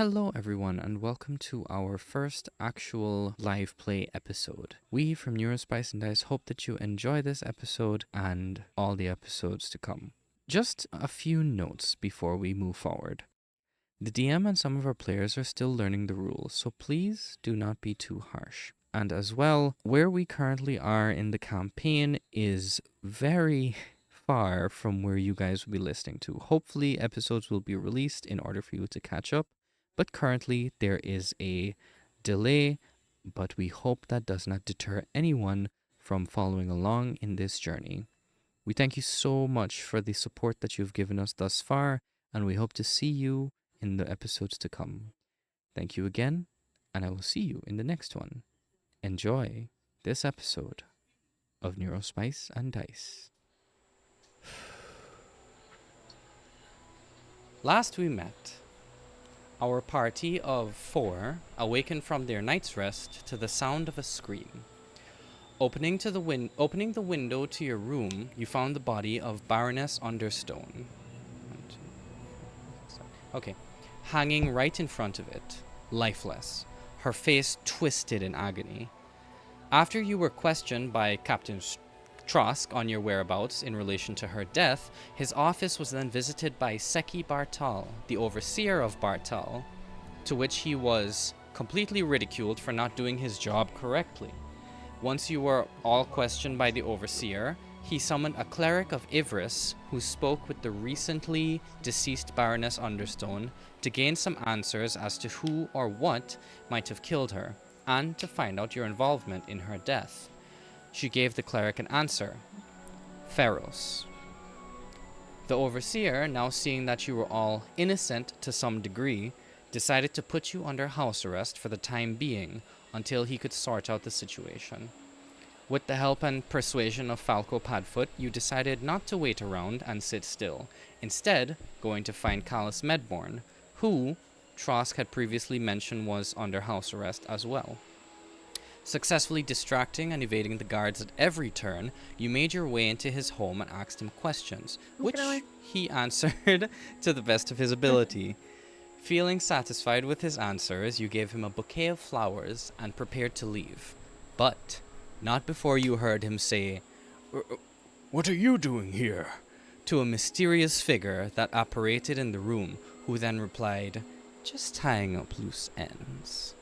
Hello everyone and welcome to our first actual live play episode. We from NeuroSpice&Dice hope that you enjoy this episode and all the episodes to come. Just a few notes before we move forward. The DM and some of our players are still learning the rules, so please do not be too harsh. And as well, where we currently are in the campaign is very far from where you guys will be listening to. Hopefully episodes will be released in order for you to catch up. But currently there is a delay, but we hope that does not deter anyone from following along in this journey. We thank you so much for the support that you've given us thus far, and we hope to see you in the episodes to come. Thank you again, and I will see you in the next one. Enjoy this episode of NeuroSpice&Dice. Last we met, our party of 4 awakened from their night's rest to the sound of a scream. Opening the window to your room, you found the body of Baroness Understone. Okay. Hanging right in front of it, lifeless, her face twisted in agony. After you were questioned by Captain Trask on your whereabouts in relation to her death, his office was then visited by Seki Bartal, the overseer of Bartal, to which he was completely ridiculed for not doing his job correctly. Once you were all questioned by the overseer, he summoned a cleric of Ivris who spoke with the recently deceased Baroness Understone to gain some answers as to who or what might have killed her, and to find out your involvement in her death. She gave the cleric an answer: Pharos. The overseer, now seeing that you were all innocent to some degree, decided to put you under house arrest for the time being until he could sort out the situation. With the help and persuasion of Falco Padfoot, you decided not to wait around and sit still, instead going to find Callus Medborn, who Trask had previously mentioned was under house arrest as well. Successfully distracting and evading the guards at every turn, you made your way into his home and asked him questions, which he answered to the best of his ability. Feeling satisfied with his answers, you gave him a bouquet of flowers and prepared to leave. But not before you heard him say, "What are you doing here?" to a mysterious figure that apparated in the room, who then replied, "Just tying up loose ends."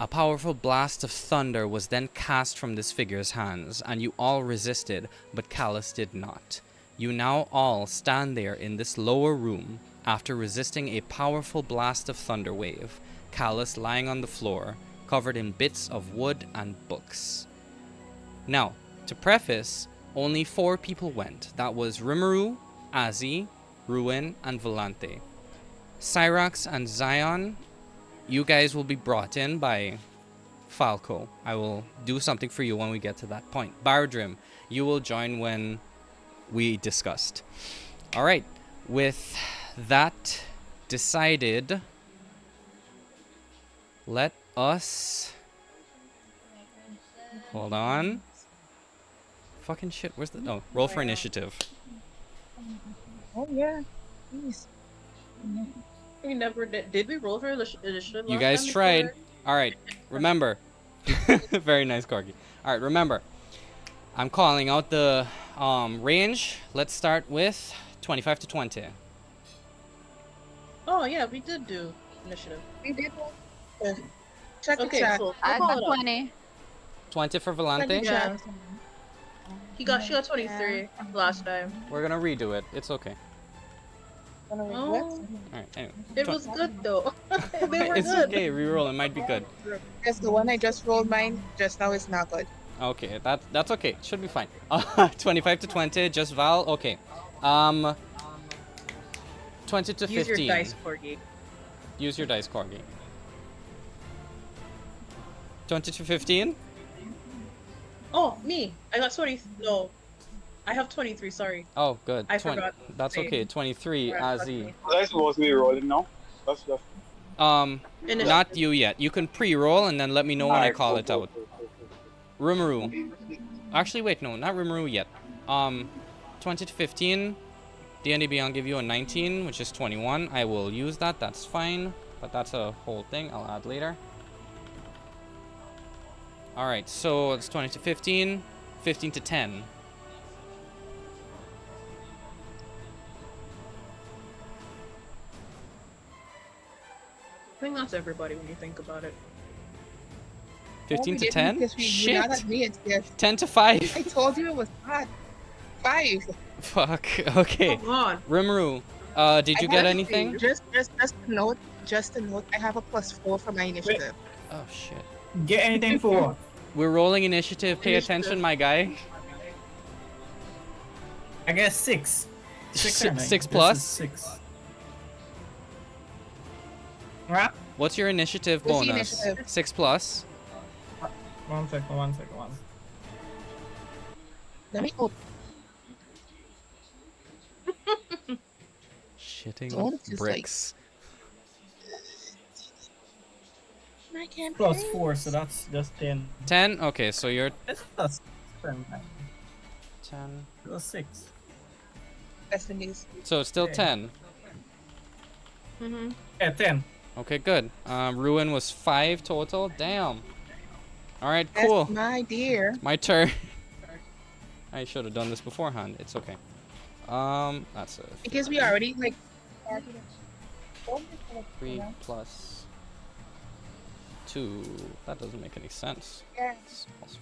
A powerful blast of thunder was then cast from this figure's hands, and you all resisted, but Callus did not. You now all stand there in this lower room, after resisting a powerful blast of thunder wave, Callus lying on the floor, covered in bits of wood and books. Now, to preface, only 4 people went. That was Rimuru, Azzy, Ruin, and Volante. Cyrax and Zion, you guys will be brought in by Falco. I will do something for you when we get to that point. Bardrim, you will join when we discussed. All right, with that decided, let us... Hold on. Fucking shit, where's the... Oh, roll for initiative. Oh, yeah. Please. We never did. Did we roll for initiative? You guys tried. Alright, remember. Very nice, Corgi. Alright, remember. I'm calling out the range. Let's start with 25 to 20. Oh, yeah, we did do initiative. We did. Check the Okay, chat. so I we'll got call it up. 20. 20 for Volante. Yeah. She got 23 last time. We're gonna redo it. It's okay. Oh, Alright, anyway. it was good though. They were It's good. okay, reroll. It might be good. Yes, the one I just rolled mine just now is not good. Okay, that's okay. Should be fine. 25 to 20, just Val. Okay. 20 to 15. Use your dice, Corgi. Use your dice, Corgi. 20 to 15? Oh, me. I got 20. No. I have 23, sorry. Oh, good. I forgot. That's okay. 23, Azzy. That's supposed to be rolling now. That's Not you yet. You can pre-roll and then let me know when I call it out. Rimuru. Actually, wait, no, not Rimuru yet. 20 to 15. D&D Beyond give you a 19, which is 21. I will use that. That's fine. but that's a whole thing I'll add later. All right, so it's 20 to 15, 15 to 10. I think that's everybody when you think about it. 15 to You 10? not Shit. at me, it's yes. 10 to 5. I told you it was hot. 5. Fuck. Okay. Come on. Rimuru, did you I get have- anything? Just a note. Just a note. I have a +4 for my initiative. Oh shit. Get anything for what? We're rolling initiative. Pay Initiative. attention, my guy. I guess 6. 6 or 9? 6 This plus. is 6. Right? What's your initiative What's the bonus? initiative? 6 plus. 1 second. Let me open. Shitting Don't just, like- bricks. I can't Plus pay. 4, so that's just 10. 10? Okay, so you're It's plus 10. 10. Plus 6. Best in these. So it's still Okay. 10. Mm-hmm. Yeah, 10. Okay, good. Ruin was 5 total. Damn. Alright, That's cool. my dear. My turn. I should have done this beforehand. It's okay. That's a Because we already like. 3 plus 2. That doesn't make any sense. Yeah. It's also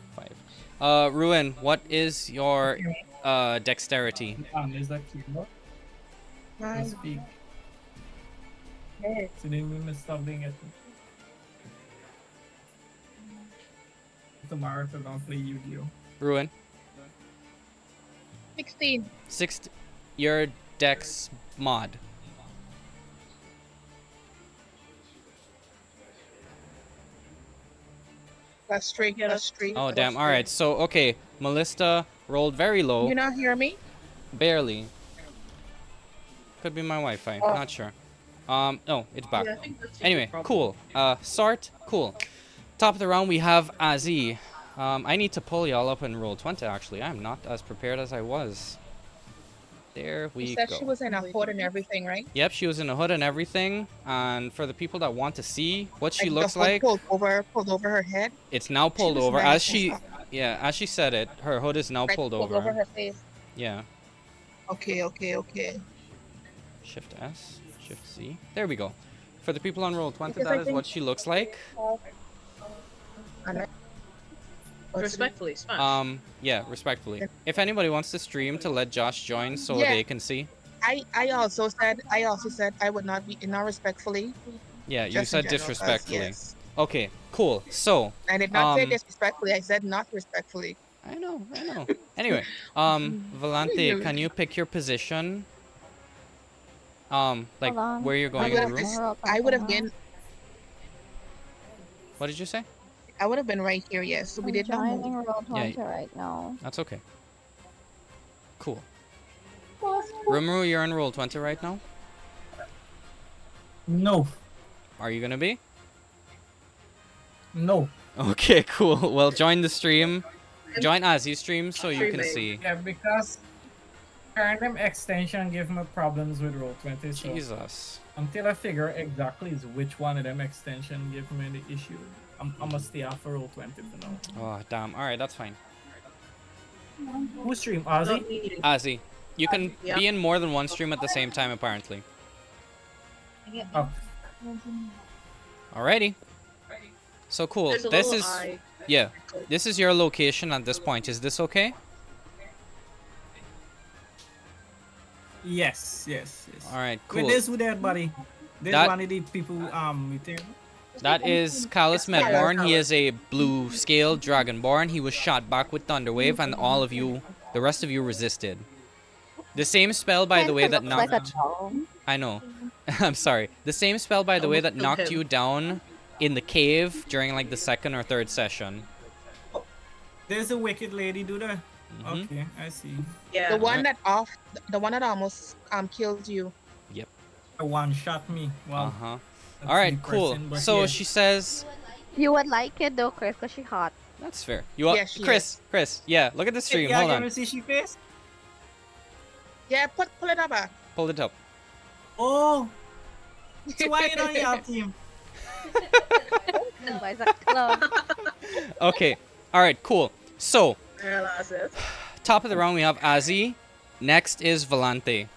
5. Ruin, what is your dexterity? Is that keyboard? My Speak. dear. So then we must stop doing it. Tomorrow we're gonna play Yu-Gi-Oh! Ruin. 16. 6. Your dex mod. Plus 3. Yeah, Plus 3. Oh plus damn. 3. Alright, so okay. Melissa rolled very low. You not hear me? Barely. Could be my Wi-Fi. Oh. Not sure. No, it's back. Yeah, I think that's Anyway, the problem. cool. Sort, cool. Top of the round, we have Azzy. I need to pull y'all up and roll 20, actually. I'm not as prepared as I was. There She we said go. she was in a hood and everything, right? Yep, she was in a hood and everything. And for the people that want to see what she Like, looks the hood like, pulled over her head. it's now pulled was over. nice As she, and yeah, as she said it, her hood is now Right, pulled over over. her face. Yeah. Okay. Shift S, Shift Z. There we go. For the people on roll 20, Because that I is think- what she looks like. And Respectfully, smash. Yeah, respectfully. If anybody wants to stream to let Josh join so Yeah. they can see. I also said I would not be not respectfully. Yeah, you just in said general, 'cause, disrespectfully. yes. Okay, cool. So, I did not say Um, disrespectfully. I said not respectfully. I know. Anyway, Volante, can you pick your position? Like Hold on. where you're going in the would've room? I would have been. What did you say? I would have been right here. Yes. So we did not joining move. roll 20 right now. That's okay. Cool. Rimuru, you're in roll 20 right now? No. Are you gonna be? No. Okay, cool. Well, join the stream. Join Azzy's stream so you can Streaming. see. Yeah, because random extension give me problems with Roll20, so Jesus. until I figure exactly is which one of them extension give me the issue, I'm gonna stay off for Roll20 for now. Oh, damn. Alright, that's fine. Who stream? Not Ozzy? needing. Azzy, you can Yeah. be in more than one stream at the same time, apparently. Oh, Alrighty. So cool. There's a This little is eye. yeah. This is your location at this point. Is this okay? yes. Alright, Wait, cool. this who that, buddy? This That- one of the people with him. That is Callus It's Callus. Medborn. He is a blue scale dragonborn. He was shot back with Thunderwave, and all of you, the rest of you, resisted. The same spell, by the way, that Looks like a knocked. dome. I know. I'm sorry. The same spell, by the way, that Almost knocked killed him. you down in the cave during like the second or third session. There's a wicked lady, do that? Mhm. Okay, I see. Yeah. The one that almost killed you. A one shot me. Well, Uh huh. that's All right, in cool. person, but So yeah. she says, You would like it though, Chris, because she hot. "That's fair." You want Yeah, she Chris? Yeah. Look at the stream. Yeah, Hold you on. wanna see she face? Yeah, pull it up. Pull it up. Oh, So why you on your team? That's why it's a club. Okay. All right. Cool. So Paralysis. top of the round we have Azzy. Next is Volante.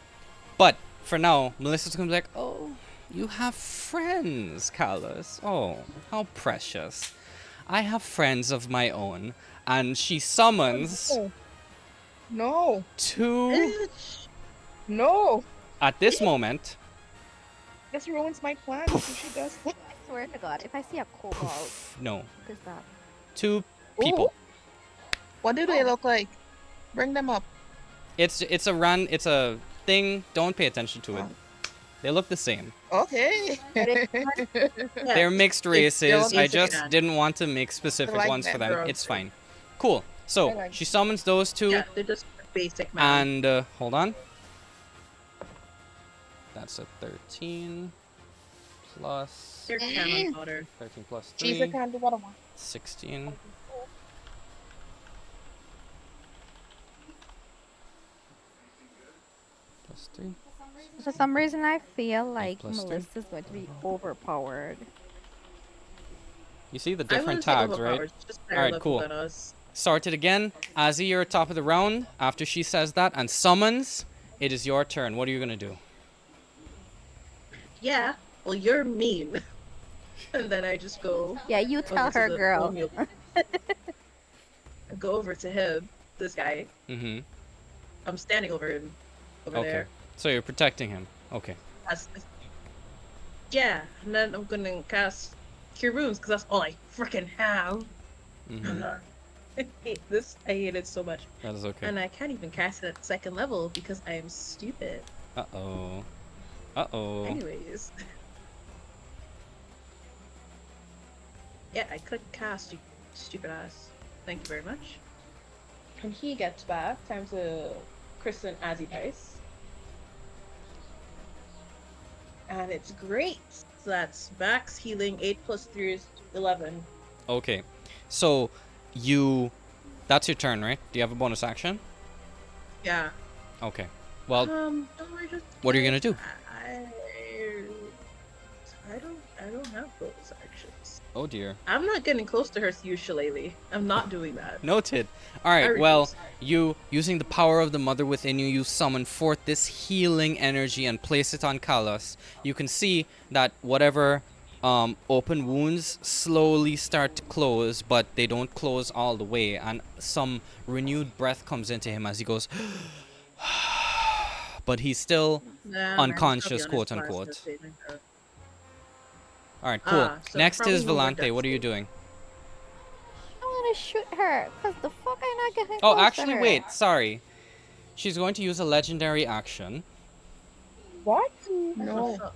But for now, Melissa's gonna be like, "Oh, you have friends, Carlos. Oh, how precious. I have friends of my own." And she summons No. two Bitch. No. at this moment. This ruins my plans if she does that. I swear to God, if I see a cobalt, Poof. No, what is that? two Ooh. people. What do they look like? Bring them up. It's a thing. Don't pay attention to it. They look the same. Okay. But it's Yeah, They're mixed races. I basic just and- didn't want to make specific like ones for them. them. It's fine. Cool. So I like she summons those two, Yeah, they're just basic man. and hold on. That's a 13 plus They're cannon fodder. 13 plus She's 3, a candy bottom one. 16. Plus 3. for some reason I feel like plus three. Melissa's going to be overpowered. You see the I different wouldn't say tags, right? overpowered, just higher Alright, level cool. than us. Started again. Azzy, you're at top of the round. After she says that and summons, it is your turn. What are you gonna do? Yeah, well, you're mean. And then I just go. Yeah, you tell over to her, the girl. colonial- I go over to him, this guy. Mm-hmm. I'm standing over him, over Okay. there. So you're protecting him. Okay. Yeah, and then I'm gonna cast Cure Wounds because that's all I freaking have. Mm-hmm. I hate this. I hate it so much. That is okay. And I can't even cast it at second level because I am stupid. Uh-oh. Uh-oh. Anyways. Yeah, I could cast, you stupid ass. Thank you very much. And he gets back. Time to christen Azzy Dice. And it's great. So that's max healing. 8 plus 3 is 11. Okay. So that's your turn, right? Do you have a bonus action? Yeah. Okay. Well, Don't worry, just what are you gonna do? I don't have bonus actions. Oh dear. I'm not getting close to her ukulele. I'm not doing that. Noted. I Alright, well, refuse. you, using the power of the mother within you, you summon forth this healing energy and place it on Kalos. You can see that whatever open wounds slowly start to close, but they don't close all the way, and some renewed breath comes into him as he goes, but he's still Nah, unconscious, man, quote it's probably unquote. honest saving throw. Alright, cool. So Next probably is no more Volante. death What are you save. doing? I want to shoot her, because the fuck I not getting Oh, close to actually, her? wait. Sorry. She's going to use a legendary action. What? What the No. fuck?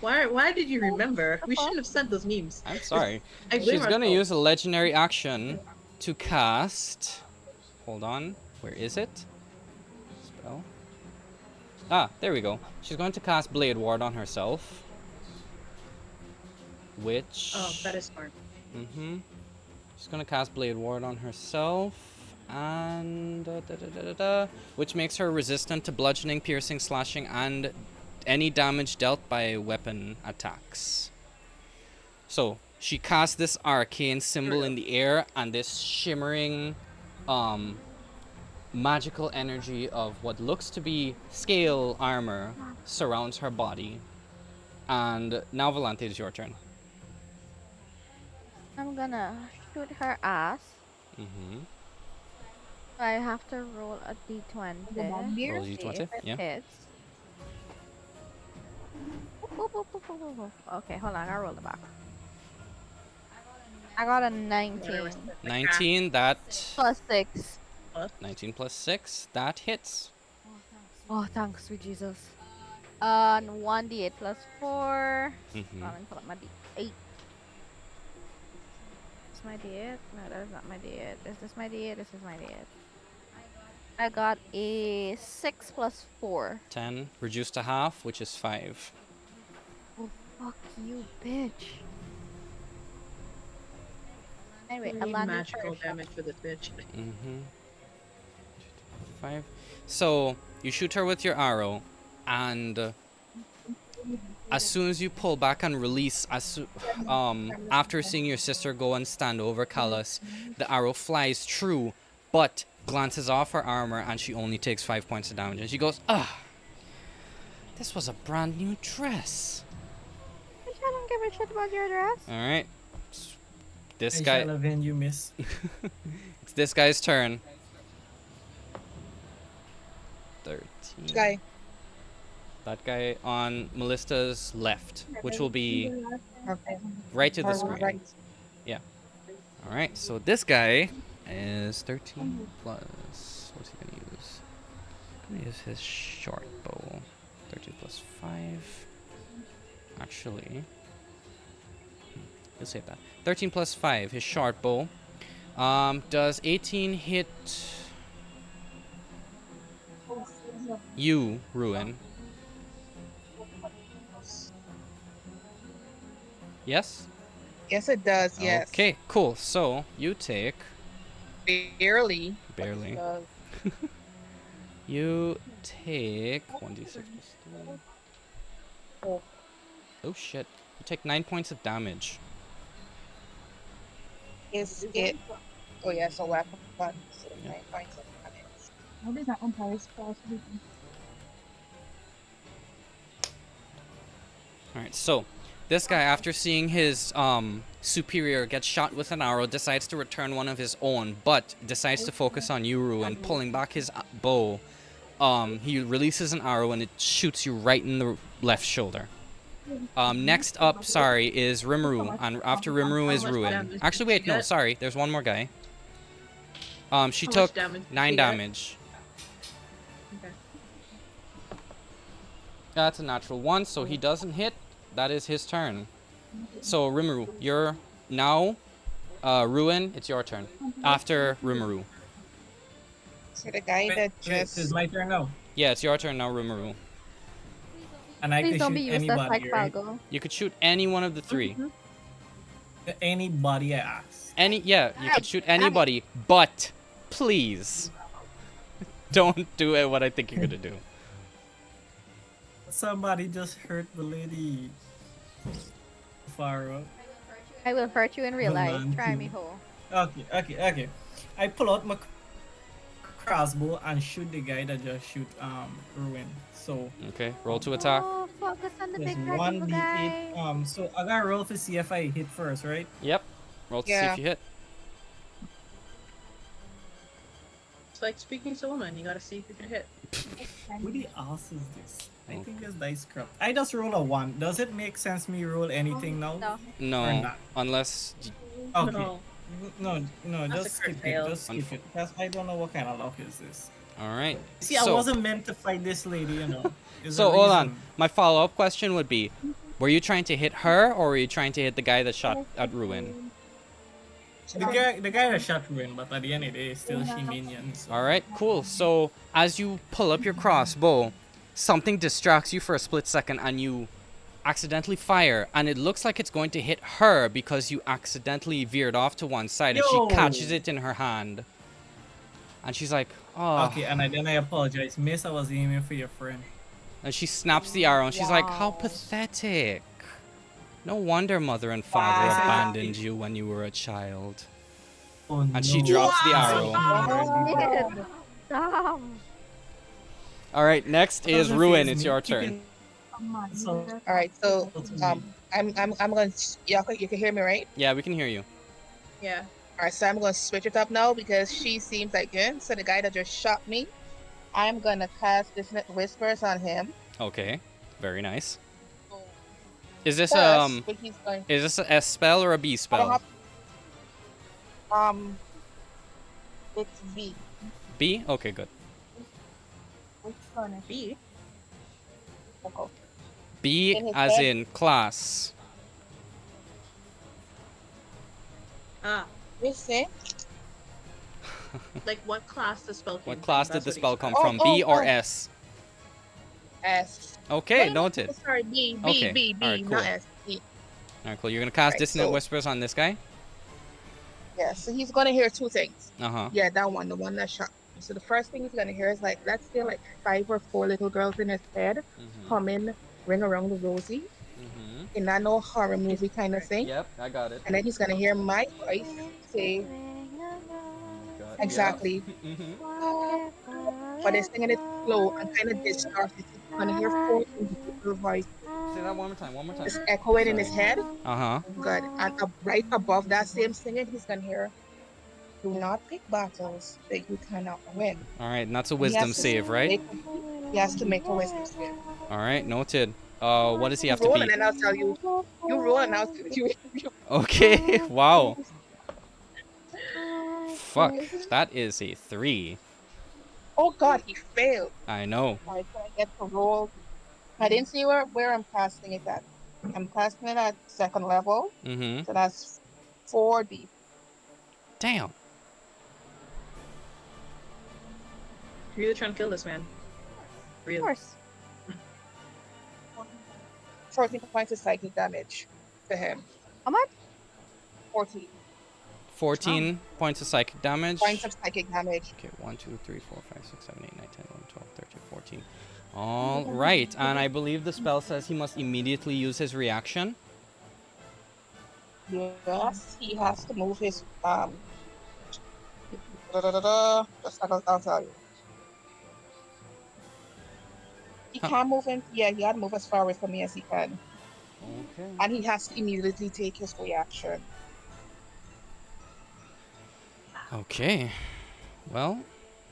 Why did you remember? We shouldn't have sent those memes. I'm sorry. I blame She's going to ourselves. use a legendary action to cast. Hold on. Where is it? Spell. Ah, there we go. She's going to cast Blade Ward on herself. Which. Oh, that is smart. Mm-hmm. She's going to cast Blade Ward on herself. And. Which makes her resistant to bludgeoning, piercing, slashing, and any damage dealt by weapon attacks. So she casts this arcane symbol in the air, and this shimmering magical energy of what looks to be scale armor surrounds her body. And now Volante, it's your turn. I'm gonna shoot her ass. Mm-hmm. I have to roll a d20. The bomb See here? Roll d20, if it yeah. hits. Whoop, whoop, whoop, whoop, whoop, whoop. Okay, hold on. I rolled it back. I got a 19 19, that. plus 6. 19 plus 6, that hits. Oh, thanks, sweet Jesus. 1d8 plus 4. Mm-hmm. Let me pull up my d8. Is my d8? No, that is not my d8. Is this my d8? This is my d8. I got a 6 plus 4. 10, reduced to half, which is 5. Oh, fuck you, bitch. Anyway, We I need landed magical first. damage for this bitch. Mm-hmm. 5. So you shoot her with your arrow, and as soon as you pull back and release, after seeing your sister go and stand over Callus, the arrow flies true, but glances off her armor, and she only takes 5 points of damage. And she goes, "Ah, this was a brand new dress." I don't give a shit about your dress. All right, this I guy. shall avenge you, miss. It's this guy's turn. 13. Guy. That guy on Melissa's left, which will be Okay. right to the Or screen. right. Yeah. All right. So this guy is 13 plus. What's he gonna use? Gonna use his short bow. 13 plus 5. Actually, let's save that. 13 plus 5. His short bow. Does 18 hit you, Ruin? Yes? Yes, it does. Yes. Okay, cool. So you take Barely. barely. Uh, You take 1d6 plus 3. Oh. Oh shit. You take 9 points of damage. is it? Oh yeah. So weapon. So Yeah. 9 points of damage. What is that umpire's possible? Alright, so this guy, after seeing his superior get shot with an arrow, decides to return one of his own, but decides to focus on Yuru, and pulling back his bow, he releases an arrow and it shoots you right in the left shoulder. Next up, is Rimuru, and after Rimuru is How much Ruin. damage Actually, did wait, you no, get? sorry, there's one more guy. She How much took damage did 9 you get? damage. Okay. That's a natural 1, so he doesn't hit. That is his turn. So Rimuru, you're now Ruin, it's your turn. After Rimuru. So the guy that It's just. my turn now. Yeah, it's your turn now, Rimuru. And I Please can don't be shoot used as anybody, like right? Falgo. You could shoot any one of the 3. Anybody I ask. You could shoot anybody, but please don't do it what I think you're gonna do. Somebody just hurt the lady. Far up. I will hurt you in real life. Romantic. Try me, ho. Okay. I pull out my crossbow and shoot the guy that just shoot Ruin. So Okay, roll to attack. Oh, focus on the there's big red 1d8. guy. So I gotta roll to see if I hit first, right? Yep. Roll to see Yeah. if you hit. It's like speaking to a woman. You gotta see if you can hit. Who the ass is this? I Oh. think this dice corrupt. I just roll a 1. Does it make sense me roll anything now? No. No, Or not? unless Okay. No. No, That's just a skip it. curtail. Just skip it. Because I don't know what kind of luck is this. all right. See, I So- wasn't meant to fight this lady, you know. There's So a hold on. reason. My follow-up question would be: were you trying to hit her, or were you trying to hit the guy that shot at Ruin? The guy that shot Ruin, but at the end of the day, still she minions. So. All right, cool. So as you pull up your crossbow, something distracts you for a split second, and you accidentally fire, and it looks like it's going to hit her because you accidentally veered off to one side, and Yo! she catches it in her hand, and she's like, "Oh," Okay, and then I apologize. Miss, I was aiming for your friend. and she snaps the arrow, and she's like, "How Wow. pathetic! No wonder mother and father Wow. abandoned you when you were a child." Oh, And she no. drops the Wow. arrow. Damn. All right, next is Doesn't Ruin. faze It's me. your Keep turn. it- So, All right. So Ultimately. I'm going. You can hear me, right? Yeah, we can hear you. Yeah. All right. So I'm going to switch it up now because she seems like good. So the guy that just shot me, I'm gonna cast Dissonant Whispers on him. Okay, very nice. Is this First, but he's going. is this a S spell or a B I don't spell? have- It's B. B. Okay, good. B. Okay. B In his as head? in class. Ah. Listen. Like what class the spell came What from? class did That's the what he spell said. come Oh, from? B oh, or oh. S? S. Okay, No, no, noted. Sorry, B. Okay, B. alright, Not cool. S. B. All right, cool. You're gonna cast Right, Dissonant so- Whispers on this guy. Yeah. So he's gonna hear two things. Uh huh. Yeah, that one, the one that shot me. So the first thing he's gonna hear is like, let's say like 5 or 4 little girls in his head come in, ring around the rosy. Mm-hmm. in that no horror movie kind of thing. Yep, I got it. And then he's gonna hear my voice say Got, yep. exactly, Mm-hmm. "Ah," but they're singing it slow and kind of distorted. So you're gonna hear four individual voices Say that one more time. One more time. just echoing in his Sorry. head. Uh-huh. Good. And right above that same singing, he's gonna hear, "Do not pick battles that you cannot win." All right, and that's a And wisdom save, right? he has to make a wisdom save. All right, noted. What does he You have to roll, and beat? then I'll tell you. You roll, and I'll tell you. Okay, wow. Fuck, that is a 3. Oh God, he failed. I know. All right, so I get to roll. I didn't see where I'm casting it at. I'm casting it at second level, Mm-hmm. so that's 4D. Damn. You're really trying to kill this man. Of Really. course. 14 points of psychic damage to him. How much? 14 14 points of psychic damage. points of psychic damage. Okay, 1, 2, 3, 4, 5, 6, 7, 8, 9, 10, 11, 12, 13, 14. All right, and I believe the spell says he must immediately use his reaction. Yes, he has to move his Just I'll tell you. He Huh. can't move him. Yeah, he had to move as far away from me as he can, Okay. and he has to immediately take his reaction. Okay. Well,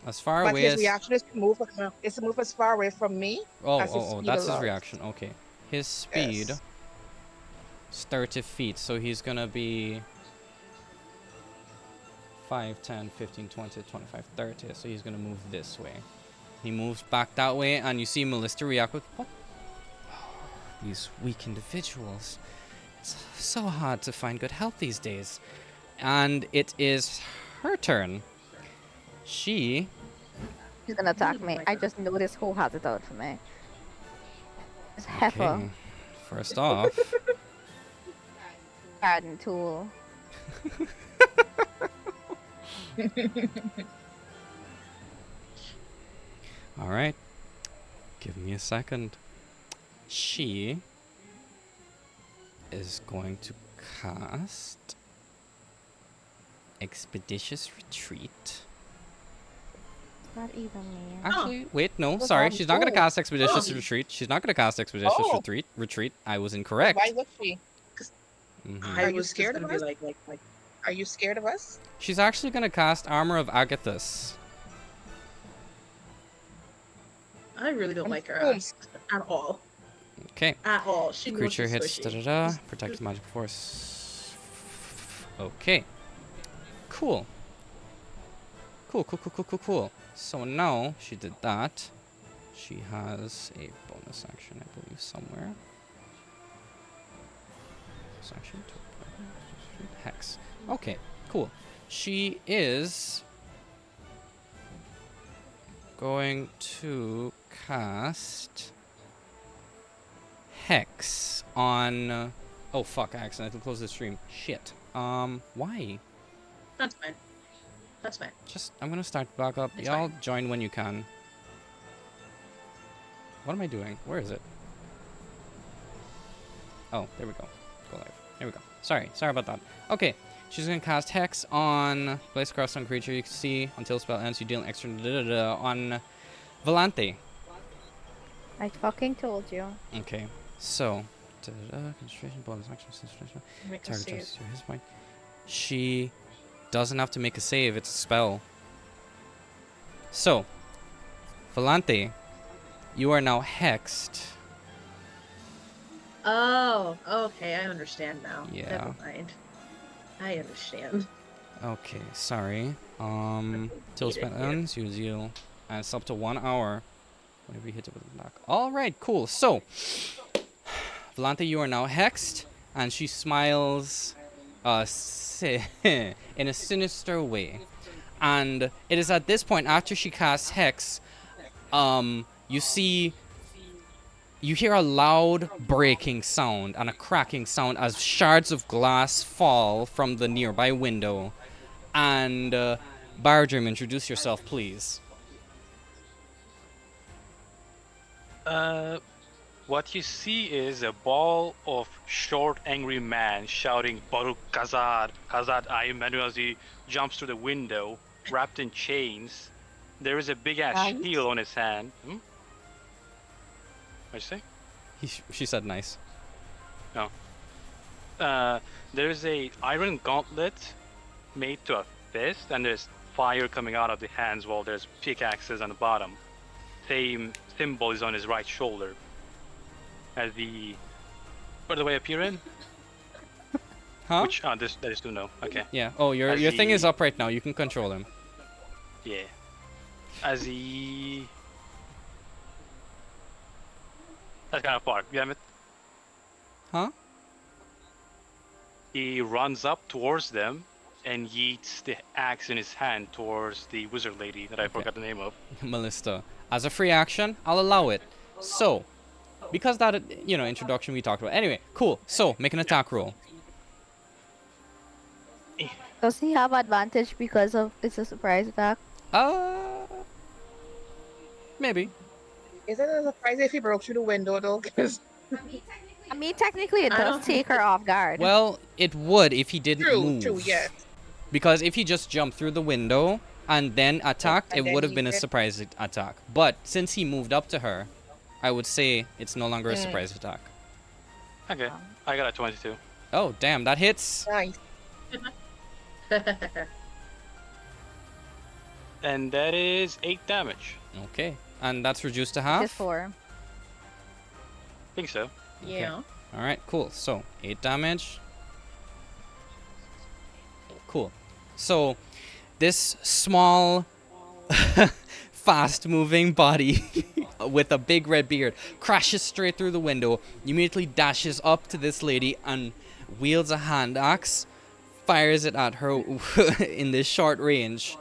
as far But away his as... reaction is to move. Is to move as far away from me Oh, as his oh, oh, speed that's his allows. reaction. Okay. His speed Yes. is 30 feet, so he's gonna be 5, 10, 15, 20, 25, 30. So he's gonna move this way. He moves back that way, and you see Melissa react with, what? These weak individuals. It's so hard to find good health these days. And it is her turn. She... He's gonna attack me. I just noticed who has it out for me. It's Heifer. Okay. First off... Garden tool. All right. Give me a second. She is going to cast Expeditious Retreat. Not even me. Actually, wait, no, What's sorry. that? She's not going to Oh. cast Expeditious Oh. Retreat. She's not going to cast Expeditious Oh. Retreat. I was incorrect. Why would she? Mhm. Are I you was scared just of gonna us? be like, Are you scared of us? She's actually going to cast Armor of Agathis. I really don't I'm like her boom. at all. Okay. At all. She knows Creature she's hits squishy. da-da-da. Protected magic force. Okay. Cool. Cool. So now she did that. She has a bonus action, I believe, somewhere. Bonus action. Hex. Okay, cool. She is going to cast Hex on... oh, fuck, I accidentally closed the stream. Shit. Why? That's fine. That's fine. Just, I'm gonna start back up. It's Y'all join when you can. What am I doing? Where is it? Oh, there we go. Go live. There we go. Sorry about that. Okay, she's gonna cast Hex on Blaze Cross on creature you can see. Until spell ends, you deal an extra on Volante. I fucking told you. Okay, so concentration bonus action. Make a Target save. adjusts to his point. She doesn't have to make a save. It's a spell. So, Volante, you are now hexed. Oh, okay. I understand now. Yeah. Never mind. I understand. Okay, sorry. Till spell Needed, yeah. ends, you deal, and it's up to 1 hour. Whenever you hit it with a knock. All right, cool. So, Volante, you are now hexed, and she smiles, in a sinister way. And it is at this point, after she casts hex, you hear a loud breaking sound and a cracking sound as shards of glass fall from the nearby window. And Bardrim, introduce yourself, please. What you see is a ball of short, angry man shouting Baruch Kazad, Kazad Ayimenu as he jumps through the window, wrapped in chains. There is a big ass Nice. shield on his hand. What'd you say? She said nice. No. There's a iron gauntlet made to a fist, and there's fire coming out of the hands while there's pickaxes on the bottom. Same symbol is on his right shoulder. As the... Where do I appear in? Huh? Which... Oh, that is to know. Okay. Yeah. Oh, your As thing is he- up right now. You can control him. Yeah. As he... That's kind of far. Damn it. Huh? He runs up towards them and yeets the axe in his hand towards the wizard lady that I forgot the name of. Melista. As a free action, I'll allow it. So, because that, introduction we talked about. Anyway, cool. So, make an attack roll. Does he have advantage because of it's a surprise attack? Maybe. Is it a surprise if he broke through the window though? 'Cause I mean, technically, it I does don't take think her off guard. Well, it would if he didn't move. true, yes. Because if he just jumped through the window and then attacked, And it then would have he been a hit- surprise attack. But since he moved up to her, I would say it's no longer a surprise attack. Okay. I got a 22. Oh, damn, that hits. Nice. And that is 8 damage. Okay. And that's reduced to Just half? 4. Think so. Yeah. Alright, cool. So, 8 damage. Cool. So, this small, fast-moving body with a big red beard crashes straight through the window, immediately dashes up to this lady and wields a hand axe, fires it at her in this short range,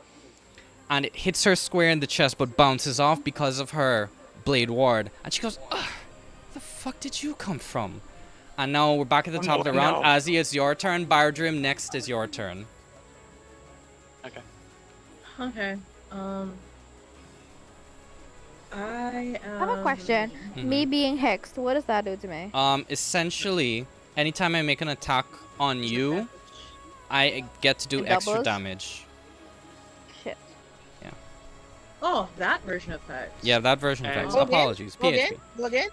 and it hits her square in the chest but bounces off because of her blade ward. And she goes, "Ugh, where the fuck did you come from?" And now we're back at the top of the round. no. Azzy, it's your turn. Bardrim, next is your turn. Okay. Okay. I have a question. Me being hexed, what does that do to me? Essentially, anytime I make an attack on you, I get to do It extra doubles? damage. Shit. Oh, that version of that. Yeah, that version of And- X. Go again? Apologies. Go again? PHP. Go again?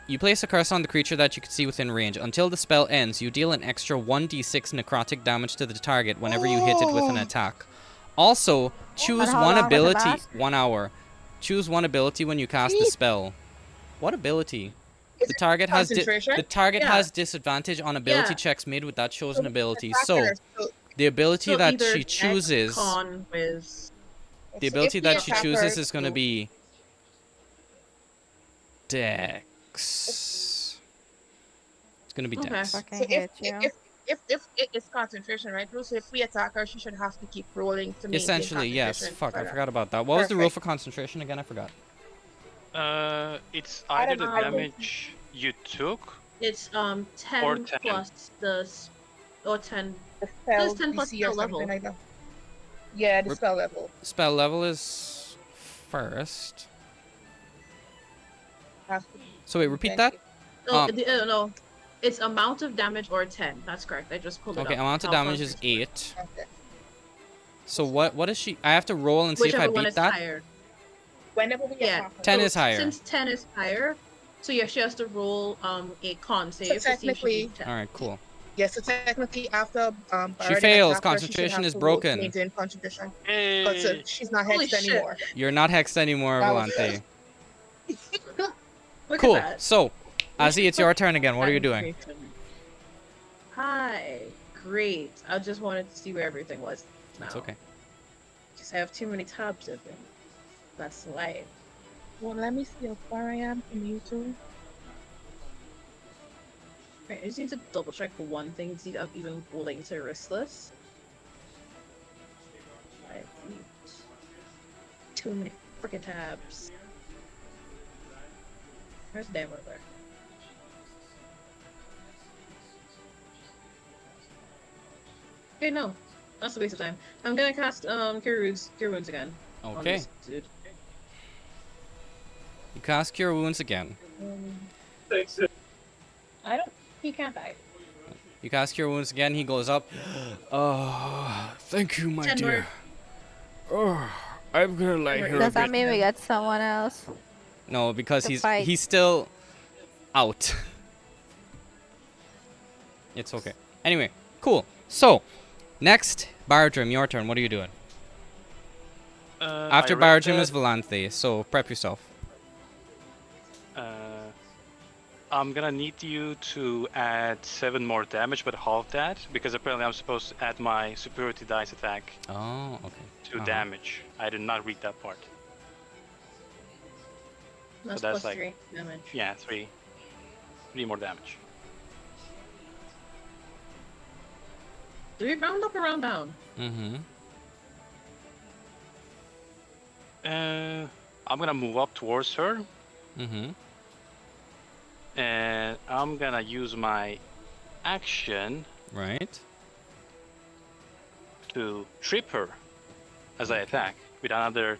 You place a curse on the creature that you can see within range. Until the spell ends, you deal an extra 1d6 necrotic damage to the target whenever you hit it with an Oh. attack. Also, choose And how one long does it ability. last? 1 hour. Choose one ability when you cast the Jeez. spell. What ability? Is The it target has concentration? the target Yeah. has disadvantage on ability Yeah. checks made with that chosen So ability. attacker, So so the ability So that either she Dex, chooses, Con, Wiz. the if ability the that she attacker- chooses is going to so- be Dex. It's going to be Okay. Dex. Fucking So hate you. if it's concentration, right? So if we attack her, she should have to keep rolling to maintain Essentially, yes. concentration Fuck, for I that. forgot about that. What was the rule Perfect. for concentration again? I forgot. It's I either don't the know. damage you took. It's 10, Or 10. plus or 10. The spell 10 plus DC or spell level. something like that. Yeah, the Rep- spell level. Spell level is first. Has to be. So wait, repeat Thank that? you. No, no. It's amount of damage or 10. That's correct. I just pulled it up. Okay, amount of How damage is far- 8. Okay. So what is she? I have to roll and see if Whichever I one beat is that. higher. Whenever we Yeah. attack her. 10 So is higher. Since 10 is higher, so yeah, she has to roll a con save to see if she technically- beats 10. All right, cool. Yes, so technically after She fails. Concentration is broken. Maintain concentration. But Hey. she's not Holy hexed shit. anymore. You're not hexed anymore, That was Volante. Look Cool. at that. So, Azzy, it's your turn again. What are you doing? Hi. Great. I just wanted to see where everything was now. It's okay. Because I have too many tabs open. That's life. Well, let me see how far I am from you two. Right, I just need to double check for one thing to see if I'm even willing to risk this. 5 feet. Too many freaking tabs. Where's the damn there? Okay, no. That's a waste of time. I'm gonna cast Cure Wounds again. on Okay. this dude. You cast Cure Wounds again. I don't. He can't die. You cast Cure Wounds again. He goes up. Oh, thank you, my 10 dear. Oh, I'm gonna lie Ten here a Does that bit. mean we get someone else? No, because to fight? he's still out. It's okay. Anyway, cool. So, next, Bartram, your turn. What are you doing? After I read Bartram is that, Volanthe, so prep yourself. I'm gonna need you to add 7 more damage, but half that, because apparently I'm supposed to add my superiority dice attack Oh, okay. to damage. I did not read that part. That's that's plus like- 3 damage. Yeah, 3 more damage. Do we round up or round down? Mm-hmm. I'm gonna move up towards her, Mm-hmm. and I'm gonna use my action Right. to trip her as I attack with another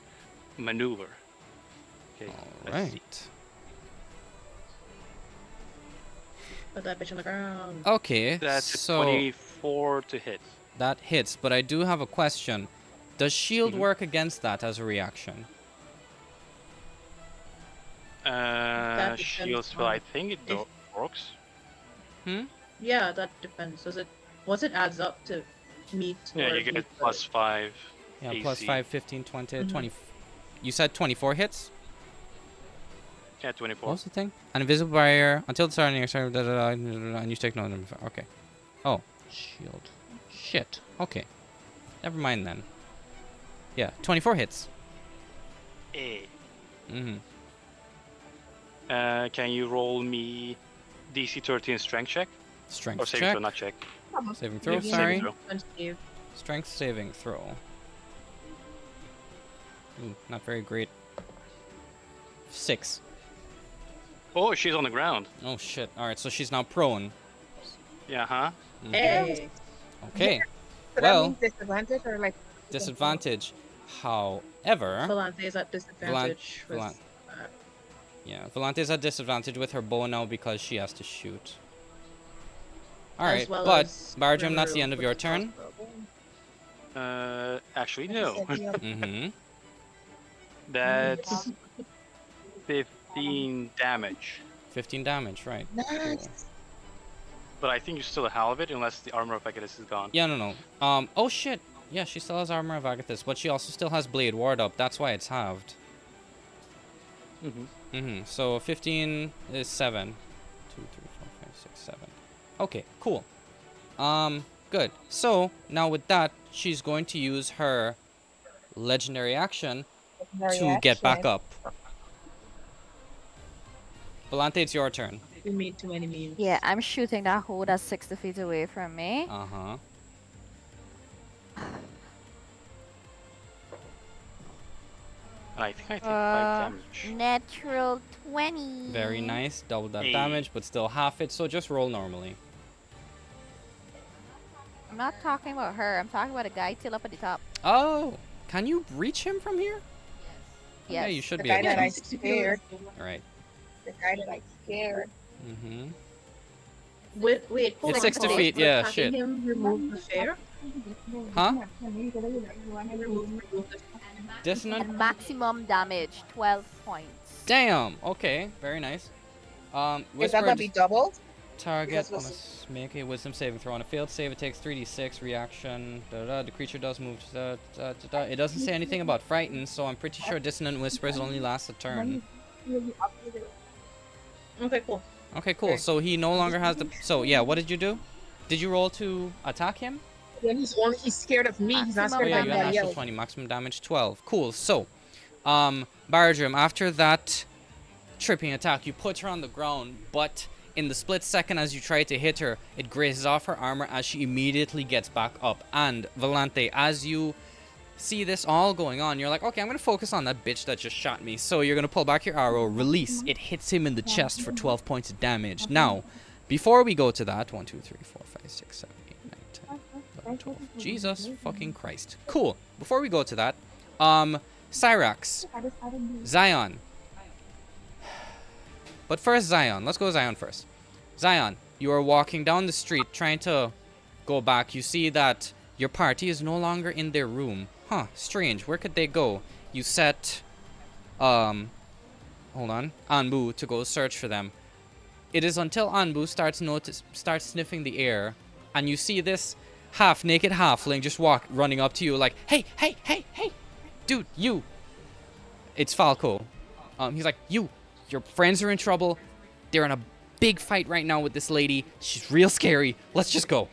maneuver. Okay, All let's see. right. Put that bitch on the ground. Okay, That's a so 24 to hit. that hits, but I do have a question. Does shield Mhm. work against that as a reaction? depends Shields, well, on I think it if- works. Yeah, that depends. Does it? Once it adds up to meet. Yeah, or you get beat the- +5. Yeah, AC. plus 5, 15, 20, Mhm. 20. You said 24 hits? Yeah, What 24. was the thing? An invisible barrier until the start of the next turn, and you take no damage. Okay. Oh, shield. Shit. Okay. Never mind then. Yeah, 24 hits. Eh. Mm-hmm. Can you roll me DC 13 strength check? Strength Or saving check. throw, not check. Saving throw, Yeah, Give me sorry. saving throw. one save. Strength saving throw. Ooh, not very great. 6. Oh, she's on the ground. Oh shit. Alright, so she's now prone. Yeah, huh? Mhm. Hey. Okay. So Well- that means disadvantage or like Disadvantage. However, Volante is at disadvantage. with, Volant- uh, yeah, Volante's at disadvantage with her bow now because she has to shoot. as Alright, well but as Barjam, that's the Rimuru end of with your the turn. crossbow. Actually, no. Mm-hmm. That's 15 damage. 15 damage, right. Cool. nice. But I think you still have it unless the armor of Agathis is gone. Yeah, no. Oh shit. Yeah, she still has Armor of Agathis, but she also still has Blade Ward up. That's why it's halved. Mm-hmm. Mm-hmm. So 15 is 7. 2, 3, 4, 5, 6, 7. Okay, cool. Good. So, now with that, she's going to use her legendary action to get back up. Volante, it's your turn. We made too many memes. Yeah, I'm shooting that hole that's 60 feet away from me. Uh-huh. And I think I take 5 damage. Natural 20. Very nice. Double that Hey. damage, but still half it, so just roll normally. I'm not talking about her. I'm talking about a guy still up at the top. Oh! Can you reach him from here? Yeah, Yes. you should The be guy able that to. I scared. Alright. The guy that I scared. Mm-hmm. Wait, hold It's on, 60 hold on. feet, Would yeah, attacking shit. Him remove the fair? Huh? Remove the Dissonant? And maximum damage, 12 points. Damn! Okay, very nice. Is that Whisper gonna be doubled? target because was- must make a wisdom saving throw. On a failed save, it takes 3d6 reaction. The creature does move. It doesn't say anything about frightened, so I'm pretty sure Dissonant Whispers only lasts a turn. Okay, cool. Okay, cool. Okay. So he no longer has the. So yeah, what did you do? Did you roll to attack him? Then he's scared of me. He's not Maximum Oh scared yeah, of you got anybody natural else. 20, maximum damage 12. Cool. So, Barjam, after that tripping attack, you put her on the ground, but in the split second as you try to hit her, it grazes off her armor as she immediately gets back up. And Volante, as you see this all going on, you're like, okay, I'm gonna focus on that bitch that just shot me. So you're gonna pull back your arrow, release. It hits him in the chest for 12 points of damage. Now, before we go to that, 1, 2, 3, 4, 5, 6, 7, 8, 9, 10, 11, 12. Jesus fucking Christ. Cool. Before we go to that, Cyrax, Zion, But first, Zion. Let's go Zion first. Zion, you are walking down the street trying to go back. You see that your party is no longer in their room. Huh, strange. Where could they go? You set, hold on, Anbu to go search for them. It is until Anbu starts sniffing the air, and you see this half-naked halfling just running up to you like, hey, hey, hey, hey, dude, you. It's Falco. He's like, your friends are in trouble. They're in a big fight right now with this lady. She's real scary. Let's just go.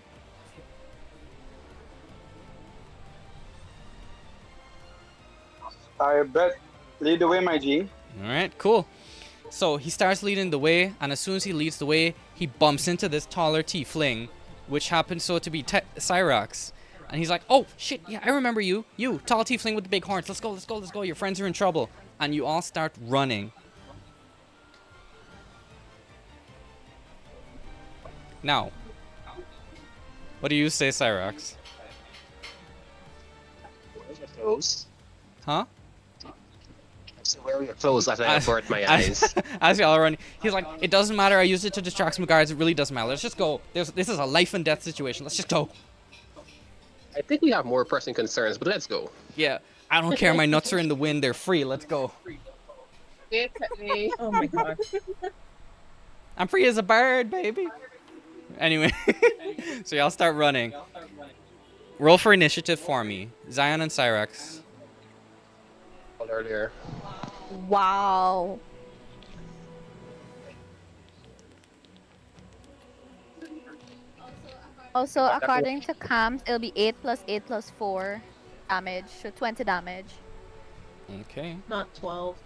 I bet. Lead the way, my G. All right, cool. So he starts leading the way, and as soon as he leads the way, he bumps into this taller tiefling, which happens so to be Cyrax. And he's like, oh, shit, yeah, I remember you. You, tall tiefling with the big horns. Let's go, let's go, let's go. Your friends are in trouble. And you all start running. Now, what do you say, Cyrax? Where's your clothes? Huh? So where are your clothes after I avert my eyes? As y'all are running, he's like, it doesn't matter. I used it to distract some guards. It really doesn't matter. Let's just go. This is a life and death situation. Let's just go. I think we have more pressing concerns, but let's go. Yeah, I don't care. My nuts are in the wind. They're free. Let's go. Oh my god. I'm free as a bird, baby. Anyway, so y'all start running. Roll for initiative for me. Zion and Cyrax. Earlier. Wow. Also, according to Cam's, it'll be 8 plus 8 plus 4 damage, so 20 damage. Okay. Not 12.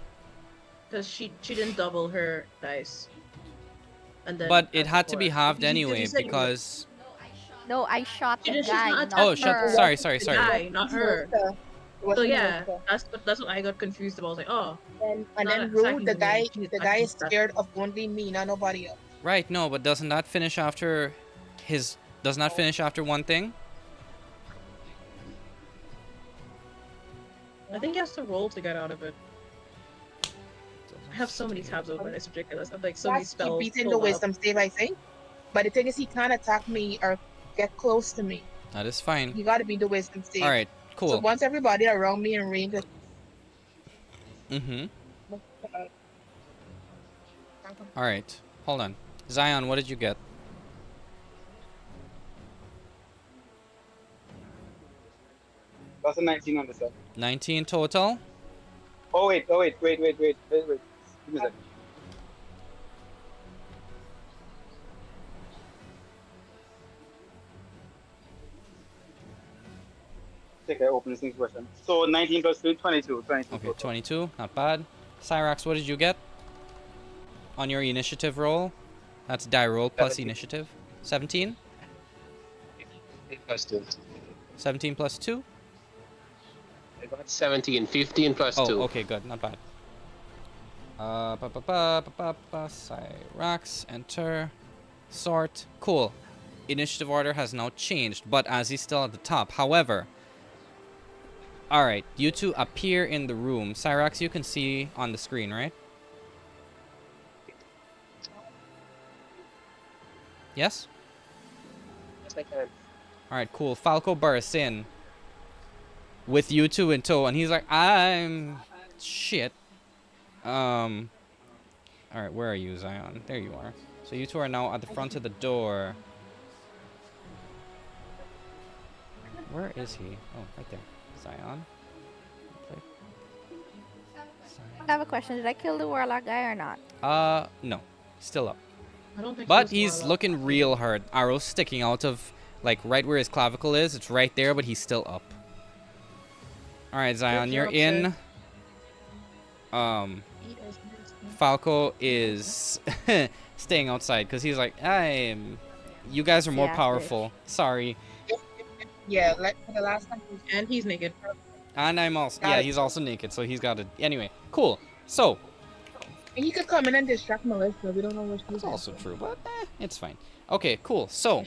Because she didn't double her dice. And then But it had to be halved You anyway said you- because. No, I shot She the did- she's guy, not not Oh, her. sorry. the guy, not her. It was So yeah, Melissa. that's what I got confused about. I was like, oh, And not then exactly Rude, the the guy, way she's the guy is acting. scared of only me, not nobody else. Right, no, but doesn't that finish after his. Doesn't that finish after one thing? I think he has to roll to get out of it. I have so many tabs open, it's ridiculous. I have like so many Yes, spells. he beat in the pulled up. wisdom save, I think. But the thing is, he can't attack me or get close to me. That is fine. He got to be the wisdom save. Alright, So cool. once everybody around me in range, Mm-hmm. Alright, hold on. Zion, what did you get? That's a 19 on the set. 19 total? Oh wait. Give me a second. Take I open this thing question. So 19 plus 2, 22. 22 Okay, total. 22, not bad. Cyrax, what did you get? On your initiative roll? That's die roll plus 17. initiative. 17? 8 plus 2. 17 plus 2? I got 17. 15 plus 2. Oh, okay, good, not bad. Cyrax, enter, sort. Cool. Initiative order has now changed, but as he's still at the top. However, alright, you two appear in the room. Cyrax, you can see on the screen, right? Yes? Yes, I can. Alright, cool. Falco bursts in with you two in tow, and he's like, I'm shit. Alright, where are you, Zion? There you are. So you two are now at the front of the door. Where is he? Oh, right there. Zion. I have a question. Did I kill the warlock guy or not? No. Still up. I don't think But he was he's warlock. looking real hard. Arrow sticking out of, like, right where his clavicle is. It's right there, but he's still up. Alright, Zion, you're job, in. Falco is staying outside because he's like, you guys are more Yeah, bitch. powerful. Sorry. yeah, like for the last time. And he's naked. And I'm also, Got yeah, it. he's also naked, so he's got it. Anyway, cool. So, He could come in and distract Melissa. We don't know what she's that's doing. also true, but it's fine. Okay, cool. So,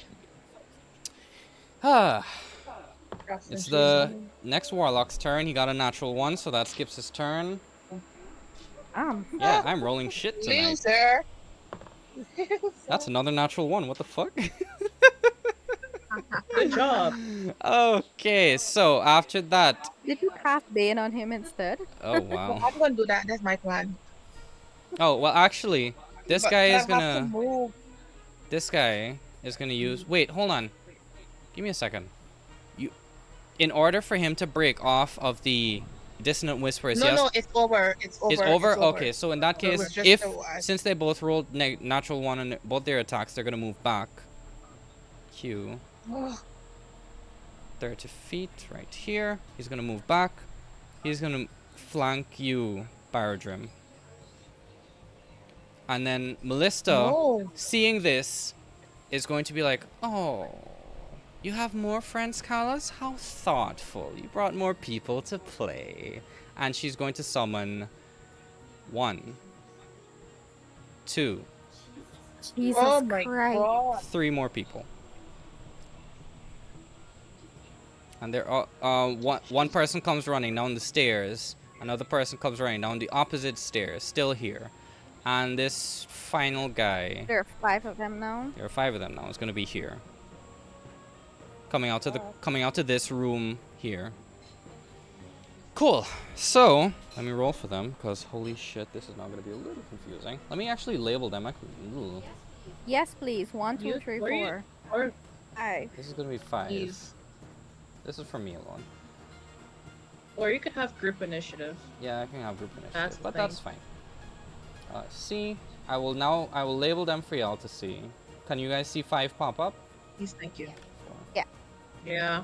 it's the next Warlock's turn. He got a natural one, so that skips his turn. Yeah, I'm rolling shit tonight. Loser. That's another natural one. What the fuck? Good job. Okay, so after that. Did you cast Bane on him instead? Oh Well, wow. I'm gonna do that. That's my plan. Oh well, actually, this But guy I is have to gonna. move. This guy is gonna use. Wait, hold on. Give me a second. You, in order for him to break off of the dissonant whispers, No, yes. no, it's over. It's over. It's over. Okay, so in that So it case, was just if the one. since they both rolled natural one on both their attacks, they're gonna move back. Q. 30 feet right here. He's gonna move back. He's gonna flank you, Baradrim. And then Melista, No. seeing this, is going to be like, "Oh, you have more friends, Kalas? How thoughtful. You brought more people to play." And she's going to summon 1, 2, Jesus Oh my Christ. god. 3 more people. And there are one person comes running down the stairs. Another person comes running down the opposite stairs, still here. And this final guy, There are 5 of them now. there are 5 of them now, is going to be here. Coming out to this room here. Cool. So, let me roll for them, because holy shit, this is now going to be a little confusing. Let me actually label them. Ooh. Yes, please. 1, 2, You- 3, were you- 4. Or 5. This is going to be 5. Please. This is for me alone. Or you could have group initiative. Yeah, I can have group initiative, That's the but thing. that's fine. C. I will label them for y'all to see. Can you guys see 5 pop up? Please, thank you. Yeah. Yeah.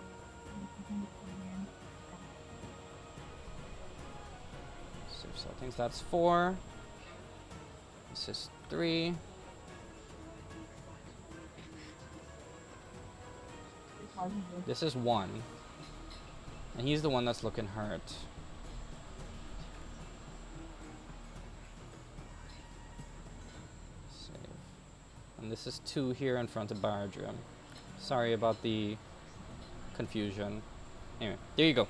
So I think that's 4. This is 3. This is 1. And he's the one that's looking hurt. Save. And this is 2 here in front of Baradrim. Sorry about the confusion. Anyway, there you go.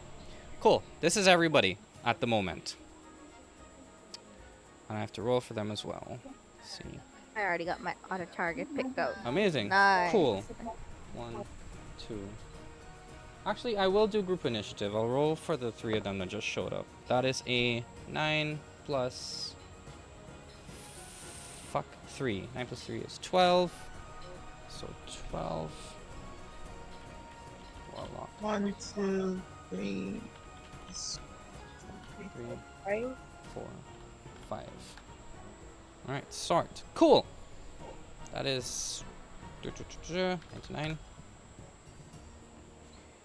Cool. This is everybody at the moment. And I have to roll for them as well. Let's see. I already got my auto target picked out. Amazing. Nice. Cool. 1, 2. Actually, I will do group initiative. I'll roll for the 3 of them that just showed up. That is a 9 plus... Fuck, 3. 9 plus 3 is 12. So 12. Warlock. 1, 2, 3, 3, 5. 4, 5. Alright, start. Cool! That is... 99.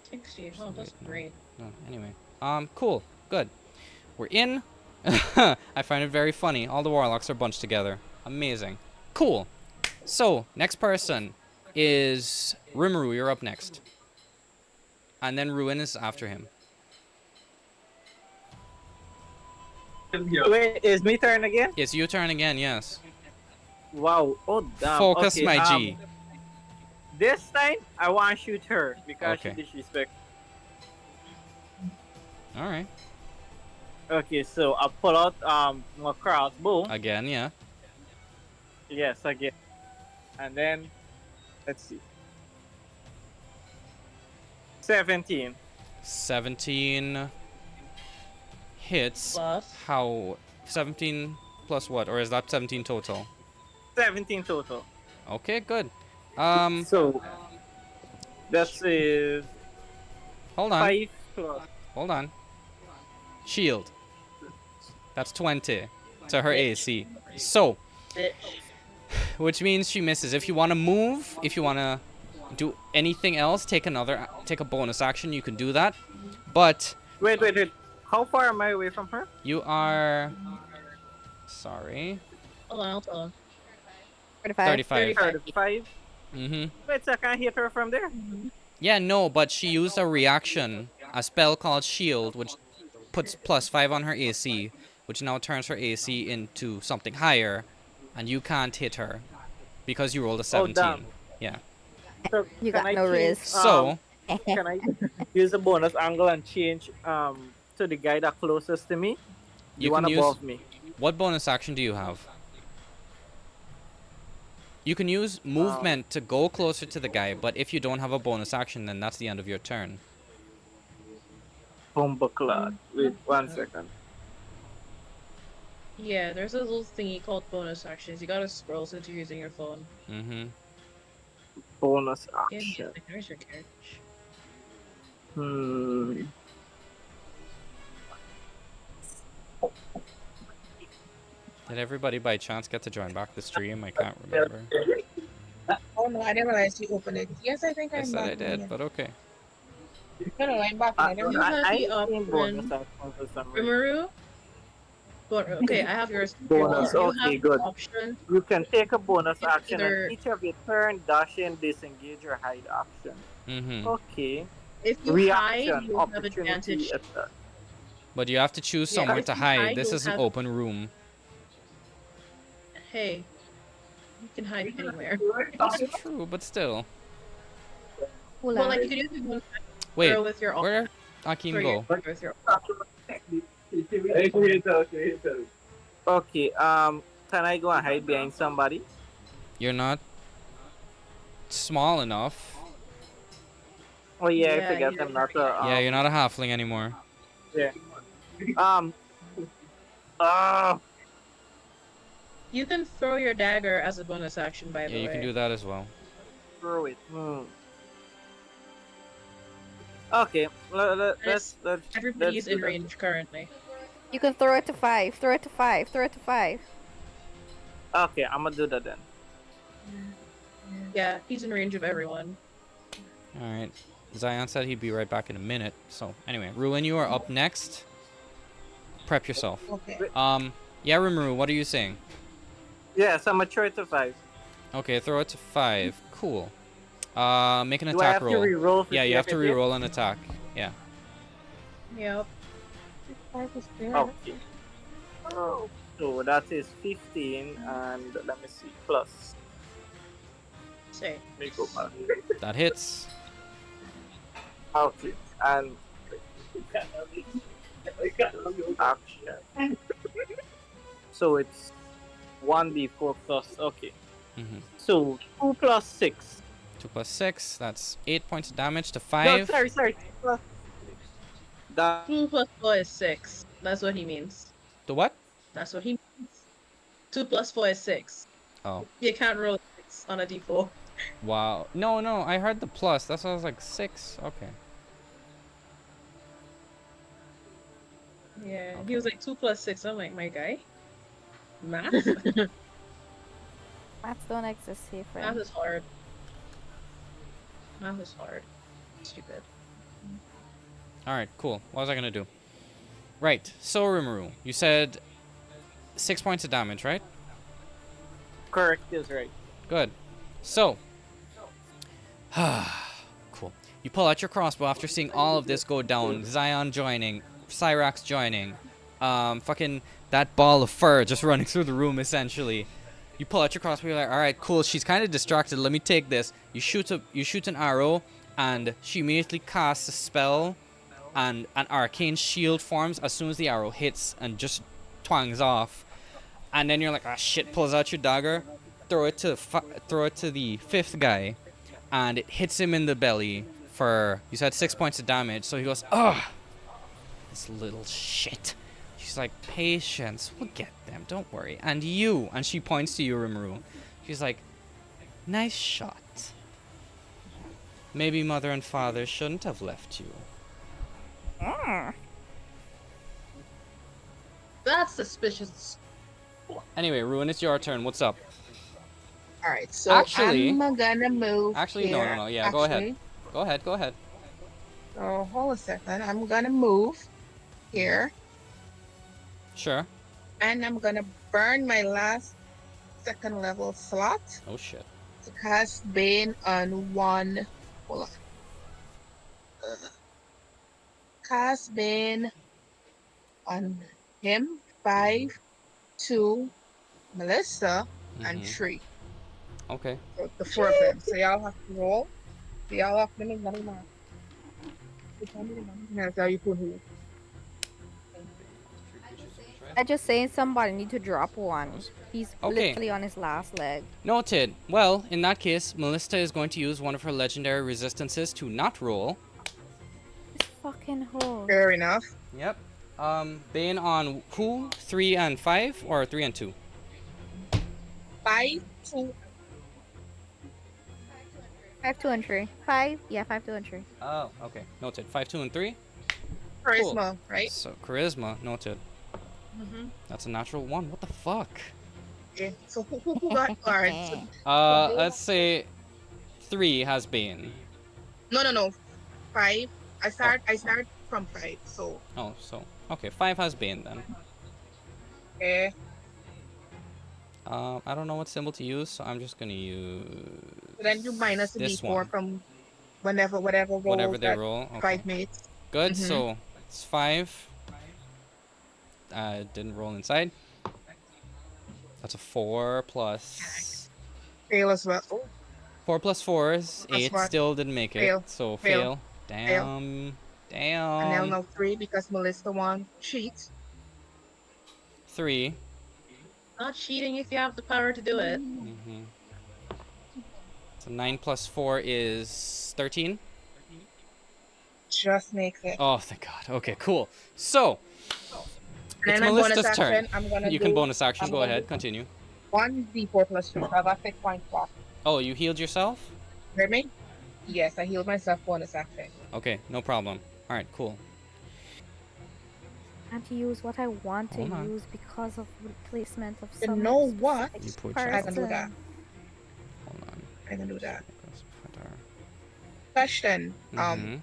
60. Oh, that's great. No, anyway. Cool. Good. We're in. I find it very funny. All the warlocks are bunched together. Amazing. Cool. So, next person is Rimuru. You're up next. And then Ruin is after him. Wait, is me turn again? It's your turn again, yes. Wow. Oh, damn. Focus, okay, my G. This time, I want to shoot her because Okay. she disrespect. Alright. Okay, so I pull out my crossbow. Again, yeah. Yes, again. And then, let's see. 17. 17 hits. Plus. How? 17 plus what? Or is that 17 total? 17 total. Okay, good. So, this is Hold on. 5 plus. Hold on. Shield. That's 20 to her AC. So, which means she misses. If you want to move, if you want to do anything else, take a bonus action, you can do that. But Wait. How far am I away from her? you are... Sorry. Hold on, I'll tell him. 35. 35. Mm-hmm. Wait, so I can't hit her from there? Yeah, no, but she used a reaction, a spell called Shield, which puts +5 on her AC, which now turns her AC into something higher, and you can't hit her because you rolled a 17. damn. Yeah. So You can got I no change, riz. So, can I use the bonus angle and change to the guy that closest to me? The You one can use- above me. What bonus action do you have? You can use movement to go closer to the guy, but if you don't have a bonus action, then that's the end of your turn. Bumbleclad. Wait 1 second. Yeah, there's a little thingy called bonus actions. You gotta scroll since you're using your phone. Mm-hmm. Bonus Yeah, action. like, there's your carriage. Did everybody by chance get to join back the stream? I can't remember. Oh no, I didn't realize you opened it. Yes, I think I I'm said I back. did, but okay. No, I'm back. I didn't You know. have I the ain't seen bonus option. action for some reason. Rimuru? Okay, I have yours. Bonus, You okay, have good. the option. You can take a bonus It's action either and each of your turn, dash in, disengage, or hide action. Mm-hmm. Okay. if you hide, Reaction, you have opportunity advantage. attack. But you have to choose Yeah, somewhere if to you hide. hide, This you'll is an have- open room. Hey, you can hide anywhere. That's true, but still. Well, like you can use one Wait, with your where Akeem go? with your Okay, can I go and hide behind somebody? You're not small enough. Oh yeah, I Yeah, forget you're I'm not a Yeah, you're not a halfling anymore. yeah. You can throw your dagger as a bonus action, by the Yeah, way. you can do that as well. Throw it. Okay, let's Everybody's do in that. range currently. You can throw it to 5. Throw it to 5. Throw it to 5. Okay, I'm gonna do that then. Yeah, he's in range of everyone. Alright. Zion said he'd be right back in a minute. So, anyway. Ruin, you are up next. Prep yourself. Okay. Yeah, Rimuru, what are you saying? Yes, I'm gonna throw it to 5. Okay, throw it to 5. Cool. Make an Do I attack have to roll. re-roll to Yeah, see you if have to it hit? re-roll an attack. Yeah. Yep. Okay. So that is 15, and let me see, plus. Say. Let me go back. That hits. Okay, and action. So it's 1d4 plus, okay. Mm-hmm. So 2 plus 6. 2 plus 6. That's 8 points of damage to No, 5. sorry. 2 plus 2 plus 4 is 6. That's what he means. The what? That's what he means. 2 plus 4 is 6. Oh. You can't roll 6 on a d4. Wow. No, I heard the plus. That's why I was like 6. Okay. Yeah, he was like 2 plus 6. I'm like, my guy? Math? Maths don't exist here, Math friend. is hard. Math is hard. Stupid. Alright, cool. What was I gonna do? Right. So, Rimuru, you said 6 points of damage, right? correct is right. Good. So. Cool. You pull out your crossbow after seeing all of this go down. Zion joining. Cyrax joining. Fucking that ball of fur just running through the room, essentially. You pull out your crossbow, you're like, alright, cool, she's kind of distracted, let me take this. You shoot an arrow, and she immediately casts a spell, and an arcane shield forms as soon as the arrow hits and just twangs off. And then you're like, ah, shit, pulls out your dagger, throw it to the 5th guy, and it hits him in the belly for, you said 6 points of damage, so he goes, ugh, this little shit. She's like, patience, we'll get them, don't worry. And you, and she points to you, Rimuru. She's like, nice shot. Maybe mother and father shouldn't have left you. That's suspicious. Anyway, Ruin, it's your turn. What's up? Alright, so Actually- I'm gonna move. Actually, here. no. Yeah, go ahead. Go ahead. So hold a second. I'm gonna move here, Sure. and I'm gonna burn my last 2nd level slot Oh, shit. to cast Bane on one. Hold on. Cast Bane on him. 5, 2, Melissa, and Mhm. 3. Okay. So the 4 of them. So y'all have to roll. So y'all have to make money now. Now, so you put who? I just saying somebody need to drop one. He's Okay. literally on his last leg. Noted. Well, in that case, Melissa is going to use one of her legendary resistances to not roll. This fucking hole. Fair enough. Yep. Bane on who? 3 and 5 or 3 and 2? 5, 2. 5, 2, and 3. 5? Yeah, 5, 2, and 3. Oh, okay. Noted. 5, 2, and 3. Charisma, right? So charisma. Noted. Mm-hmm. That's a natural 1. What the fuck? Okay. So who got cards? So, Let's say 3 has Bane. No. 5. I start from 5. So Oh, so okay. 5 has Bane then. okay. I don't know what symbol to use, so I'm just gonna use. So then you minus the this D4 one. from whatever roll Whatever they that roll. Okay. 5 mates. Good. Mhm. So it's 5. Didn't roll inside. That's a 4 plus. Fail as well. Oh, 4 plus 4 is Plus 8. what? Still didn't make it. Fail. So Fail. fail. Damn. and now Damn. 3 because Melissa won. Cheat. 3. Not cheating if you have the power to do it. Mm-hmm. So 9 plus 4 is 13. Just makes it. Oh, thank God. Okay, cool. So And it's then my bonus Melissa's turn. action, I'm gonna You do can bonus action. I'm Go gonna ahead. do- Continue. 1 D4 plus 2. So I got 6 points back. Oh, you healed yourself? Hear me? Yes, I healed myself bonus action. Okay, no problem. All right, cool. I can't use what I want to Hold on. use because of replacement of You some know what? specific You put I can do person. that. Hold on. I can do that. Let's put our- Question. Mhm.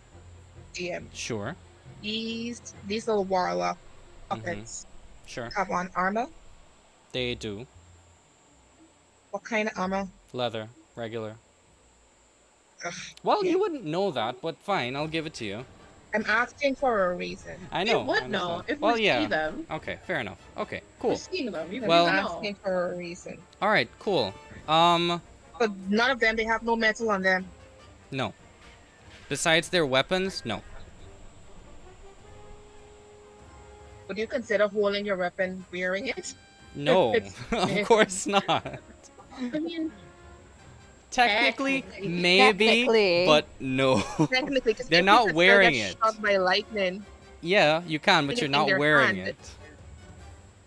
DM. Sure. These little warlock puppets Sure. have on armor. They do. What kind of armor? Leather. Regular. Ugh, Well, yeah. you wouldn't know that, but fine. I'll give it to you. I'm asking for a reason. I know. You would I know understand. if Well, we yeah. see them. Okay, fair enough. Okay, We've cool. seen them. You Well- I'm know. asking for a reason. All right, cool. But none of them, they have no metal on them. No. Besides their weapons, no. Would you consider holding your weapon wearing it? No, It's- of course not. I mean, Technically, Technically. maybe, Technically. but no. technically, 'cause They're if not you consider wearing get it. Struck by lightning, Yeah, you can, but In- you're in not their wearing hand. it.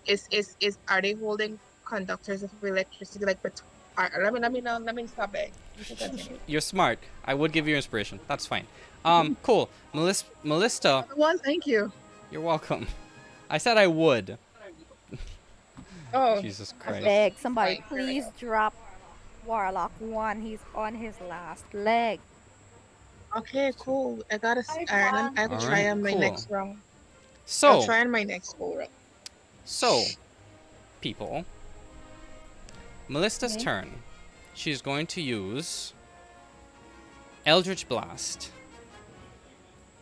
is are they holding conductors of electricity like? But let me stop it. You can continue. You're smart. I would give you inspiration. That's fine. Cool. Melissa, Well, thank you. you're welcome. I said I would. Oh, Jesus I Christ. beg somebody, Right, here we please drop Warlock 1. He's on his last leg. okay, cool. I gotta. Hi, Alright, Mom. I will try Alright, on my cool. next round. I'll So, try on my next go round. people. Melissa's Mhm. turn. She's going to use Eldritch Blast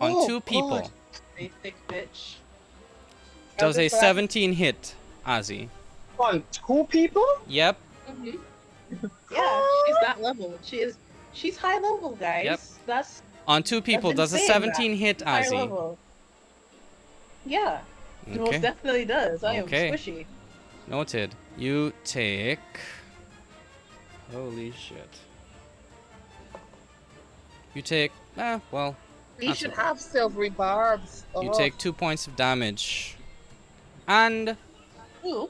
on Oh, 2 people. God. They thick bitch. Does a Eldritch Blast? 17 hit, Ozzy? On 2 people? Yep. Yeah, she's that level. She's high level, guys. Yep. That's On 2 people, been does a saying 17 hit, high Ozzy? level. Yeah, it most Okay. definitely does. I Okay. am squishy. Noted. You take. Holy shit. You take. Well. We That's should okay. have silvery barbs. You Oh, take 2 points of damage. And. Ooh,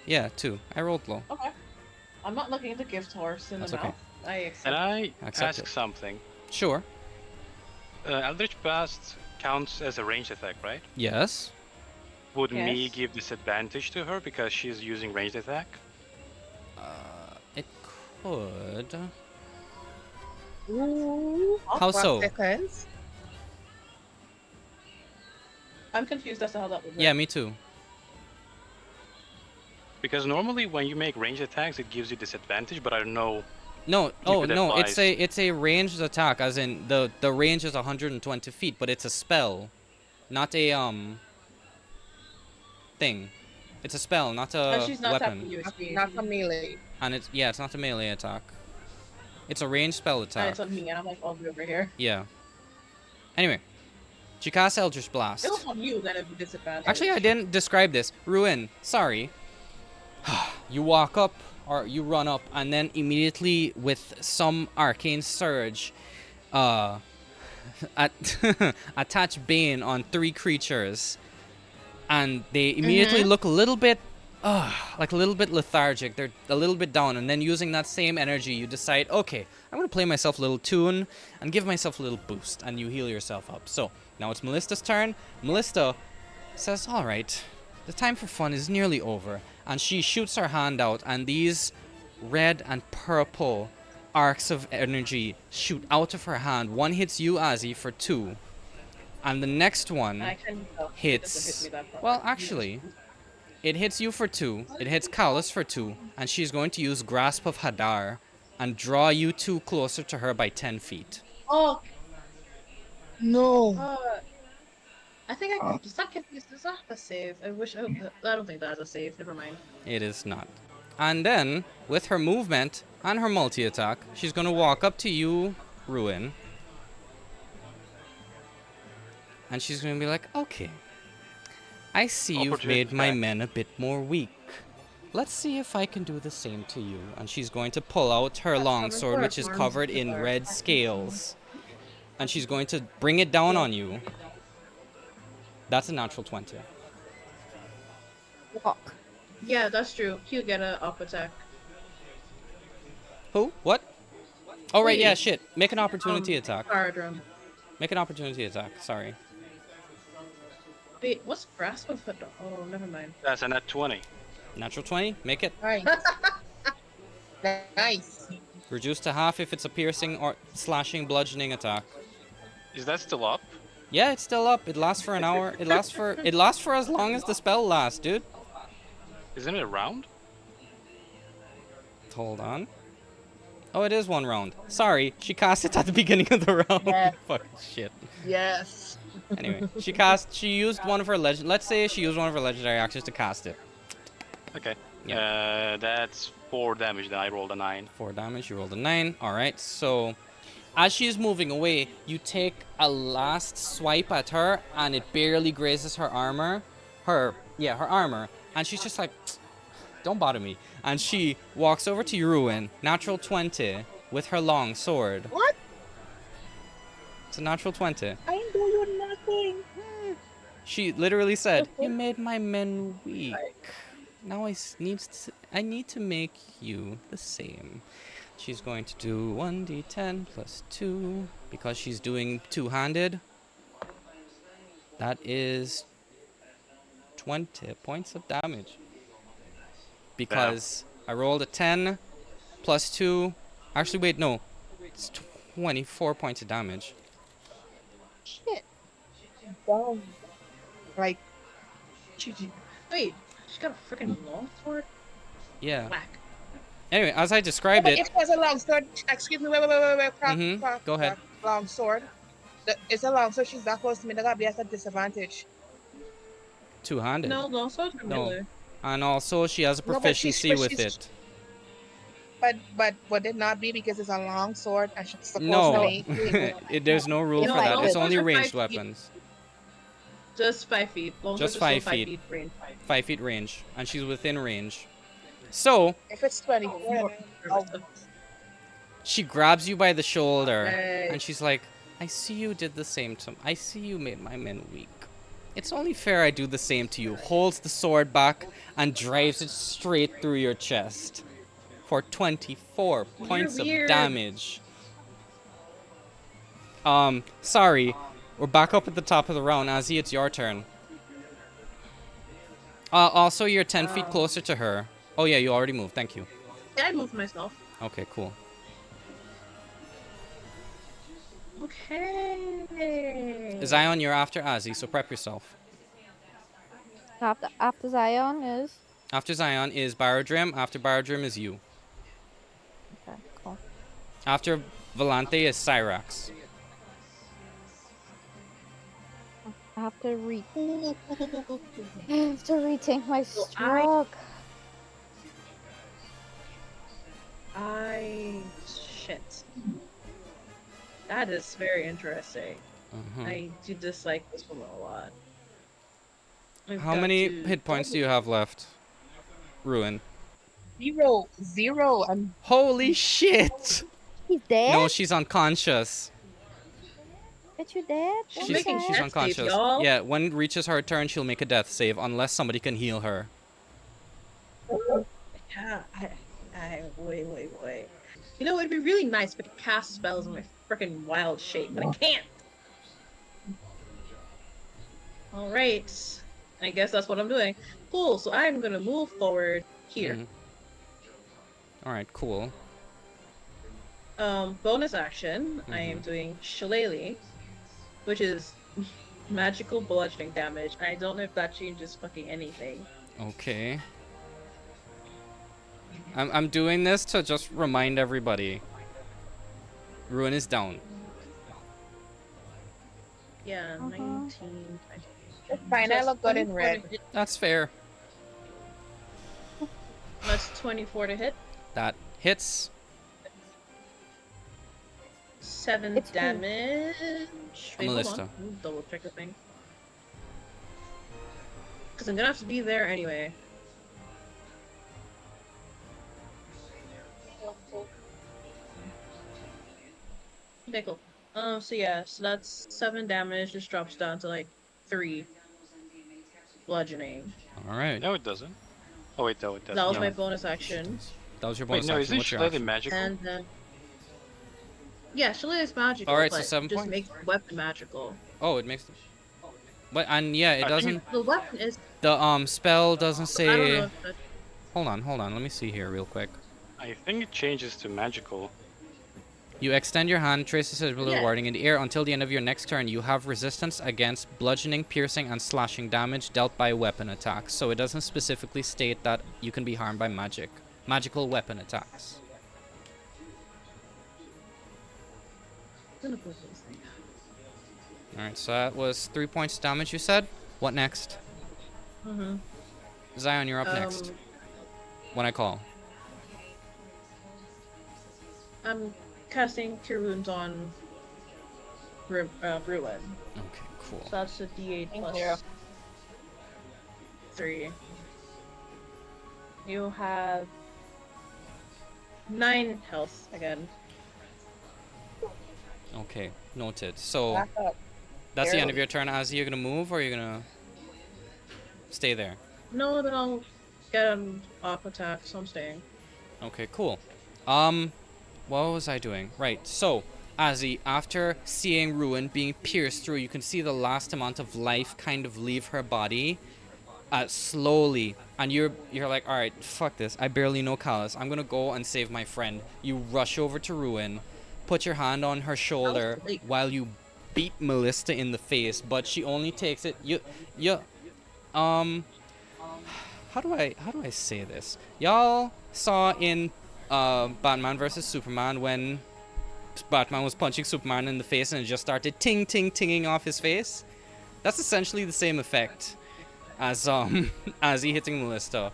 Yeah, 2. I rolled low. okay. I'm not looking at the gift horse in That's the okay. mouth. I accept. Can I Accept ask it. something? Sure. Eldritch Blast counts as a ranged attack, right? Yes. Would me Yes. give disadvantage to her because she's using ranged attack? It could. Ooh, How what so? seconds? I'm confused as to how that would work. Yeah, me too. Because normally when you make ranged attacks, it gives you disadvantage, but I don't know. No, oh could no, advise. it's a ranged attack, as in the range is 120 feet, but it's a spell, not a thing. It's a spell, not a And she's not weapon. tapping you. Not a melee. And it's it's not a melee attack. It's a ranged spell And attack. it's on me, and I'm like all the way over here. Yeah. Anyway, She casts Eldritch Blast. It'll have you then if you disadvantage. Actually, I didn't describe this. Ruin, sorry. You walk up, or you run up, and then immediately with some arcane surge, attach Bane on 3 creatures, and they immediately look a little bit, like a little bit lethargic. They're a little bit down, and then using that same energy, you decide, okay, I'm gonna play myself a little tune and give myself a little boost, and you heal yourself up. So now it's Melissa's turn. Melissa says, all right, the time for fun is nearly over, and she shoots her hand out, and these red and purple arcs of energy shoot out of her hand. One hits you, Azzy, for 2, and the next one hits. Well, actually, it hits you for 2. It hits Callus for 2, and she's going to use Grasp of Hadar and draw you 2 closer to her by 10 feet. Oh, No. I think I does that have a save? I don't think that has a save. Never mind. It is not. And then, with her movement and her multi-attack, she's going to walk up to you, Ruin. And she's going to be like, okay, I see you've made my men a bit more weak. Let's see if I can do the same to you. And she's going to pull out her longsword, which is covered in red scales. And she's going to bring it down on you. That's a natural 20. Walk. Yeah, that's true. He'll get an up attack. Who? What? Oh, right, yeah, shit. Make an opportunity attack. Paradrum. Make an opportunity attack, sorry. Wait, what's Grasp of Hadar? Oh, never mind. That's a nat 20. Natural 20, make it. Nice. Nice. Reduce to half if it's a piercing or slashing bludgeoning attack. Is that still up? Yeah, it's still up. It lasts for an hour. It lasts for as long as the spell lasts, dude. Isn't it a round? Hold on. Oh, it is 1 round. Sorry, she cast it at the beginning of the round. Yeah. Fucking shit. Yes. Anyway, she used one of her let's say she used one of her legendary actions to cast it. Okay. Yeah. That's 4 damage. Then I rolled a 9. 4 damage, you rolled a 9. Alright, so as she's moving away, you take a last swipe at her, and it barely grazes her armor. Her armor. And she's just like, don't bother me. And she walks over to Ruin, natural 20, with her long sword. What? It's a natural 20. I ain't doing nothing. She literally said, you made my men weak. Now I need to make you the same. She's going to do 1d10 plus 2, because she's doing two-handed. That is 20 points of damage. Because I rolled a 10 plus 2. Actually, wait, no. It's 24 points of damage. Shit. Dumb. Like, Wait, she got a freaking longsword? Yeah. Whack. Anyway, as I described but it... if it was a long sword, excuse me, wait. Go ahead. Long sword. It's a long sword. She's not supposed to be. They're gonna be at a disadvantage. Two-handed. No, longsword or No. melee? And also, she has a proficiency with it. But would it not be because it's a long sword and she's supposed No. to be? There's no rule for that. It's only ranged weapons. Just 5 feet. Longsword Just is 5 still feet. 5 feet range. 5 feet range. And she's within range. So, If it's 24, she grabs you by the shoulder. Hey. And she's like, I see you did the same to... I see you made my men weak. It's only fair I do the same to you. Holds the sword back and drives it straight through your chest. For 24 points of damage. Sorry. We're back up at the top of the round. Azzy, it's your turn. Also, you're 10 feet closer to her. Oh, yeah, you already moved. Thank you. Yeah, I moved myself. Okay, cool. Okay. Zion, you're after Azzy, so prep yourself. After Zion is... After Zion is Baradrim. After Baradrim is you. Okay, cool. After Volante is Cyrax. I have to rethink my stroke. Shit. That is very interesting. I do dislike this one a lot. I've How got many to hit points do you have left? Ruin. Zero. I'm Holy shit! He's dead? No, she's unconscious. Bet you dead? She's What is making that? She's death saves, unconscious. y'all. Yeah, when it reaches her turn, she'll make a death save unless somebody can heal her. Yeah, wait. You know, it'd be really nice if I could cast spells in my freaking wild shape, but I can't. All right. I guess that's what I'm doing. Cool. So I'm gonna move forward here. All right, cool. Bonus action. I am doing Shillelagh, which is magical bludgeoning damage. I don't know if that changes fucking anything. Okay. I'm doing this to just remind everybody. Ruin is down. Yeah, 19. It's fine. I Just look good in 24 red. to hit. That's fair. That's 24 to hit. That hits. 7 It's cool. damage. Wait, hold Melissa. on. Let me double check the thing. Because I'm gonna have to be there anyway. Okay, cool. So yeah, so that's 7 damage. Just drops down to like 3 bludgeoning. All right. No, it doesn't. Oh wait, no, it doesn't. That was No. my bonus action. That was your Wait, bonus no, action. is What's this your slightly action? magical? And then yeah, Shillelagh is magical. Alright, so but 7 just points. makes the weapon magical. Oh, it makes. But and yeah, it I think doesn't. The weapon is. The spell doesn't I don't know say. if that, Hold on. Let me see here real quick. I think it changes to magical. You extend your hand, trace the symbol of Yeah. warding in the air until the end of your next turn. You have resistance against bludgeoning, piercing, and slashing damage dealt by weapon attacks. So it doesn't specifically state that you can be harmed by magical weapon attacks. I'm gonna put this thing. All right, so that was 3 points damage. You said. What next? Zion, you're up next. When I call. I'm casting Cure Wounds on Ruin. Okay, cool. So that's a D8 Thank plus you. 3. You have 9 health again. Okay, noted. So Back up. that's the end of Barely. your turn. Azzy, you gonna move or you gonna stay there? No, then I'll get him off attack, so I'm staying. Okay, cool. What was I doing? Right, so, Azzy, after seeing Ruin being pierced through, you can see the last amount of life kind of leave her body, slowly. And you're like, alright, fuck this. I barely know Callus. I'm gonna go and save my friend. You rush over to Ruin, put your hand on her shoulder while you beat Melissa in the face, but she only takes it. How do I say this? Y'all saw in Batman vs Superman when Batman was punching Superman in the face and it just started tinging off his face? That's essentially the same effect as as he hitting Melissa.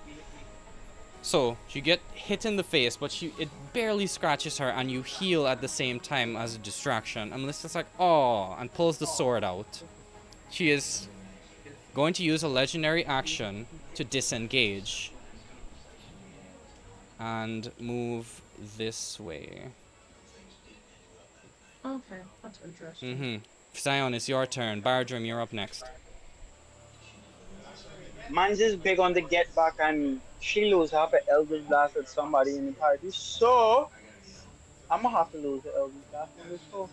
So you get hit in the face, but it barely scratches her, and you heal at the same time as a distraction. And Melissa's like, oh, and pulls the sword out. She is going to use a legendary action to disengage and move this way. Okay, that's interesting. Zion, it's your turn. Bardrim, you're up next. Mine's is big on the get back, and she lose half an Eldritch Blast at somebody in the party. So I'm gonna have to lose the Eldritch Blast on this go.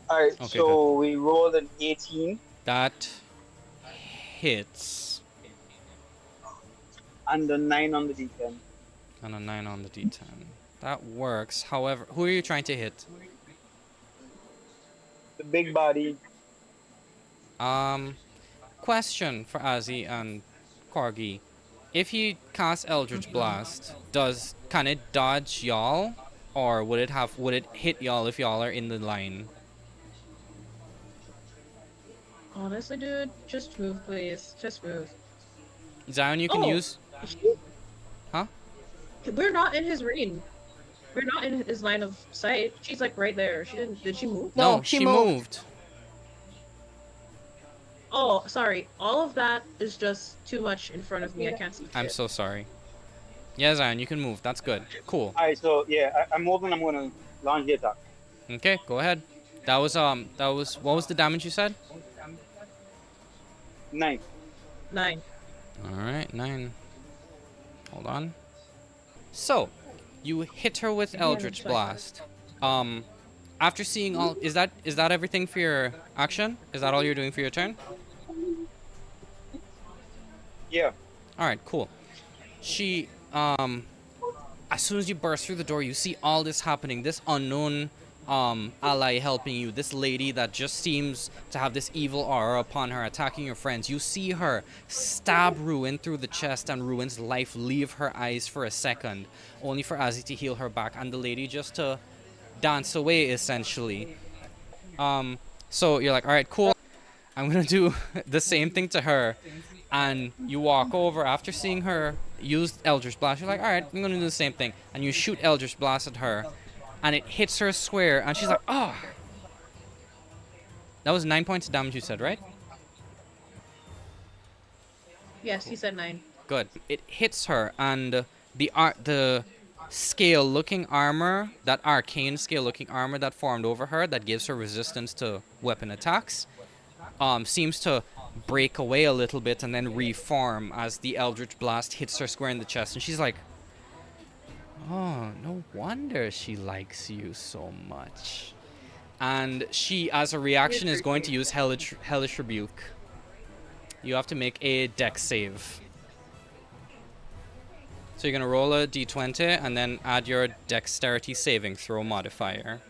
Alright, Okay, so we rolled an 18. That hits. And a 9 on the D10. And a 9 on the D10. That works. However, who are you trying to hit? The big body. Question for Azzy and Corgi. If he casts Eldritch Blast, can it dodge y'all? Or would it hit y'all if y'all are in the line? Honestly, dude, just move, please. Just move. Zion, you can use... Huh? We're not in his range. We're not in his line of sight. She's like right there. She didn't. Did she move? No, No, she she moved. moved. Oh, sorry. All of that is just too much in front of me. I can't see I'm shit. so sorry. Yeah, Zion, you can move. That's good. Cool. Alright, so yeah, I'm moving. I'm gonna launch the attack. Okay, go ahead. That was what was the damage you said? 9. 9. All right, 9. Hold on. So, you hit her with Eldritch Blast. After seeing all, is that everything for your action? Is that all you're doing for your turn? Yeah. All right, cool. She, as soon as you burst through the door, you see all this happening. This unknown, ally helping you. This lady that just seems to have this evil aura upon her, attacking your friends. You see her stab Ruin through the chest, and Ruin's life leave her eyes for a second, only for Azzy to heal her back, and the lady just to dance away, essentially. So you're like, all right, cool. I'm gonna do the same thing to her. And you walk over after seeing her use Eldritch Blast. You're like, all right, I'm gonna do the same thing. And you shoot Eldritch Blast at her, and it hits her square. And she's like, oh. That was 9 points of damage, you said, right? Yes, he said 9. Good. It hits her, and the scale-looking armor, that arcane scale-looking armor that formed over her, that gives her resistance to weapon attacks, seems to break away a little bit and then reform as the Eldritch Blast hits her square in the chest. And she's like, oh, no wonder she likes you so much. And she, as a reaction, is going to use Hellish Rebuke. You have to make a dex save. So you're going to roll a d20 and then add your dexterity saving throw modifier.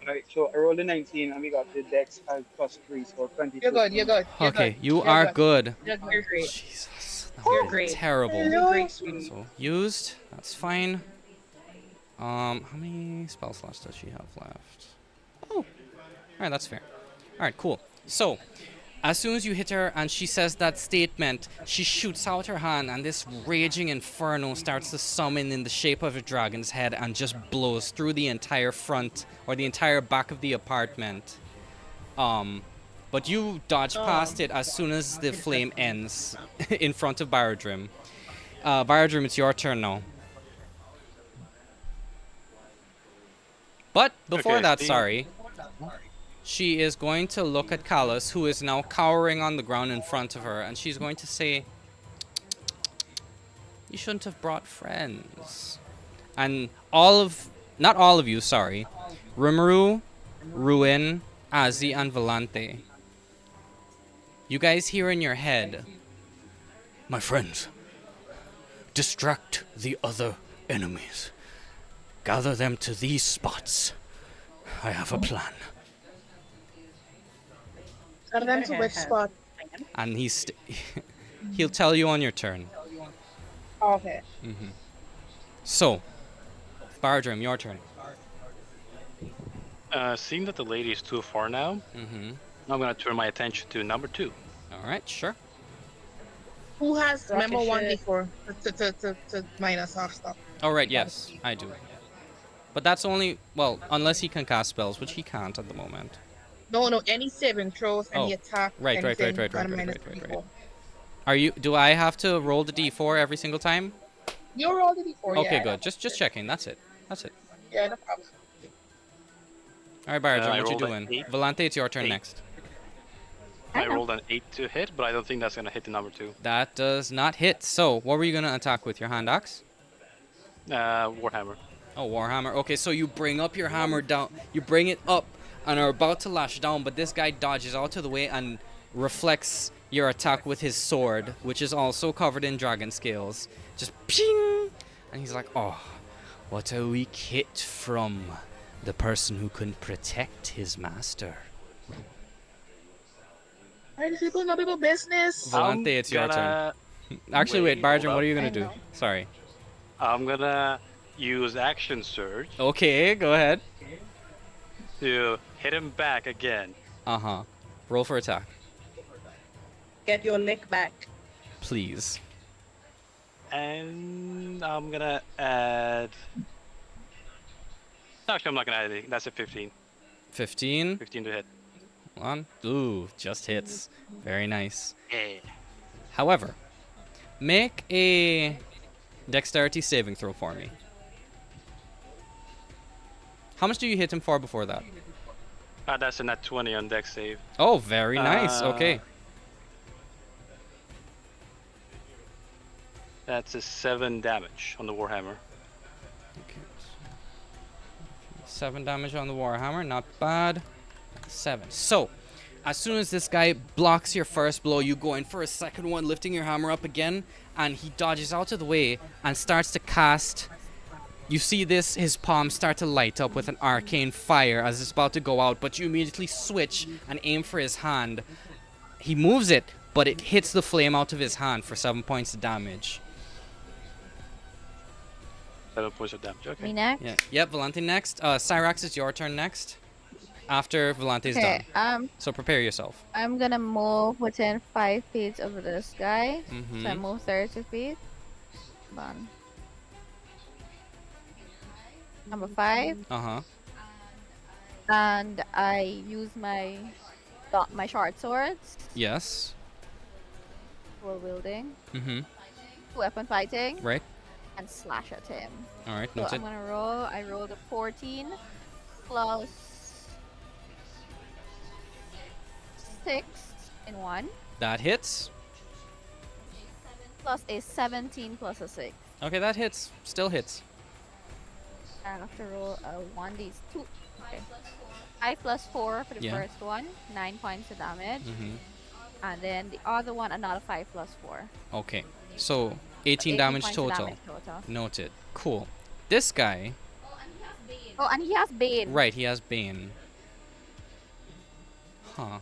Alright, so I rolled a 19 and we got the dex as +3, so 22. You're good. You're good. You're Okay, good. you You're are good. good. You're great. Jesus, that You're was great. terrible. You're great, sweetie. So used, that's fine. How many spell slots does she have left? Oh, alright, that's fair. Alright, cool. So, as soon as you hit her and she says that statement, she shoots out her hand and this raging inferno starts to summon in the shape of a dragon's head and just blows through the entire front or the entire back of the apartment. But you dodge past it as soon as the flame ends in front of Baradrim. Baradrim, it's your turn now. But before Okay, that, Steve. sorry, she is going to look at Callus, who is now cowering on the ground in front of her, and she's going to say, you shouldn't have brought friends. And not all of you, sorry, Rimuru, Ruin, Azzy, and Volante. You guys hear in your head, my friends, distract the other enemies. Gather them to these spots. I have a plan. Got them to which spot? And he'll tell you on your turn. Okay. So, Baradrim, your turn. Seeing that the lady is too far now, I'm gonna turn my attention to number 2. All right, sure. Who has Rocket memo ship. 1d4 to minus off stuff? Oh, right, yes, I do. But that's only, well, unless he can cast spells, which he can't at the moment. No, any saving throws, any Oh, attack, right. anything, got a minus d4. Do I have to roll the d4 every single time? You rolled a d4, Okay, yeah. good. Just checking. That's it. Yeah, no problem. All right, Baradrim, I what you rolled an doing? 8. Volante, it's your turn 8. next. I rolled an 8 to hit, but I don't think that's gonna hit the number 2. That does not hit. So, what were you going to attack with? Your hand axe? Warhammer. Oh, Warhammer. Okay, so you bring up your hammer down. You bring it up and are about to lash down, but this guy dodges out of the way and reflects your attack with his sword, which is also covered in dragon scales. Just ping! And he's like, oh, what a weak hit from the person who couldn't protect his master. Alright, these people know people business. Volante, it's your turn. Actually, wait, Baradrim, what are you going to do? Sorry. I'm gonna use action surge Okay, go ahead. to hit him back again. Uh-huh. Roll for attack, Get your lick back. please. And I'm gonna add Actually, I'm not gonna add anything. That's a 15. 15. 15 to hit. Hold on. Ooh, just hits. Very nice. Yeah. However, make a dexterity saving throw for me. How much do you hit him for before that? That's a nat 20 on dex save. Oh, very nice. Okay. That's a 7 damage on the Warhammer. Okay. 7 damage on the Warhammer. Not bad. 7. So, as soon as this guy blocks your first blow, you go in for a second one, lifting your hammer up again, and he dodges out of the way and starts to cast. You see this, his palms start to light up with an arcane fire as it's about to go out, but you immediately switch and aim for his hand. He moves it, but it hits the flame out of his hand for 7 points of damage. 7 points of damage. Okay. Me next? Yeah. Yep, Volante next. Cyrax, it's your turn next. After Volante's Okay, done. So prepare yourself. I'm gonna move within 5 feet of this guy. Mm-hmm. So I move 30 feet. Hold on. Number 5. Uh-huh. And I use my short swords. Yes. Dual wielding. Mm-hmm. Weapon fighting. Right. And slash at him. Alright, So noted. I'm gonna roll. I rolled a 14 plus 6 in 1. That hits. Plus a 17 plus a 6. Okay, that hits. Still hits. I have to roll a 1d2. Okay. 5 plus 4 for the Yeah. first one. 9 points of damage. Mm-hmm. And then the other one, another 5 plus 4. Okay. So 18 18 damage points of total. damage total. Noted. Cool. This guy, Oh, and he has Bane. right, he has Bane. Huh.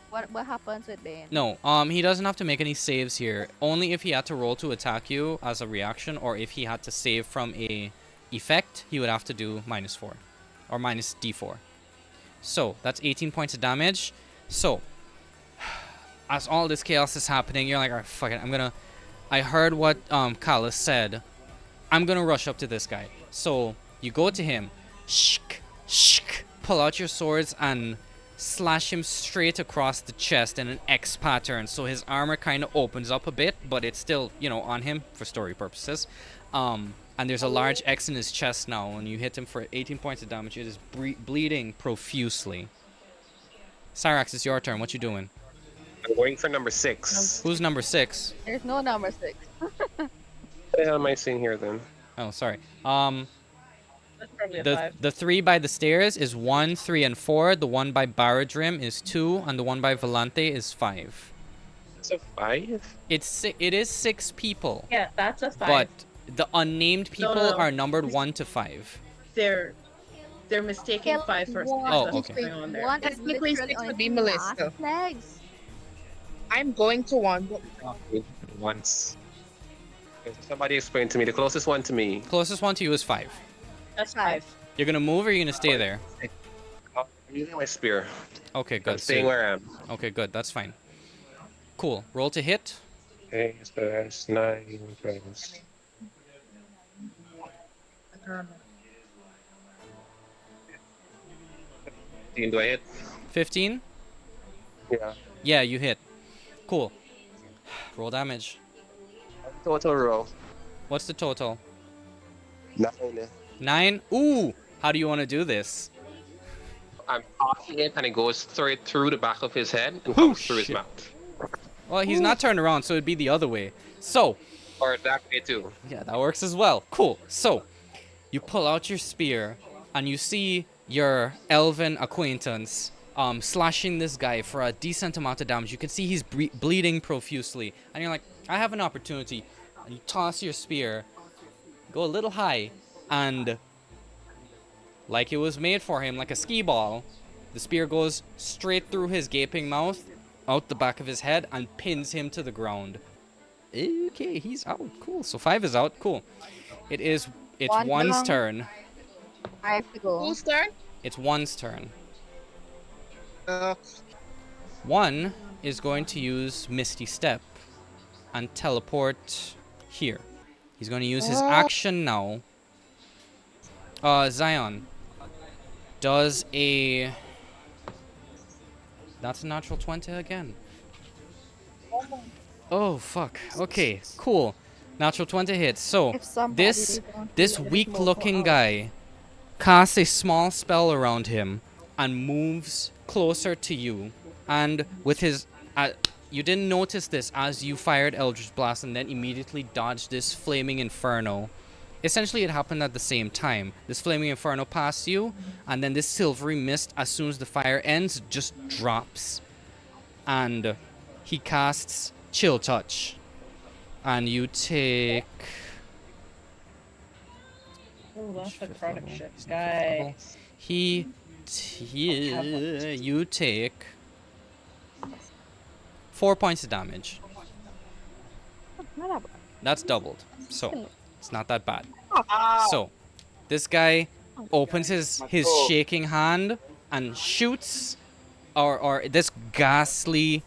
What happens with Bane? No, he doesn't have to make any saves here. Only if he had to roll to attack you as a reaction, or if he had to save from a effect, he would have to do -4 or minus d4. So that's 18 points of damage. So as all this chaos is happening, you're like, alright, fuck it. I heard what Kala said. I'm gonna rush up to this guy. So you go to him, pull out your swords and slash him straight across the chest in an X pattern. So his armor kind of opens up a bit, but it's still, on him for story purposes. And there's a large X in his chest now. When you hit him for 18 points of damage, it is bleeding profusely. Cyrax, it's your turn. What you doing? I'm going for number 6. Who's number 6? There's no number 6. What the hell am I seeing here then? Oh, sorry. That's probably a 5. The 3 by the stairs is 1, 3, and 4. The one by Baradrim is 2, and the one by Volante is 5. It's a 5? It is 6 people. Yeah, that's a 5. But the unnamed people No. are numbered 1 to 5. They're mistaking 5 for 6. Oh, That's what's okay. going on there. One is Technically, literally 6 on would be his Melissa. last legs. I'm going to one. Once. Okay, so somebody explain to me. The closest one to me. Closest one to you is 5. That's 5. You're gonna move or you're gonna stay there? I'm using my spear. Okay, good. I'm staying where I am. Okay, good. That's fine. Cool. Roll to hit. Okay, so that's 9 plus. Do I hit? 15? Yeah. Yeah, you hit. Cool. Roll damage. Total roll. What's the total? 9. 9? Ooh! How do you want to do this? I'm tossing it and it goes straight through the back of his head and comes through his shit. mouth. Well, he's not turned around, so it'd be the other way. So, Or that way too. yeah, that works as well. Cool. So, you pull out your spear, and you see your elven acquaintance slashing this guy for a decent amount of damage. You can see he's bleeding profusely. And you're like, I have an opportunity. And you toss your spear, go a little high, and like it was made for him, like a skee ball, the spear goes straight through his gaping mouth, out the back of his head, and pins him to the ground. Okay, he's out. Cool. So 5 is out. Cool. It's one's turn. I have to go. Whose turn? It's one's turn. Uh, One is going to use Misty Step and teleport here. He's going to use his action now. Zion, Does a... That's a natural 20 again. Oh, fuck. Okay, cool. Natural 20 hits. So, If somebody this don't this hear this weak-looking vocal out. guy casts a small spell around him and moves closer to you. And with his... you didn't notice this as you fired Eldritch Blast and then immediately dodged this flaming inferno. Essentially, it happened at the same time. This flaming inferno passed you, and then this silvery mist, as soon as the fire ends, just drops. And he casts Chill Touch. And you take... Oh, that's the Fifth chronic level, shit, fifth level. guys. You take 4 points of damage. Not that bad. That's doubled, so it's not that bad. Ow! So this guy opens his My toe. shaking hand and shoots, or this ghastly,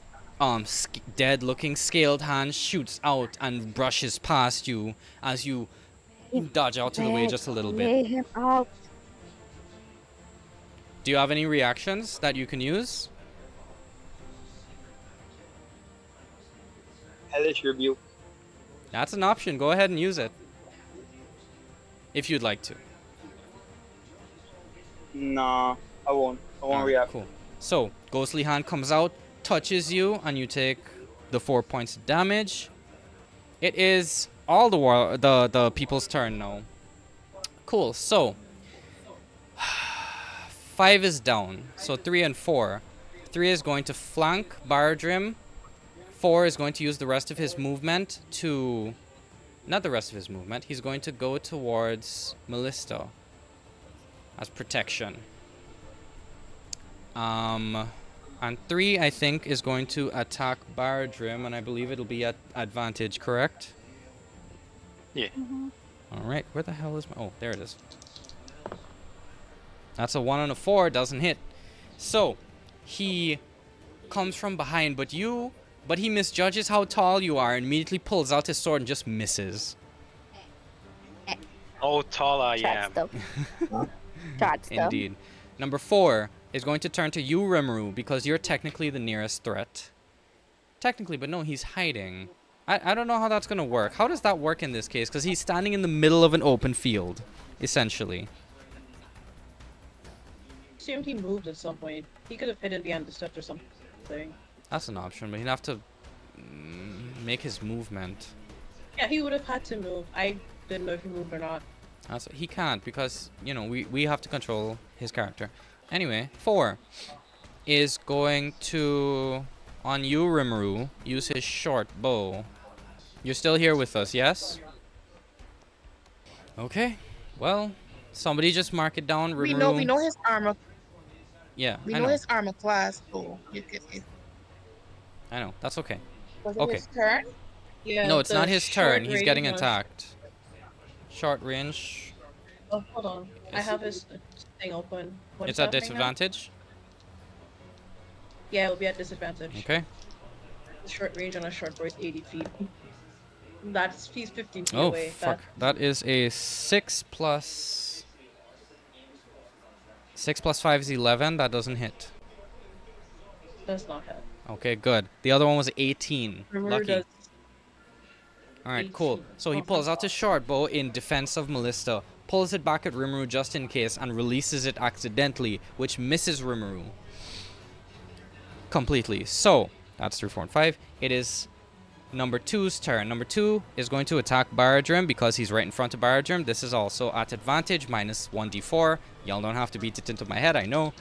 dead-looking scaled hand shoots out and brushes past you as you dodge out to the way just a little Lay bit. him out. Do you have any reactions that you can use? Hellish Rebuke. That's an option. Go ahead and use it. If you'd like to. Nah, I won't. I won't Alright, react. cool. So, Ghostly Hand comes out, touches you, and you take the 4 points of damage. It is all the people's turn now. Cool. So, 5 is down. So 3 and 4. 3 is going to flank Bardrim. 4 is going to use the rest of his movement to... Not the rest of his movement. He's going to go towards Melista as protection. And 3, I think, is going to attack Bardrim, and I believe it'll be at advantage, correct? Yeah. Alright, where the hell is my... Oh, there it is. That's a 1 and a 4, doesn't hit. So, he comes from behind, but he misjudges how tall you are and immediately pulls out his sword and just misses. Oh, tall I Chat am. stuff. Chat stuff. Indeed. Number 4 is going to turn to you, Rimuru, because you're technically the nearest threat. Technically, but no, he's hiding. I don't know how that's going to work. How does that work in this case? Because he's standing in the middle of an open field, essentially. Assumed he moved at some point. He could have hidden behind the steps or something. That's an option, but he'd have to make his movement. Yeah, he would have had to move. I didn't know if he moved or not. He can't because, you know, we have to control his character. Anyway, 4 is going to, on you, Rimuru, use his short bow. You're still here with us, yes? Okay. Well, somebody just mark it down, Rimuru. We know his armor. Yeah, We I know know. his armor class, so you could. I know. That's okay. Was it Okay. his turn? Yeah. No, it's the not his turn. short He's range getting one. attacked. Short range. Oh, hold on. I Yes. have his thing open. What It's is at happening now? disadvantage. Yeah, it'll be at disadvantage. Okay. The short range on a short bow is 80 feet. He's 15 feet Oh, away. fuck. That is a 6 plus 5 is 11. That doesn't hit. That does not hit. Okay, good. The other one was 18. Rimuru Lucky. does Alright, cool. 18. So he pulls out his short bow in defense of Melista, pulls it back at Rimuru just in case, and releases it accidentally, which misses Rimuru completely. So, that's 3, 4, and 5. It is number 2's turn. Number 2 is going to attack Baradrim because he's right in front of Baradrim. This is also at advantage, minus 1d4. Y'all don't have to beat it into my head, I know.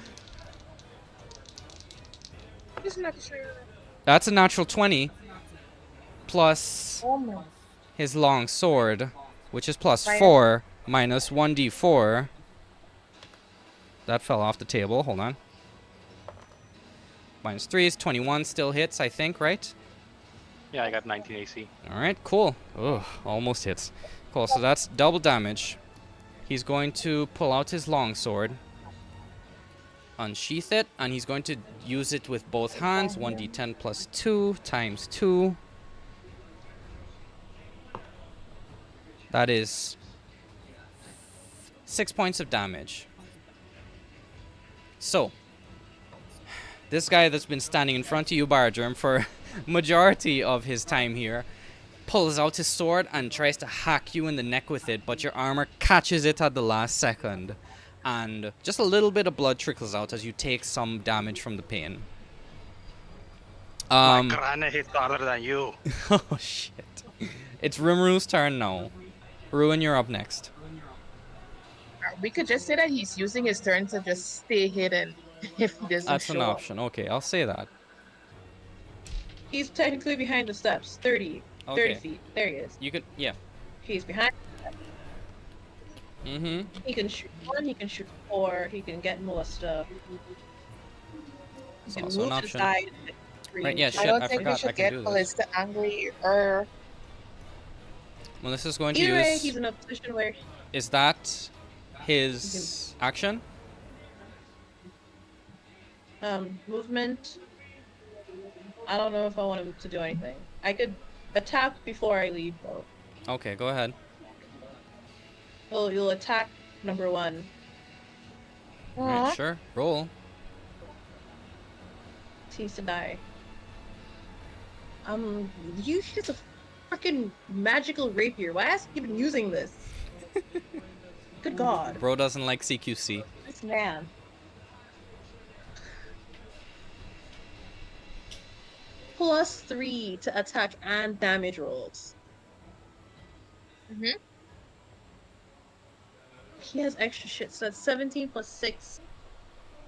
Just not sure. That's a natural 20, plus his long sword, which is plus 4, minus 1d4. That fell off the table. Hold on. Minus 3 is 21. Still hits, I think, right? Yeah, I got 19 AC. Alright, cool. Ugh, almost hits. Cool, so that's double damage. He's going to pull out his longsword, unsheath it, and he's going to use it with both hands. 1d10 plus 2 times 2. That is 6 points of damage. So, this guy that's been standing in front of you, Bardrum, for majority of his time here, pulls out his sword and tries to hack you in the neck with it, but your armor catches it at the last second. And just a little bit of blood trickles out as you take some damage from the pain. My granny hits harder than you. Oh, shit. It's Rimru's turn now. Ruin, you're up next. We could just say that he's using his turn to just stay hidden if he doesn't That's show an up. option. Okay, I'll say that. He's technically behind the steps. 30 Okay. feet. There he is. You could, yeah. He's behind. Mm-hmm. He can shoot 1, he can shoot 4, he can get Melissa. He It's can also move an to the option. side. Right, yeah, I shit, don't I think we forgot I should can get do this. Ballista angry or... Melissa's going to Either way, use... he's in a position where Is that his action? movement. I don't know if I want him to do anything. I could attack before I leave though. Okay, go ahead. Well, you'll attack number 1. Alright, sure. Roll. Seems to die. You use a fucking magical rapier. Why is he even using this? Good God. Bro doesn't like CQC. This man. +3 to attack and damage rolls. Mm-hmm. He has extra shit, so that's 17 + 6.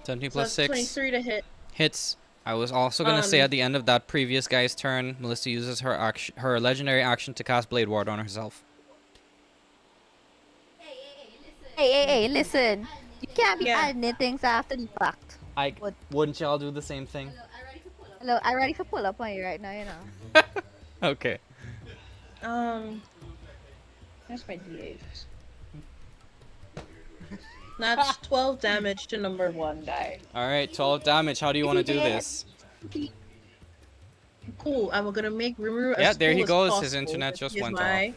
17 So plus that's 6. 23 to hit. Hits. I was also going to say at the end of that previous guy's turn, Melissa uses her action, her legendary action to cast Blade Ward on herself. Hey, listen. You can't be adding things after the fact. Wouldn't y'all do the same thing? Hello, I'm ready to pull up on you right now, you know. Okay. That's my D8. That's 12 damage to number 1 guy. Alright, 12 damage. How do you want to do this? Cool. I'm gonna make Rimuru as Yeah, there cool he as goes. possible. His internet just He's went my... off.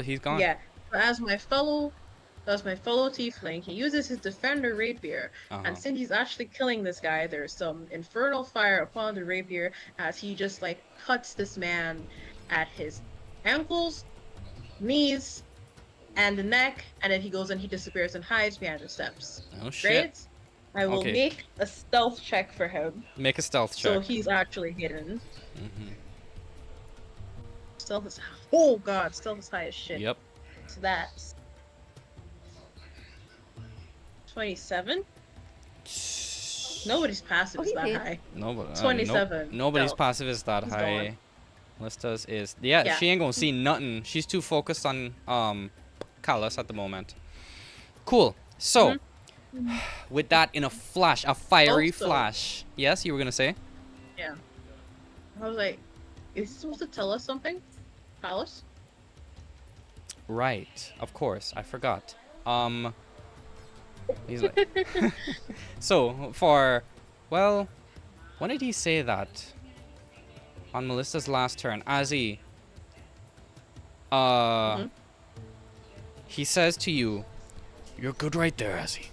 He's gone. Yeah. But as my fellow tiefling, he uses his defender rapier, and since he's actually killing this guy, there's some infernal fire upon the rapier as he just like cuts this man at his ankles, knees, and the neck, and then he goes and he disappears and hides behind the steps. Oh shit. Right? I will Okay. make a stealth check for him. Make a stealth check. So he's actually hidden. Mm-hmm. Stealth is... Oh god, stealth is high as shit. Yep. So that's... 27? Nobody's passive is that high. Nobody. 27. Nobody's Stealth. passive is that He's high. gone. Lista's is yeah, she ain't gonna see Mm-hmm. nothing. She's too focused on Callus at the moment. Cool. So Mm-hmm. with that in a flash, a fiery Also- flash. Yes, you were gonna say? Yeah. I was like, is he supposed to tell us something? Palace? Right. Of course. I forgot. He's like so well, when did he say that? On Melissa's last turn, as he says to you, "You're good right there, Azzy.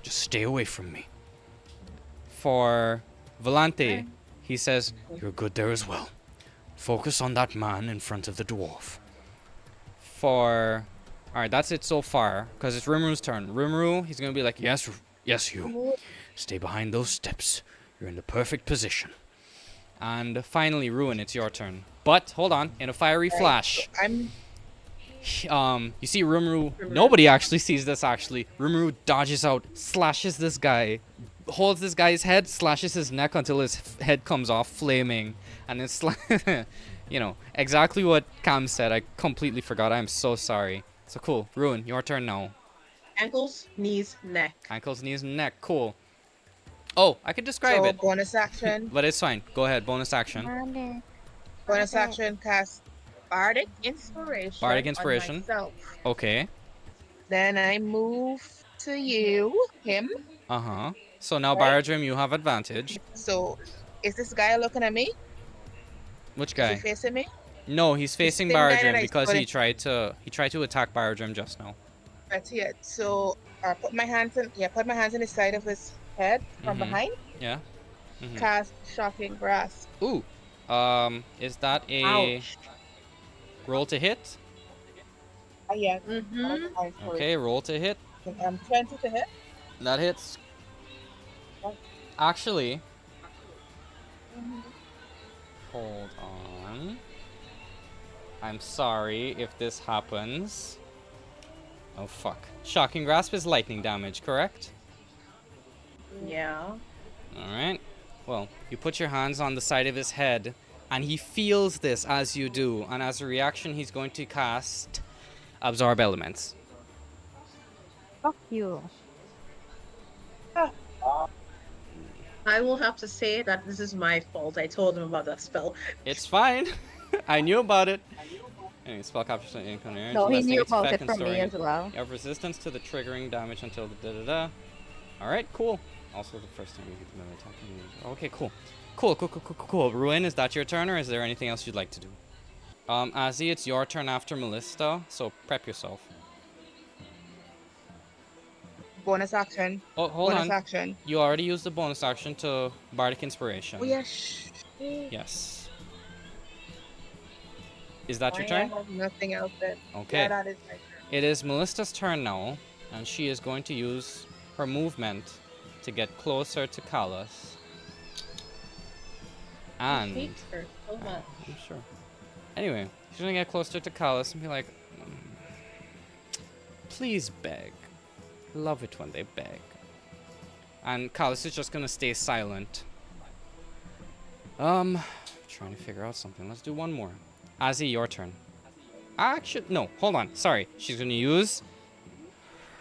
Just stay away from me." For Volante, he says, "You're good there as well. Focus on that man in front of the dwarf." Alright, that's it so far, because it's Rimru's turn. Rimru, he's gonna be like, yes, you. Stay behind those steps. You're in the perfect position. And finally, Ruin, it's your turn. But, hold on, in a fiery flash, I'm... you see Rimru, nobody actually sees this actually. Rimru dodges out, slashes this guy, holds this guy's head, slashes his neck until his head comes off, flaming. And it's like, you know, exactly what Cam said. I completely forgot. I'm so sorry. So cool. Ruin, your turn now. Ankles, knees, neck. Ankles, knees, neck. Cool. Oh, I could describe it. Bonus action. But it's fine. Go ahead. Bonus action. Bonus action, cast Bardic Inspiration. Bardic Inspiration. On myself. Okay. Then I move to you, him. Uh-huh. So now, Right. Baradrim, you have advantage. So, is this guy looking at me? Which Is guy? he facing me? No, he's facing same guy that Baradrim I because he spotted. tried to attack Baradrim just now. That's it. So put my hands in the side of his head from behind. Yeah. Cast shocking grasp. Ooh. Is that a Ouch. roll to hit? Yes. Okay, roll to hit. 20 to hit. That hits. Actually, hold on. I'm sorry if this happens. Oh fuck. Shocking grasp is lightning damage, correct? Yeah. Alright. Well, you put your hands on the side of his head, and he feels this as you do, and as a reaction, he's going to cast Absorb Elements. Fuck you. I will have to say that this is my fault. I told him about that spell. It's fine. I knew about it. Anyway, spell captures an income area. No, he lessening knew its about effect it and from me storing as well. You have resistance to the triggering damage until the da-da-da. Alright, cool. Also the first time you get the melee attack. Okay, cool. Cool. Ruin, is that your turn, or is there anything else you'd like to do? Azzy, it's your turn after Melissa, so prep yourself. Bonus action. Oh, hold bonus on. action. You already used the bonus action to Bardic Inspiration. Oh, yes. Yes. Is that your I turn? have nothing else then. Okay. Yeah, that is my turn. It is Melissa's turn now, and she is going to use her movement to get closer to Callus. And I hate her so much. I'm sure. Anyway, she's gonna get closer to Callus and be like, please beg. Love it when they beg. And Callus is just gonna stay silent. Trying to figure out something. Let's do one more. Azzy, your turn. Action. No, hold on. Sorry. She's gonna use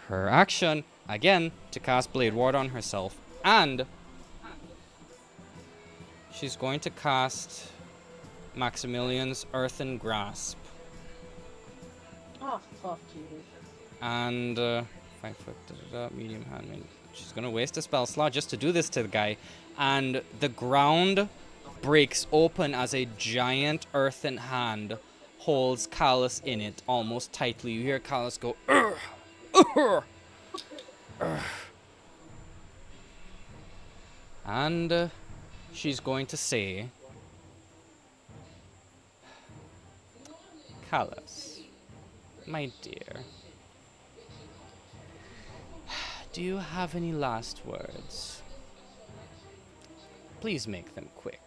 her action again to cast Blade Ward on herself. And she's going to cast Maximilian's Earthen Grasp. Oh, fuck you. And 5 foot, medium hand. She's gonna waste a spell slot just to do this to the guy. And the ground breaks open as a giant earthen hand holds Callus in it almost tightly. You hear Callus go, "Urgh! Urgh! Urgh!" And she's going to say, Callus, my dear, do you have any last words? Please make them quick.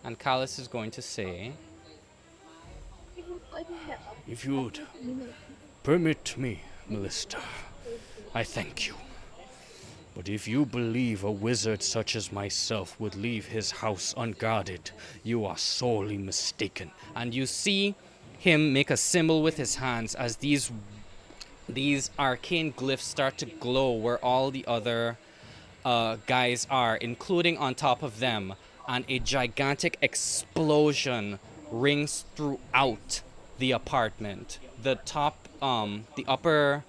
And Callus is going to say, if you'd permit me, Melissa, I thank you. But if you believe a wizard such as myself would leave his house unguarded, you are sorely mistaken. And you see him make a symbol with his hands as these arcane glyphs start to glow where all the other guys are, including on top of them, and a gigantic explosion rings throughout the apartment. The upper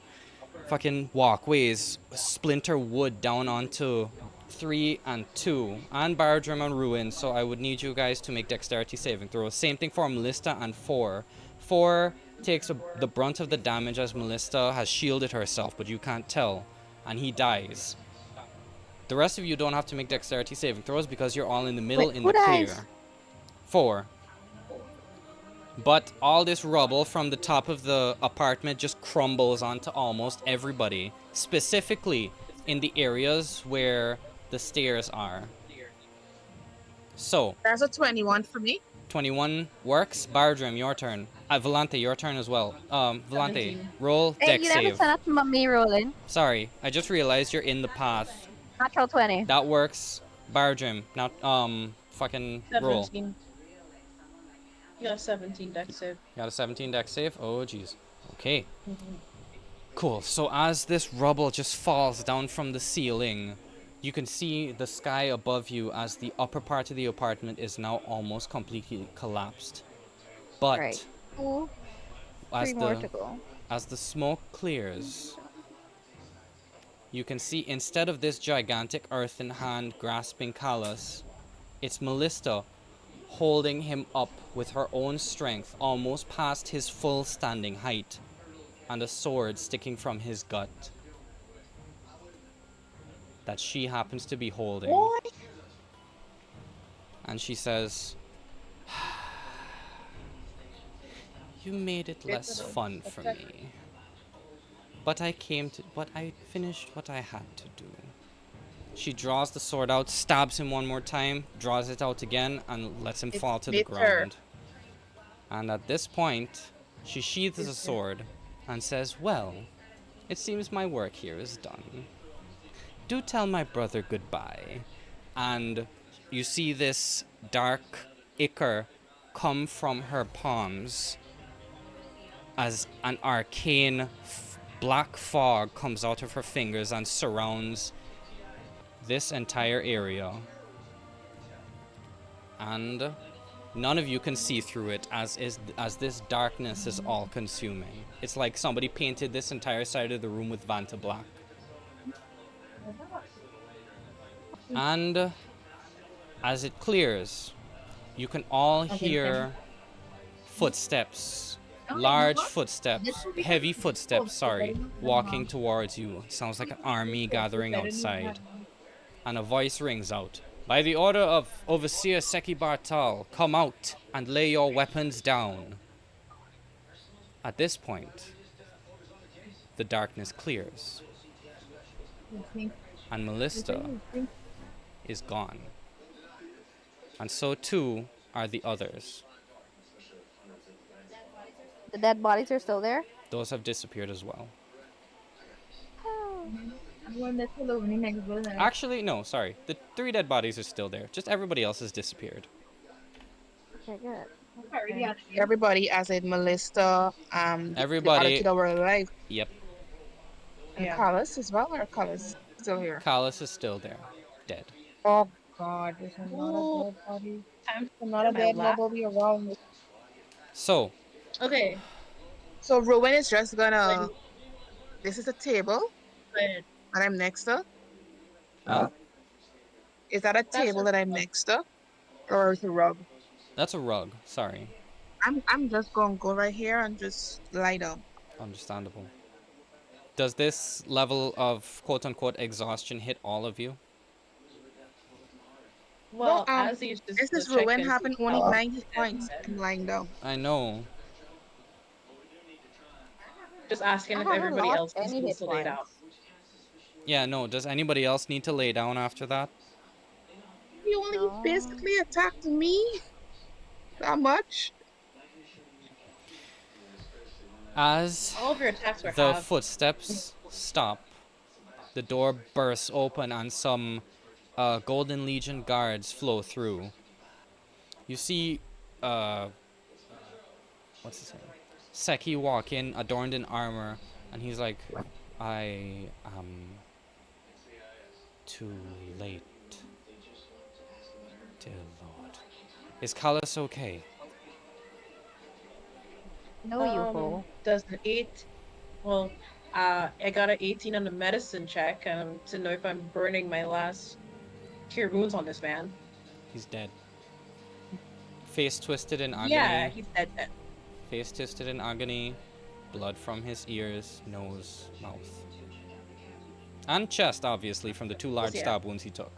fucking walkways splinter wood down onto 3 and 2 and Bardrum and Ruin, so I would need you guys to make dexterity saving throws. Same thing for Melissa and 4. 4 takes the brunt of the damage as Melissa has shielded herself, but you can't tell, and he dies. The rest of you don't have to make dexterity saving throws because you're all in the middle in the clear. 4. But all this rubble from the top of the apartment just crumbles onto almost everybody, specifically in the areas where the stairs are. So, that's a 21 for me. 21 works. Bardrum, your turn. Volante, your turn as well. Volante, 17. roll Hey, dex you never save. set up me rolling. Sorry, I just realized you're in the path. Natural 20. That works. Bardrum, now fucking roll. 17. You got a 17 dex save. Got a 17 dex save? Oh, jeez. Okay. Cool. So as this rubble just falls down from the ceiling, you can see the sky above you as the upper part of the apartment is now almost completely collapsed. But Right. Ooh, as 3 more to go. as the smoke clears, you can see instead of this gigantic earthen hand grasping Callus, it's Melissa holding him up with her own strength almost past his full standing height, and a sword sticking from his gut. that she happens to be holding. Boy. And she says, "You made it less fun for me. But I finished what I had to do." She draws the sword out, stabs him one more time, draws it out again, and lets him fall to the ground. And at this point, she sheathes a sword and says, "Well, it seems my work here is done. Do tell my brother goodbye." And you see this dark ichor come from her palms as an arcane black fog comes out of her fingers and surrounds this entire area. And none of you can see through it as this darkness is all consuming. It's like somebody painted this entire side of the room with Vanta black. And as it clears, you can all hear footsteps, large footsteps, heavy footsteps, sorry, walking towards you. It sounds like an army gathering outside. And a voice rings out. "By the order of Overseer Seki Bartal, come out and lay your weapons down." At this point, the darkness clears. And Melissa is gone. And so too are the others. The dead bodies are still there? Those have disappeared as well. Actually, no, sorry. The 3 dead bodies are still there. Just everybody else has disappeared. Okay, good. Everybody, as in Melissa, Everybody. the other two that were alive. Yep. And Callus as well, or Callus still here? Callus is still there, dead. Oh God, there's another dead body. Another dead body around. So. Okay. So Rowan is just gonna. This is a table, and I'm next to. Is that a table that I'm next to, or is it a rug? That's a rug. Sorry. I'm just gonna go right here and just lie down. Understandable. Does this level of quote-unquote exhaustion hit all of you? Well, no, as he's just this is Rowan having only 90 points. I'm lying down. I know. Just asking if everybody else needs to lay down. Yeah, no. Does anybody else need to lay down after that? He only basically attacked me. That much. As all of your attacks are the half. footsteps stop, the door bursts open and some Golden Legion guards flow through. You see, what's his name? Seki walk in, adorned in armor, and he's like, "I am too late, dear Lord. Is Callus okay?" No, you fool. Does an 8? Well, I got an 18 on the medicine check, to know if I'm burning my last cure wounds on this man. He's dead. Face twisted in agony. Yeah, he's dead. Face twisted in agony. Blood from his ears, nose, mouth. And chest, obviously, from the 2 large stab wounds he took.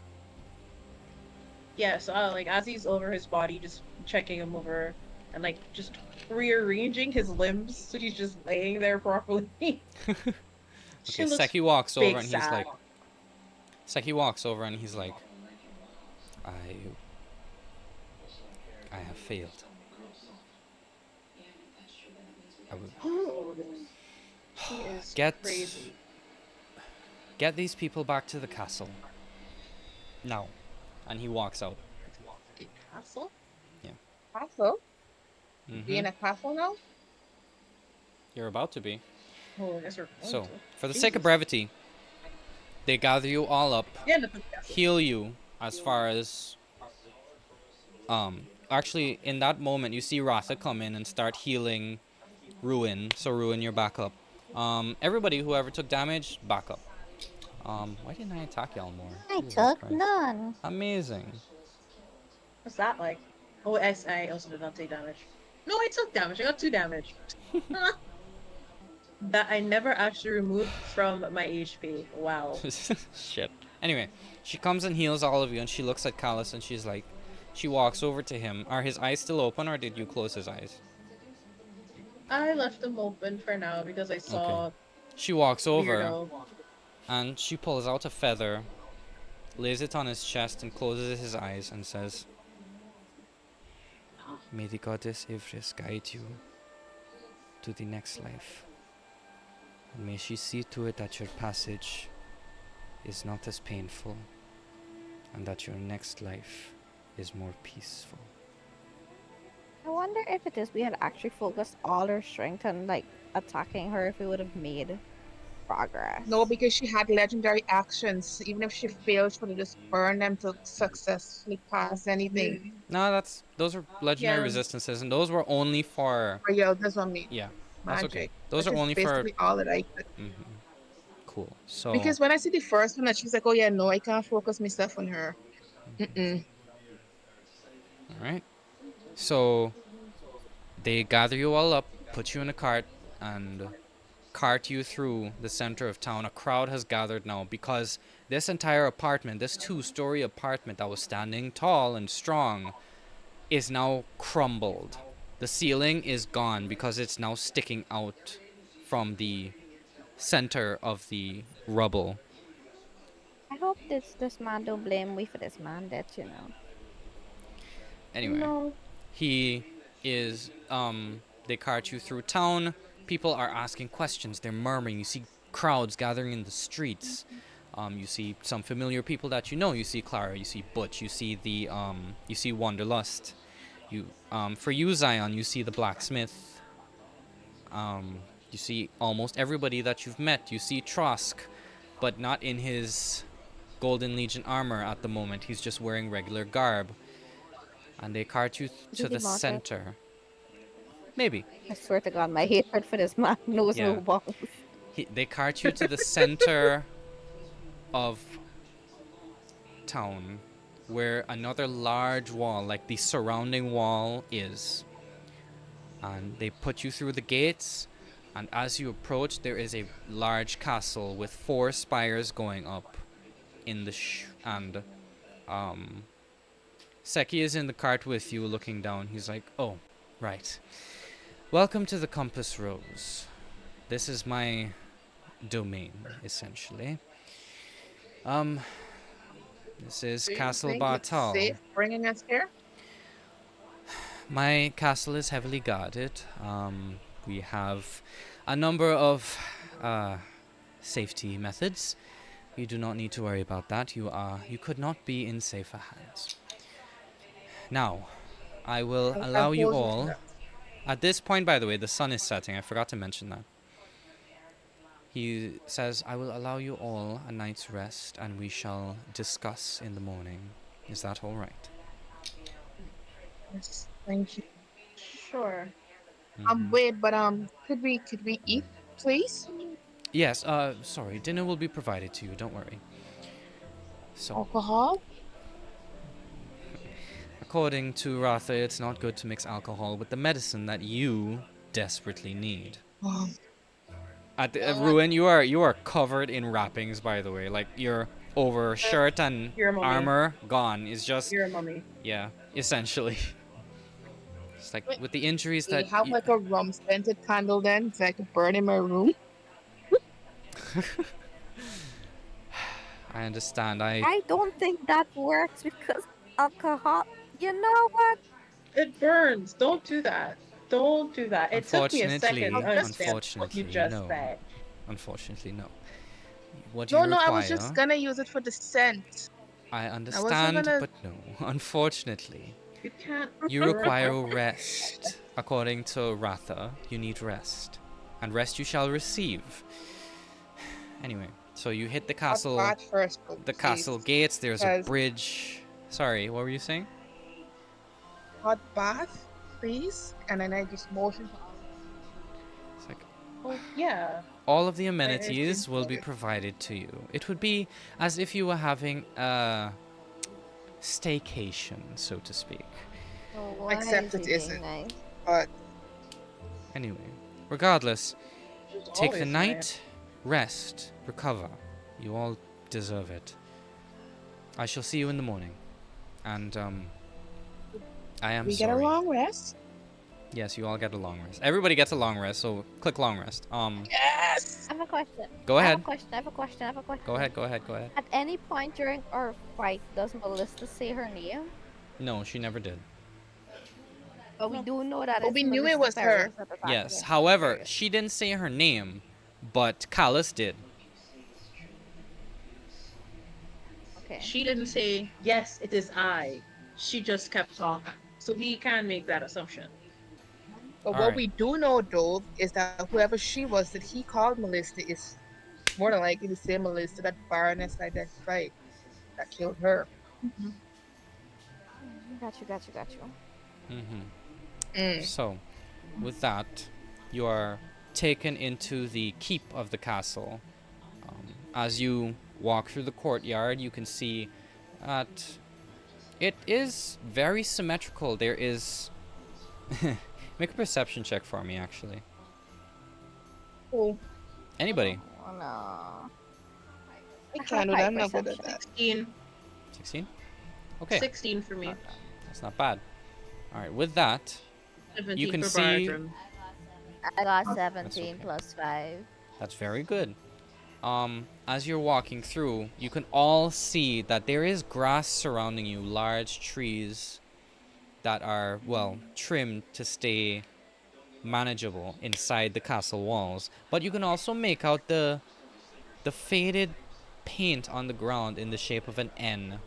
Yeah, so like as he's over his body, just checking him over and like just rearranging his limbs so he's just laying there properly. Okay, Seki walks over and he's sad. like, I have failed. I will He is crazy. Get these people back to the castle. Now. And he walks out. Castle? Yeah. Castle? Mm-hmm. Be in a castle now? You're about to be. Oh, I guess we're going So, to. for the sake of brevity, they gather you all up, Yeah, heal you as far as... Actually, in that moment, you see Ratha come in and start healing Ruin. So, Ruin, you're back up. Everybody, whoever took damage, back up. Why didn't I attack y'all more? I Jesus took Christ. none. Amazing. What's that like? Oh, I also did not take damage. No, I took damage. I got 2 damage. That I never actually removed from my HP. Wow. Shit. Anyway, she comes and heals all of you, and she looks at Callus, and she's like, she walks over to him. Are his eyes still open, or did you close his eyes? I left them open for now because I saw She walks over, weirdo. and she pulls out a feather, lays it on his chest, and closes his eyes, and says, "May the goddess Ivris guide you to the next life. And may she see to it that your passage is not as painful, and that your next life is more peaceful." I wonder if it is we had actually focused all our strength on like attacking her, if we would have made progress. No, because she had legendary actions. Even if she failed, she would have just burned them to successfully pass anything. No, those are legendary Yeah. resistances, and those were only for. But yeah, that's what I mean. Yeah, that's okay. Magic. Those Which are is only for. basically all that I could. Cool. So. Because when I see the first one, and she's like, "Oh yeah, no, I can't focus myself on her." All right. So they gather you all up, put you in a cart, and cart you through the center of town. A crowd has gathered now because this entire apartment, this 2-story apartment that was standing tall and strong, is now crumbled. The ceiling is gone because it's now sticking out from the center of the rubble. I hope this man don't blame me for this man death, you know. Anyway, No. he is they cart you through town. People are asking questions, they're murmuring. You see crowds gathering in the streets. You see some familiar people that you know. You see Clara, you see Butch, you see the you see Wanderlust. You for you, Zion, you see the blacksmith. You see almost everybody that you've met. You see Trosk, but not in his Golden Legion armor at the moment. He's just wearing regular garb. And they cart you to the center. Maybe. I swear to God, my hatred for this man knows no bounds. They cart you to the center of town, where another large wall, like the surrounding wall, is. And they put you through the gates, and as you approach, there is a large castle with 4 spires going up in the Seki is in the cart with you, looking down. He's like, "Oh, right. Welcome to the Compass Rose. This is my domain, essentially. This is Castle Bartal. Safe bringing us here? My castle is heavily guarded. We have a number of safety methods. You do not need to worry about that. You could not be in safer hands. Now, I will allow you all. At this point, by the way, the sun is setting. I forgot to mention that. He says, "I will allow you all a night's rest, and we shall discuss in the morning. Is that all right?" Yes, thank you. Sure. Wait, but could we eat, please? Yes. Sorry. Dinner will be provided to you. Don't worry. So. Alcohol? According to Ratha, it's not good to mix alcohol with the medicine that you desperately need. At Ruin, you are covered in wrappings, by the way. Like your over shirt and armor gone is just. You're a mummy. Yeah, essentially. It's like with the injuries that. You have like a rum-scented candle then, so I could burn in my room. I understand. I don't think that works because alcohol. You know what? It burns. Don't do that. Don't do that. It took me a second to understand what you just said. Unfortunately, no. What you require... No, I was just gonna use it for the scent. I understand, but no. Unfortunately, you can't. You require rest. According to Ratha, you need rest, and rest you shall receive. Anyway, so you hit the castle. First, the castle gates. There's a bridge. Sorry, what were you saying? Hot bath, please, and then I just motion. It's like, well, yeah. All of the amenities will be provided to you. It would be as if you were having a staycation, so to speak. Oh, except it isn't. Nice. But anyway, regardless, take the night, rest, recover. You all deserve it. I shall see you in the morning. And I am We get a sorry. long rest. Yes, you all get a long rest. Everybody gets a long rest, so click long rest. Yes. I have a question. Go I have ahead. a question. I have a question. I have a question. Go ahead. At any point during our fight, does Melissa say her name? No, she never did. But we do know that But it's we knew it Melissa was her. Ferris that attacked Yes. her. However, Period. she didn't say her name, but Callus did. Okay. She didn't say, yes, it is I. She just kept talking. So we can make that assumption. But All what right. we do know, though, is that whoever she was that he called Melissa is more than likely the same Melissa that Baroness identified that killed her. Got you. So, with that, you are taken into the keep of the castle. As you walk through the courtyard, you can see that it is very symmetrical. There is. Make a perception check for me, actually. Oh, Anybody? Oh no. I can't do that. I'm not good at Perception. that. 16. 16? Okay. 16 for me. That's not bad. All right, with that, 17 you can for see. Bardrum. I got 17 okay. plus 5. That's very good. As you're walking through, you can all see that there is grass surrounding you, large trees that are, well, trimmed to stay manageable inside the castle walls. But you can also make out the faded paint on the ground in the shape of an N,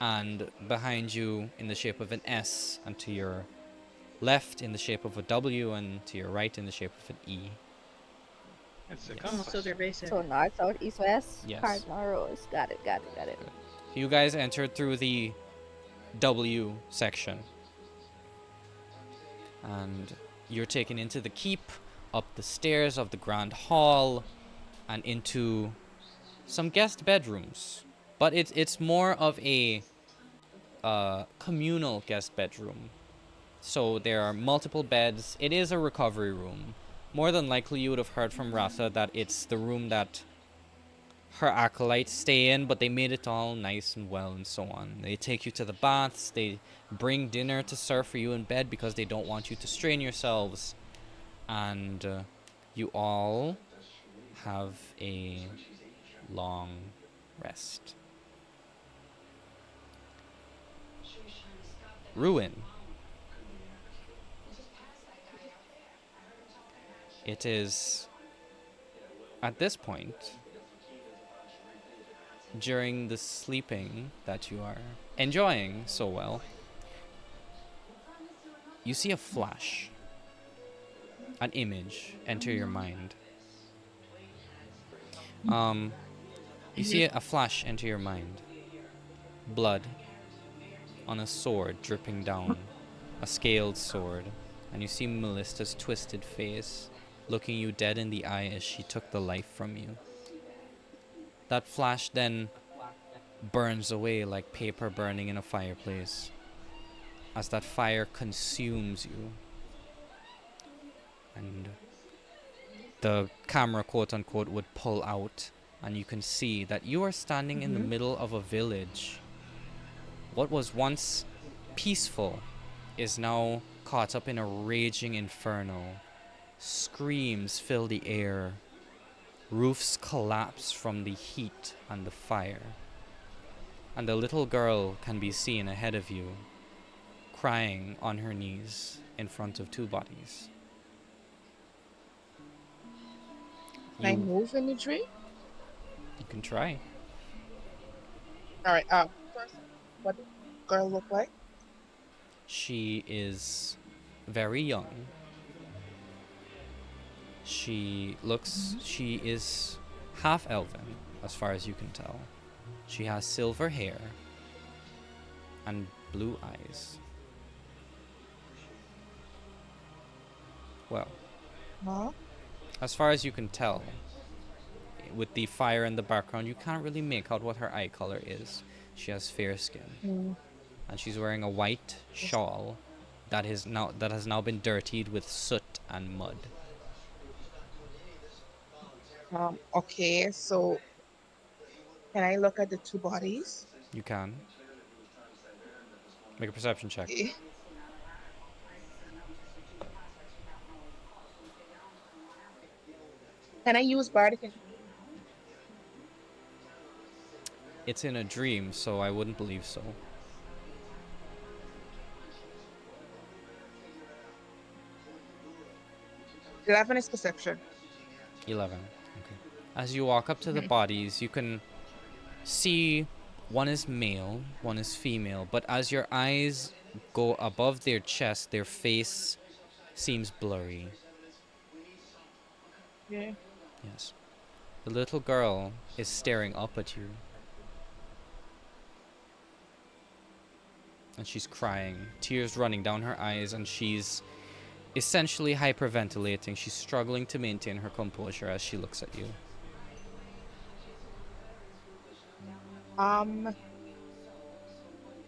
and behind you in the shape of an S, and to your left in the shape of a W, and to your right in the shape of an E. It's a Yes. Oh, so they're basic. So north, south, east, west. Yes. Cardinal rows. Got it. You guys entered through the W section, and you're taken into the keep, up the stairs of the grand hall, and into some guest bedrooms. But it's more of a communal guest bedroom. So there are multiple beds. It is a recovery room. More than likely, you would have heard from Ratha that it's the room that her acolytes stay in, but they made it all nice and well and so on. They take you to the baths. They bring dinner to serve for you in bed because they don't want you to strain yourselves. And you all have a long rest. Ruin. It is at this point during the sleeping that you are enjoying so well, you see a flash, an image enter your mind. You see a flash enter your mind. Blood on a sword dripping down, a scaled sword, and you see Melissa's twisted face looking you dead in the eye as she took the life from you. That flash then burns away like paper burning in a fireplace as that fire consumes you. And the camera, quote unquote, would pull out, and you can see that you are standing in the middle of a village. What was once peaceful is now caught up in a raging inferno. Screams fill the air. Roofs collapse from the heat and the fire. And a little girl can be seen ahead of you, crying on her knees in front of two bodies. Can I move in the tree? You can try. All right. First, what does the girl look like? She is very young. She is half elven, as far as you can tell. She has silver hair and blue eyes. Well, as far as you can tell, with the fire in the background, you can't really make out what her eye color is. She has fair skin. And she's wearing a white shawl that has now been dirtied with soot and mud. Okay, so can I look at the two bodies? You can. Make a perception check. Eh. Can I use bardic? It's in a dream, so I wouldn't believe so. 11 is perception. 11. Okay. As you walk up to the bodies, you can see one is male, one is female, but as your eyes go above their chest, their face seems blurry. Yeah. Yes. The little girl is staring up at you. And she's crying, tears running down her eyes, and she's essentially hyperventilating. She's struggling to maintain her composure as she looks at you. Can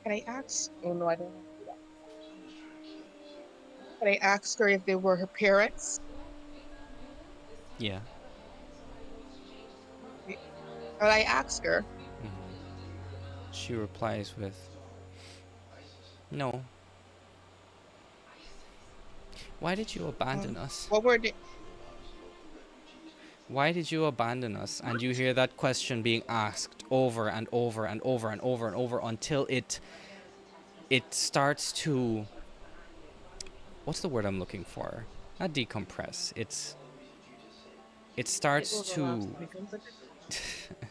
I ask? Oh no, I don't want to do that. Can I ask her if they were her parents? Yeah. Well, I ask her. She replies with, "No. Why did you abandon us? What were they? Why did you abandon us?" And you hear that question being asked over and over and over and over and over until it starts to, what's the word I'm looking for? Not decompress. It starts to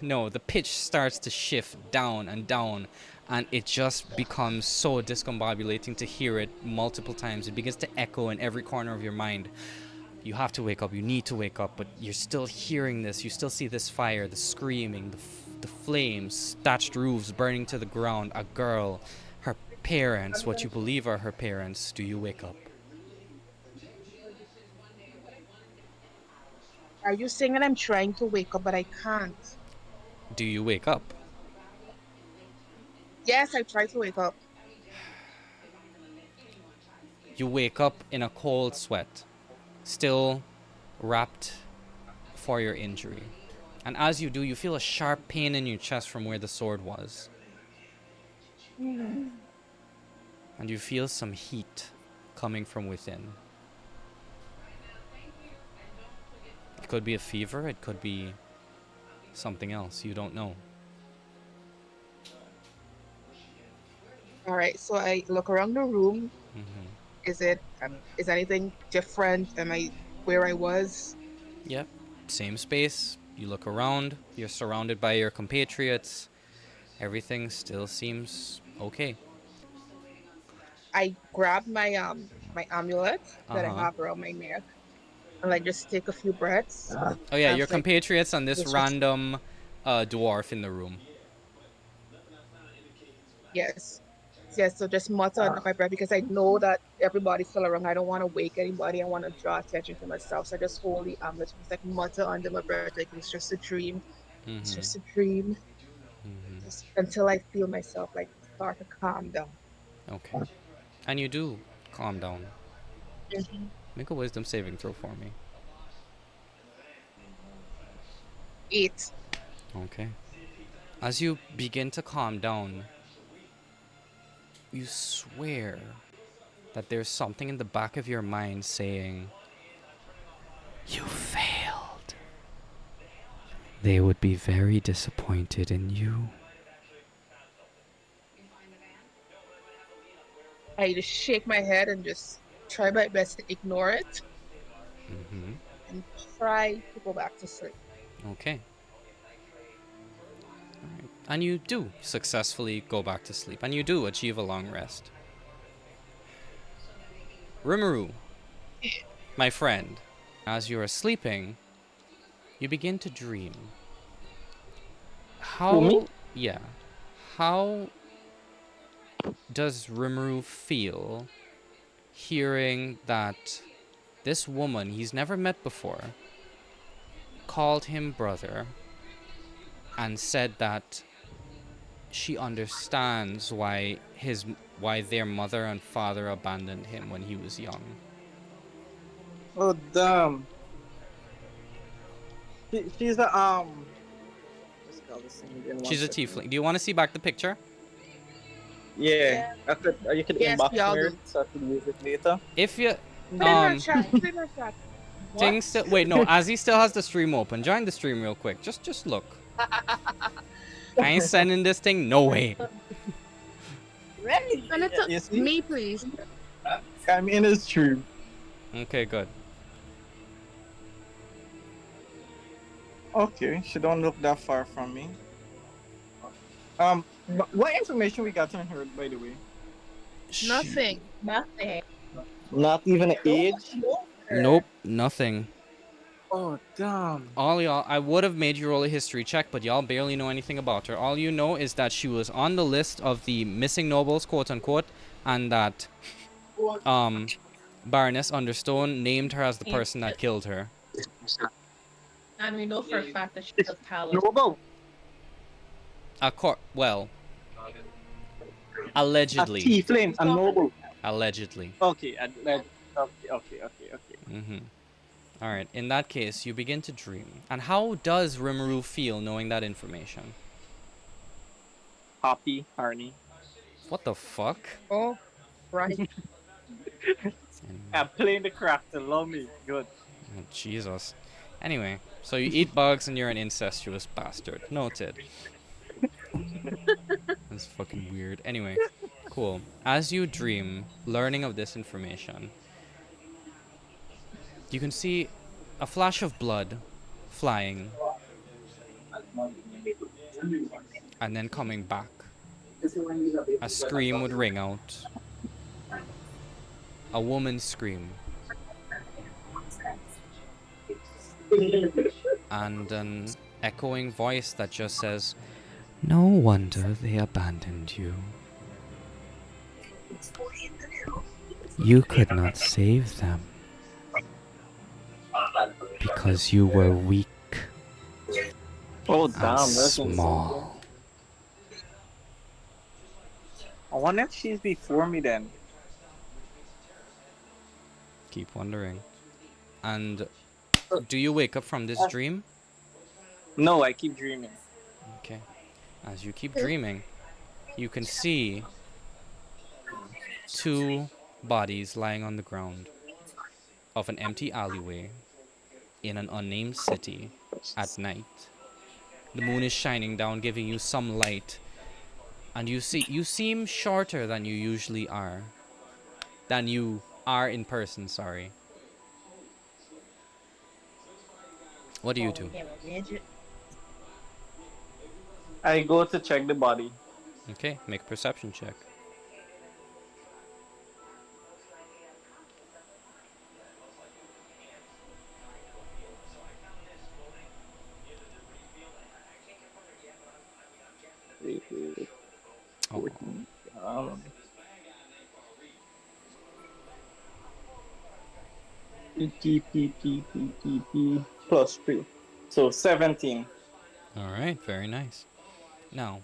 no, the pitch starts to shift down and down, and it just becomes so discombobulating to hear it multiple times. It begins to echo in every corner of your mind. You have to wake up, you need to wake up, but you're still hearing this. You still see this fire, the screaming, the flames, thatched roofs burning to the ground, a girl, her parents, what you believe are her parents. Do you wake up? Are you saying that I'm trying to wake up, but I can't? Do you wake up? Yes, I try to wake up. You wake up in a cold sweat, still wrapped for your injury. And as you do, you feel a sharp pain in your chest from where the sword was. And you feel some heat coming from within. It could be a fever, it could be something else, you don't know. All right, so I look around the room. Is anything different? Am I where I was? Yep, same space. You look around, you're surrounded by your compatriots. Everything still seems okay. I grab my my amulet that I Uh-huh. have around my neck, and like just take a few breaths. Oh yeah, And your it's like compatriots and this it's just random dwarf in the room. yes, yes. So just mutter under my breath because I know that everybody's still around. I don't want to wake anybody. I want to draw attention to myself. So I just hold the amulet, just like mutter under my breath, like it's just a dream. It's just a dream. Just until I feel myself like start to calm down. Okay. And you do calm down. Mm-hmm. Make a wisdom saving throw for me. 8. Okay. As you begin to calm down, you swear that there's something in the back of your mind saying, "You failed. They would be very disappointed in you." I just shake my head and just try my best to ignore it and try to go back to sleep. Okay. Alright. And you do successfully go back to sleep, and you do achieve a long rest. Rimuru, my friend, as you are sleeping, you begin to dream. me? Yeah. How does Rimuru feel hearing that this woman he's never met before called him brother and said that she understands why their mother and father abandoned him when he was young? Oh damn. She's a what's it called? was thinking one She's a second. tiefling. Do you want to see back the picture? Yeah, I could. You could Yes, we inbox all me do. it so I could use it later. If you Put in our chat. Put in our chat. things still wait, no, Azzy still has the stream open. Join the stream real quick. Just look. I ain't sending this thing. No way. Right. Send it You to see? me, please. I'm in his stream. Okay, good. Okay, she don't look that far from me. What information we got on her, by the way? Nothing. Nothing. Not even an age. Nope, nothing. Oh damn. All y'all, I would have made you roll a history check, but y'all barely know anything about her. All you know is that she was on the list of the missing nobles, quote unquote, and that Baroness Understone named her as the person that killed her. And we know for a fact that she's a paladin. Noble. Well, A allegedly. tiefling, a noble. Allegedly. Okay, okay. Mm-hmm. All right. In that case, you begin to dream. And how does Rimuru feel knowing that information? Happy, Harney. What the fuck? Oh, right. I'm playing the craft. Allow me. Good. Oh, Jesus. Anyway, so you eat bugs and you're an incestuous bastard. Noted. That's fucking weird. Anyway, cool. As you dream, learning of this information, you can see a flash of blood flying and then coming back. A scream would ring out. A woman's scream. And an echoing voice that just says, "No wonder they abandoned you. You could not save them because you were weak Oh and damn, that's small." I wonder if she's before me then. Keep wondering. And do you wake up from this dream? No, I keep dreaming. Okay. As you keep dreaming, you can see two bodies lying on the ground of an empty alleyway in an unnamed city at night. The moon is shining down, giving you some light, and you seem shorter than you usually are. Than you are in person, sorry. What do you do? I go to check the body. Okay, make a perception check. Oh. Plus 3. So 17. Alright, very nice. Now,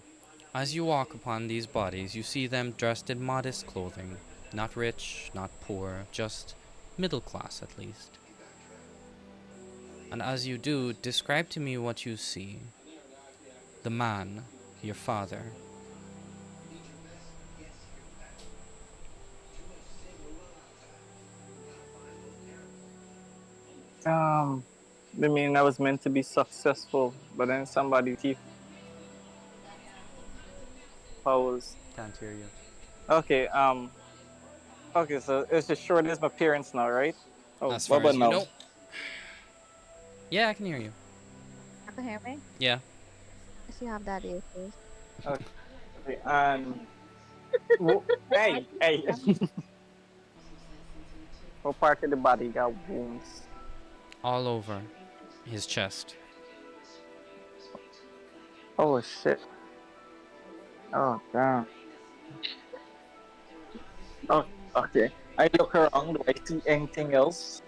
as you walk upon these bodies, you see them dressed in modest clothing. Not rich, not poor, just middle class at least. And as you do, describe to me what you see. The man, your father. I mean, I was meant to be successful, but then somebody thief powers. Can't hear you. Okay, okay, so it's as short as my parents now, right? Oh, As what far about as you now? know. Yeah, I can hear you. You can hear me? Yeah. Yes, you have daddy issues. Okay, and hey. What part of the body got wounds? All over his chest. Oh shit. Oh damn. Oh, okay. I look around. Do I see anything else?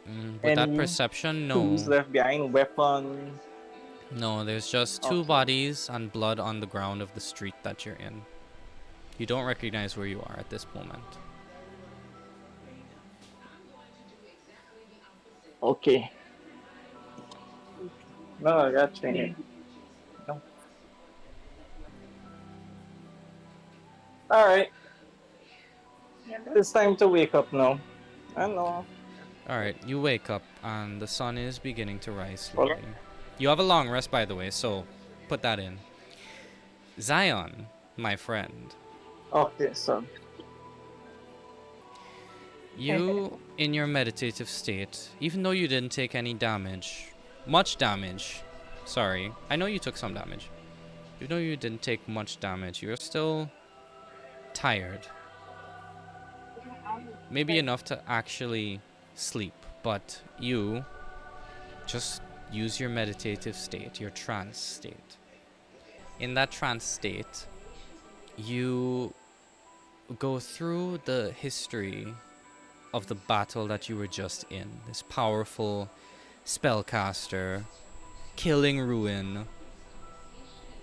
With that Any perception, tools no. left behind? Weapon? No, there's just two bodies and blood on the ground of the street that you're in. You don't recognize where you are at this moment. Okay. No, I got training. No. Alright, it's time to wake up now. I know. Alright, you wake up and the sun is beginning to rise Hold slowly. You have a long rest, by the way, so put that in. Zion, my friend. Okay, so You, in your meditative state, even though you didn't take any damage, much damage, sorry, I know you took some damage. Even though you didn't take much damage, you're still tired. Maybe enough to actually sleep, but you just use your meditative state, your trance state. In that trance state, you go through the history of the battle that you were just in. This powerful spellcaster killing Ruin,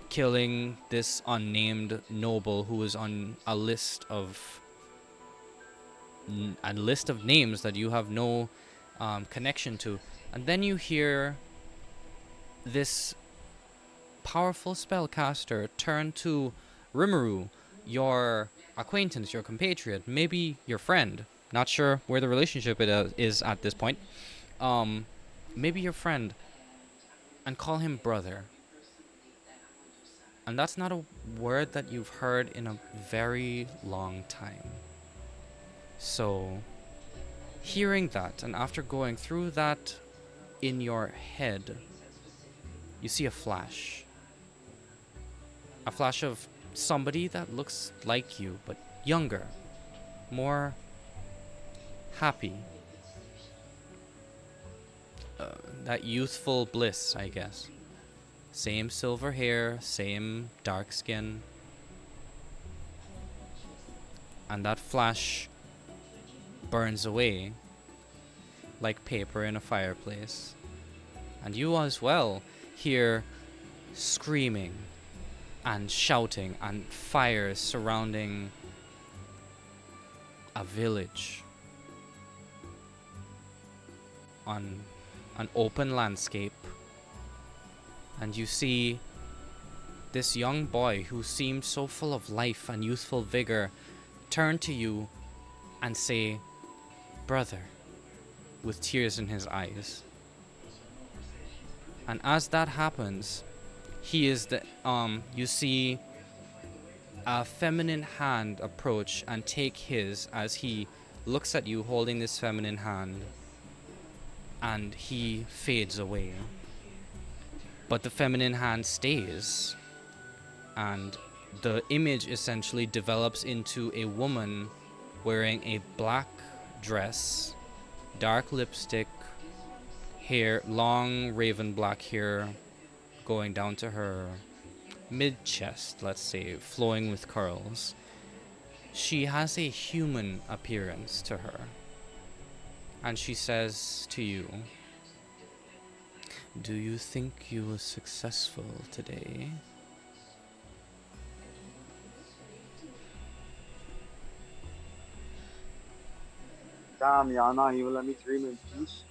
killing this unnamed noble who was on a list of names that you have no connection to. And then you hear this powerful spellcaster turn to Rimuru, your acquaintance, your compatriot, maybe your friend. Not sure where the relationship is at this point. Maybe your friend, and call him brother. And that's not a word that you've heard in a very long time. So, hearing that, and after going through that in your head, you see a flash. A flash of somebody that looks like you, but younger, more happy. That youthful bliss, I guess. Same silver hair, same dark skin. And that flash burns away like paper in a fireplace. And you as well hear screaming and shouting and fires surrounding a village on an open landscape. And you see this young boy who seemed so full of life and youthful vigor turn to you and say, "Brother," with tears in his eyes. And as that happens, he is you see a feminine hand approach and take his as he looks at you holding this feminine hand, and he fades away. But the feminine hand stays, and the image essentially develops into a woman wearing a black dress, dark lipstick, hair, long raven black hair going down to her mid-chest, let's say, flowing with curls. She has a human appearance to her, and she says to you, "Do you think you were successful today?" Damn, y'all not even let me dream in peace.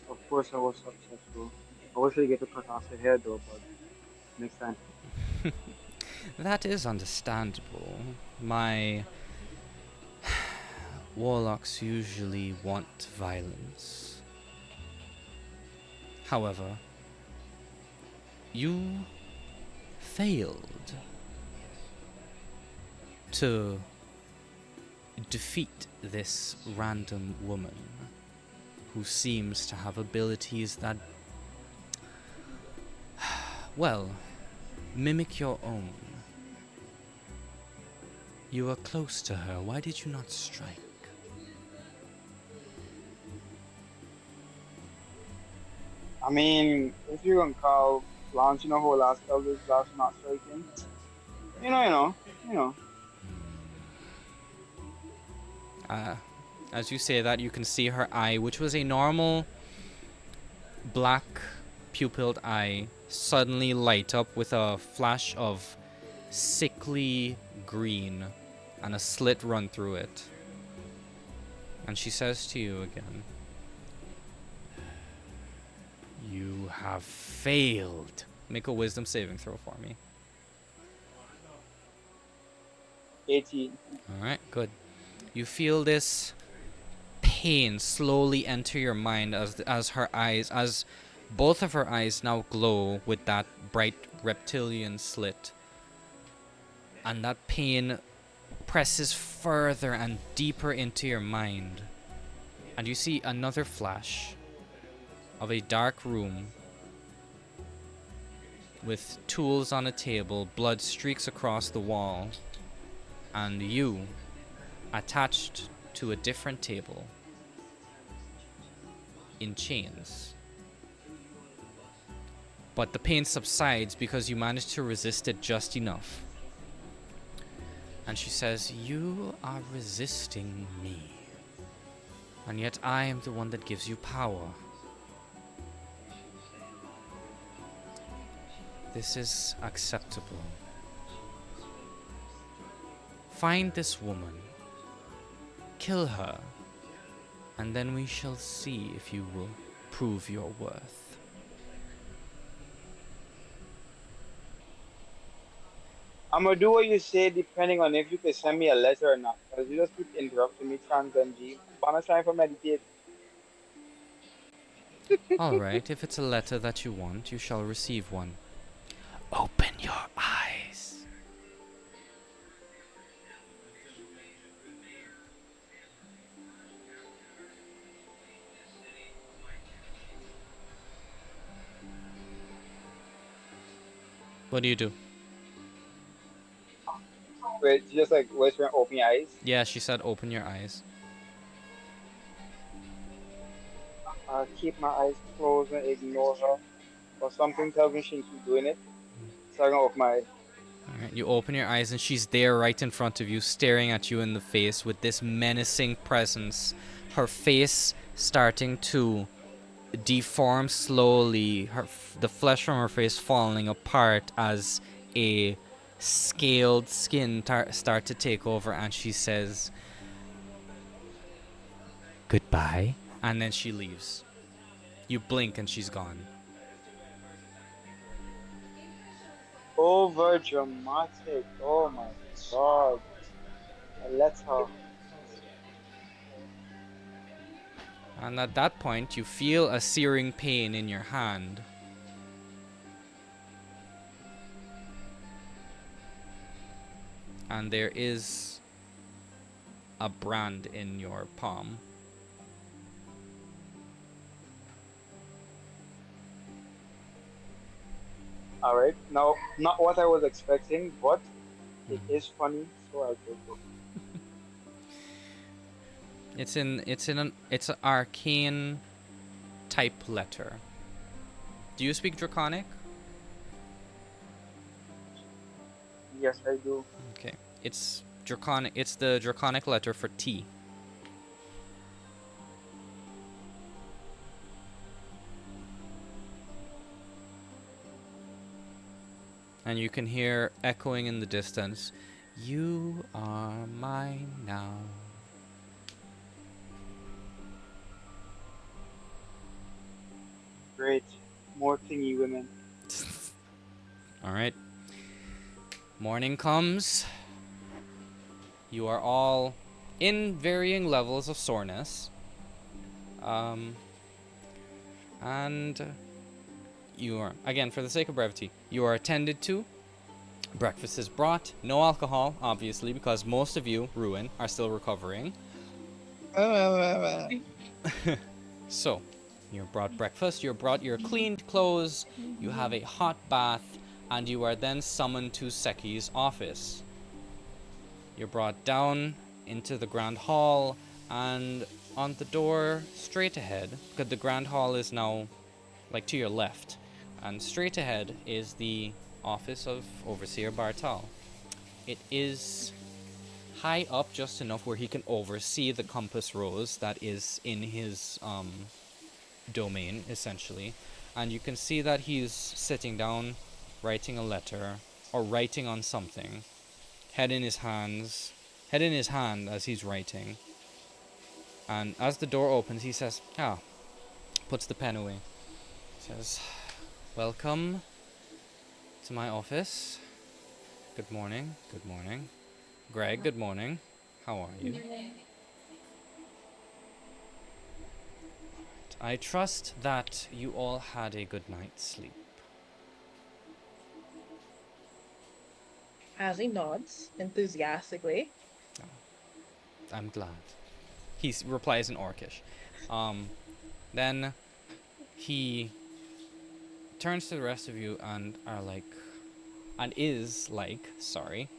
Of course I was successful. I wish I get to cut off the head though, but next time. That is understandable. My warlocks usually want violence. However, you failed to defeat this random woman who seems to have abilities that, well, mimic your own. You were close to her. Why did you not strike? I mean, if you're gonna call launching a whole last Eldritch Blast not striking, you know. As you say that, you can see her eye, which was a normal black pupilled eye, suddenly light up with a flash of sickly green and a slit run through it. And she says to you again, "You have failed." Make a wisdom saving throw for me. 18. All right, good. You feel this pain slowly enter your mind as her eyes, as both of her eyes now glow with that bright reptilian slit, and that pain presses further and deeper into your mind, and you see another flash of a dark room with tools on a table, blood streaks across the wall, and you attached to a different table in chains. But the pain subsides because you managed to resist it just enough. And she says, "You are resisting me. And yet I am the one that gives you power. This is acceptable. Find this woman, kill her, and then we shall see if you will prove your worth." I'm gonna do what you say depending on if you can send me a letter or not. Because you just keep interrupting me, Trans and G. But I'm trying to meditate. Alright, if it's a letter that you want, you shall receive one. Open your eyes. What do you do? Wait, just like whispering, open your eyes. Yeah, she said open your eyes. I keep my eyes closed and ignore her. But something tells me she keep doing it. So I'm gonna open my eyes. Alright, you open your eyes and she's there right in front of you, staring at you in the face with this menacing presence. Her face starting to deform slowly, the flesh from her face falling apart as a scaled skin start to take over, and she says, "Goodbye," and then she leaves. You blink and she's gone. Over dramatic. Oh my god. Let her. And at that point, you feel a searing pain in your hand. And there is a brand in your palm. Alright. Now, not what I was expecting, but it is funny, so I'll take it. It's an arcane type letter. Do you speak Draconic? Yes, I do. Okay. It's Draconic. It's the Draconic letter for T. And you can hear echoing in the distance, "You are mine now." Great. More thingy women. Alright. Morning comes. You are all in varying levels of soreness. And you are, again, for the sake of brevity, you are attended to. Breakfast is brought. No alcohol, obviously, because most of you, Ruin, are still recovering. So, you're brought breakfast, you're brought your cleaned clothes, you have a hot bath, and you are then summoned to Seki's office. You're brought down into the Grand Hall, and on the door straight ahead, because the Grand Hall is now like to your left, and straight ahead is the office of Overseer Bartal. It is high up just enough where he can oversee the compass rose that is in his domain, essentially. And you can see that he's sitting down, writing a letter, or writing on something, head in his hand as he's writing. And as the door opens, he says, puts the pen away. Says, "Welcome to my office. Good morning, good morning. Greg, good morning. How are you? I trust that you all had a good night's sleep. As he nods enthusiastically. I'm glad. He replies in Orcish. Then he turns to the rest of you and is like, sorry.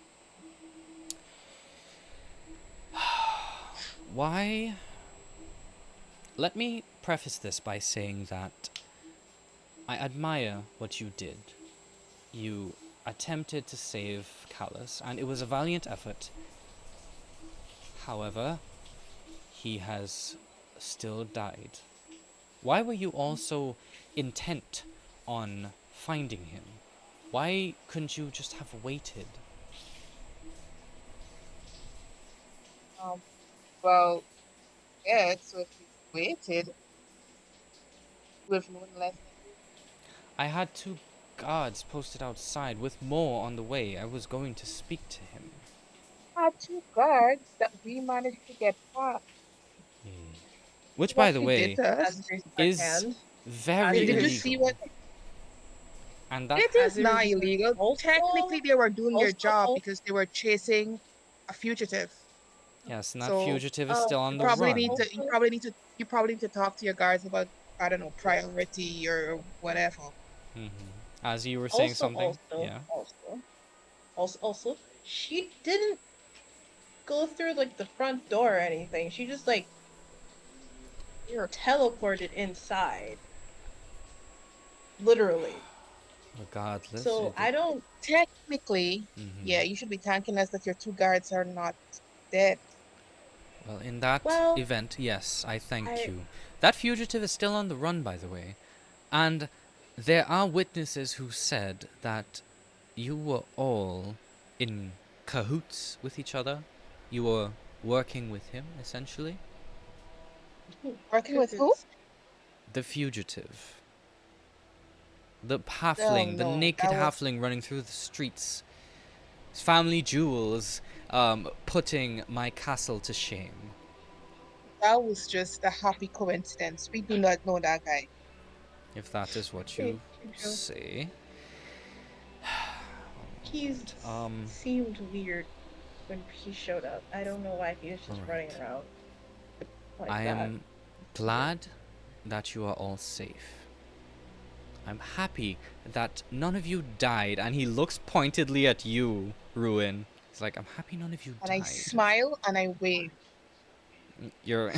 Why? Let me preface this by saying that I admire what you did. You attempted to save Callus, and it was a valiant effort. However, he has still died. Why were you all so intent on finding him? Why couldn't you just have waited? Well, yeah, so if we waited, we've known less than you. I had 2 guards posted outside with more on the way. I was going to speak to him. Had 2 guards that we managed to get past. Which, by What the he did way, to As us. he raises his is hand. very Did you illegal. see what? And that It As is he not raises his illegal. also- Technically, they were doing their job also- because they were chasing a fugitive. yes, and that So fugitive is still on the run. you probably need to talk to your guards about, I don't know, priority or whatever. As you were saying something, Also, she didn't go through like the front door or anything. She just like teleported inside. Literally. regardless. So I don't Technically, yeah, you should be thanking us that your 2 guards are not dead. Well, in that Well, event, yes, I thank you. That fugitive is still on the run, by the way. And there are witnesses who said that you were all in cahoots with each other. You were working with him, essentially. Working with who? The fugitive. The halfling, the no, naked that was- halfling running through the streets. His family jewels, putting my castle to shame. That was just a happy coincidence. We do not know that guy. If that is what you say. He's seemed weird when he showed up. I don't know why he was just running around like I that. am glad that you are all safe. I'm happy that none of you died, and he looks pointedly at you, Ruin. He's like, I'm happy none of you And died. I smile and I wave. Your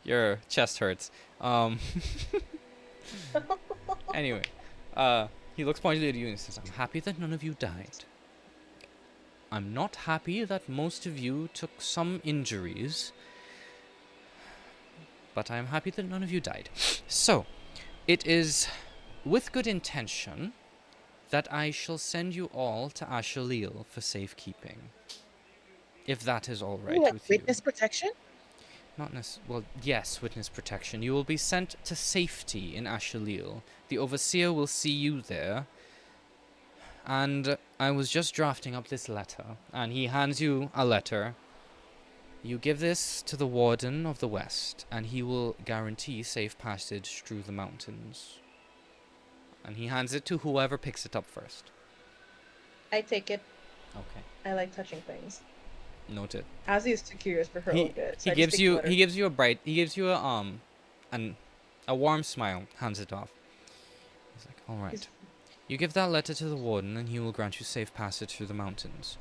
your chest hurts. Anyway, he looks pointedly at you and says, I'm happy that none of you died. I'm not happy that most of you took some injuries, but I'm happy that none of you died. So, it is with good intention that I shall send you all to Ashalil for safekeeping. If that is all right with you. Witness protection? Not well, yes, witness protection. You will be sent to safety in Ashalil. The overseer will see you there. And I was just drafting up this letter, and he hands you a letter. You give this to the warden of the West, and he will guarantee safe passage through the mountains. And he hands it to whoever picks it up first. I take it. Okay. I like touching things. Noted. Ozzy is too curious for her own good. So He gives you a warm smile, hands it off. He's like, all right. You give that letter to the warden, and he will grant you safe passage through the mountains.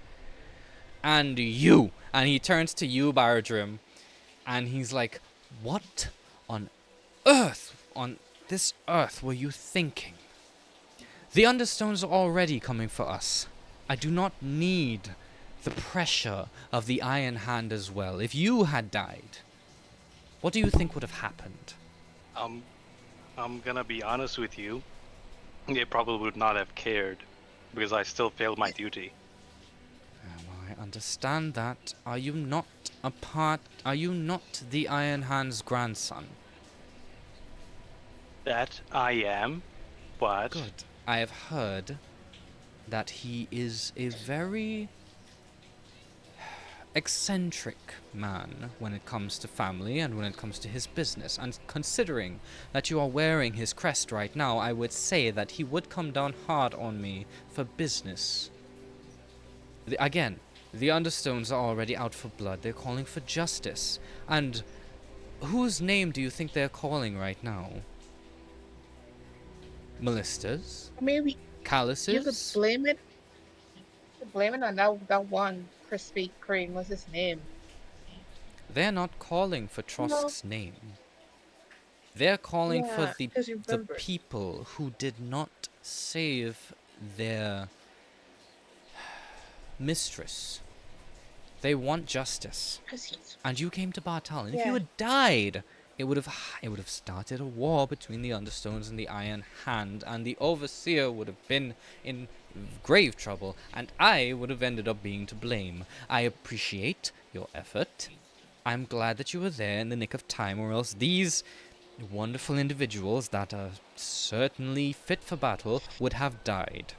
And he turns to you, Baradrim, and he's like, what on this earth were you thinking? The Understones are already coming for us. I do not need the pressure of the Iron Hand as well. If you had died, what do you think would have happened? I'm gonna be honest with you. They probably would not have cared, because I still failed my duty. Well, I understand that. Are you not the Iron Hand's grandson? That I am, but... Good. I have heard that he is a very eccentric man when it comes to family and when it comes to his business. And considering that you are wearing his crest right now, I would say that he would come down hard on me for business. Again, the Understones are already out for blood. They're calling for justice. And whose name do you think they're calling right now? Melistas? I mean, Calluses? you could blame it on that one Krispy Kreme. What's his name? They're not calling for Trosk's name. They're calling for Yeah, the 'cause you remember. people who did not save their mistress. They want justice. 'Cause he's And you came to Bartal, and if Yeah. you had died, it would have started a war between the Understones and the Iron Hand, and the Overseer would have been in grave trouble, and I would have ended up being to blame. I appreciate your effort. I'm glad that you were there in the nick of time, or else these wonderful individuals that are certainly fit for battle would have died.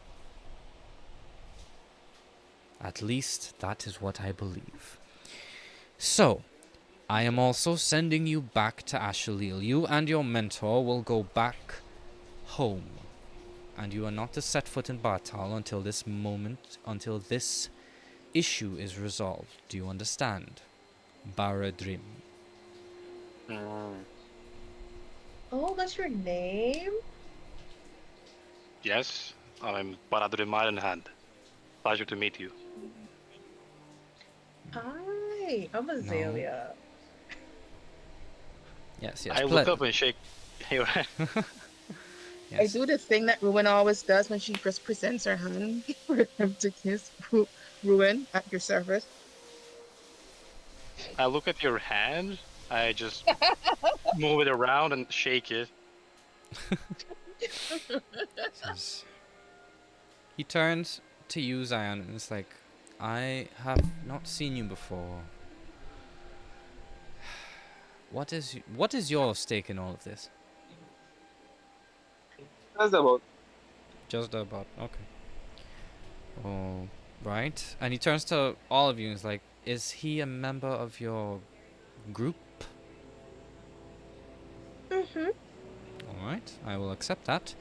At least that is what I believe. So, I am also sending you back to Ashalil. You and your mentor will go back home. And you are not to set foot in Bartal until this moment, until this issue is resolved. Do you understand? Baradrim. Oh, that's your name? Yes, I'm Baradrim Ironhand. Pleasure to meet you. Hi, I'm Azalea. Yes, I look up and shake your hand. I do the thing that Ruin always does when she just presents her hand for him to kiss. Ruin, at your service. I look at your hand, I just move it around and shake it. He turns to you, Zion, and is like, I have not seen you before. What is your stake in all of this? Just about. Okay. Oh, right. And he turns to all of you and is like, is he a member of your group? Alright, I will accept that.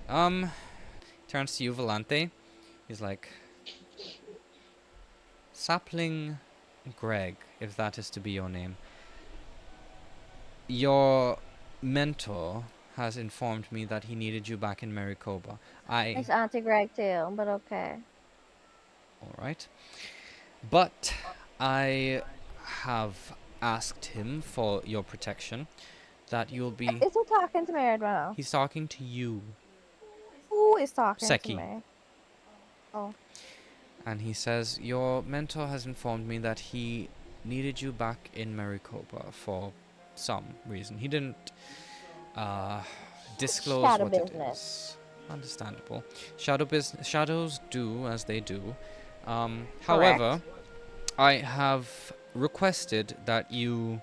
Turns to you, Volante. He's like, Sapling Greg, if that is to be your name. Your mentor has informed me that he needed you back in Maricopa. It's Auntie Greg too, but okay. Alright. But I have asked him for your protection, that you'll be... Is he talking to me right now? He's talking to you. Who is talking Seki. to me? Oh. And he says, your mentor has informed me that he needed you back in Maricopa for some reason. He didn't disclose Shadow what business. it is. Understandable. Shadows do as they do. However, I have requested that you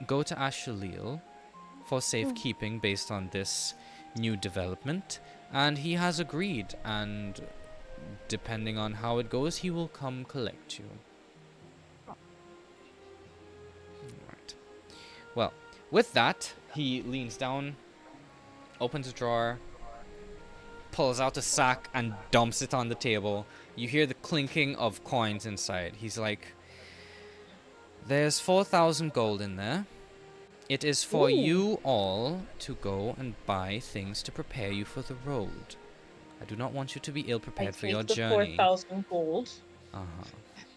go to Ashalil for safekeeping based on this new development, and he has agreed, and depending on how it goes, he will come collect you. Right. Well, with that, he leans down, opens a drawer, pulls out a sack, and dumps it on the table. You hear the clinking of coins inside. He's like, there's 4,000 gold in there. It is for you all to go and buy things to prepare you for the road. I do not want you to be ill-prepared for your journey. 4,000 gold.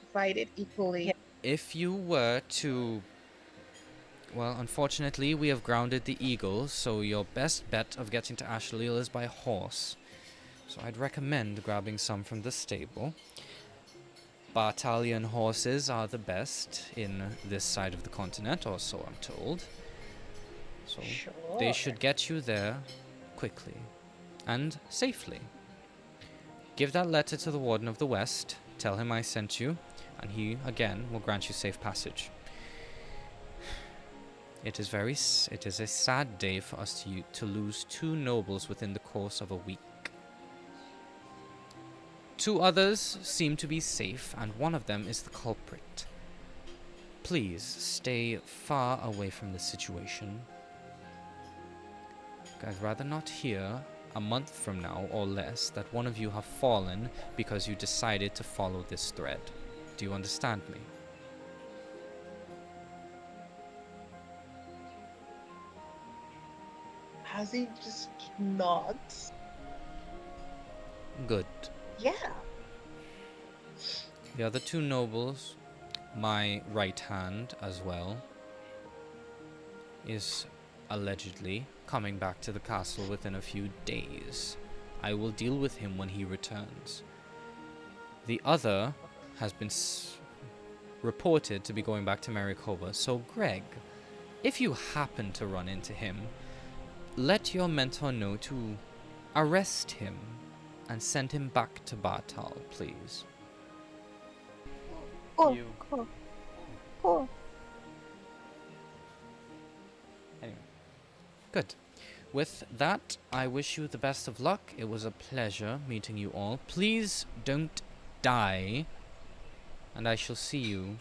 Divided equally. If you were to... Well, unfortunately, we have grounded the eagle, so your best bet of getting to Ashalil is by horse. So I'd recommend grabbing some from the stable. Bartalian horses are the best in this side of the continent, or so I'm told. So they should get you there quickly and safely. Give that letter to the Warden of the West, tell him I sent you, and he, again, will grant you safe passage. It is a sad day for us to lose 2 nobles within the course of a week. 2 others seem to be safe, and one of them is the culprit. please stay far away from this situation. I'd rather not hear a month from now or less that one of you have fallen because you decided to follow this thread. Do you understand me? Has he just nods? Good. Yeah. The other two nobles, my right hand as well, is allegedly coming back to the castle within a few days. I will deal with him when he returns. The other has been reported to be going back to Maricopa, so Greg, if you happen to run into him, let your mentor know to arrest him and send him back to Bartal, please. Cool, You- cool. Anyway, good. With that, I wish you the best of luck. It was a pleasure meeting you all. Please don't die, and I shall see you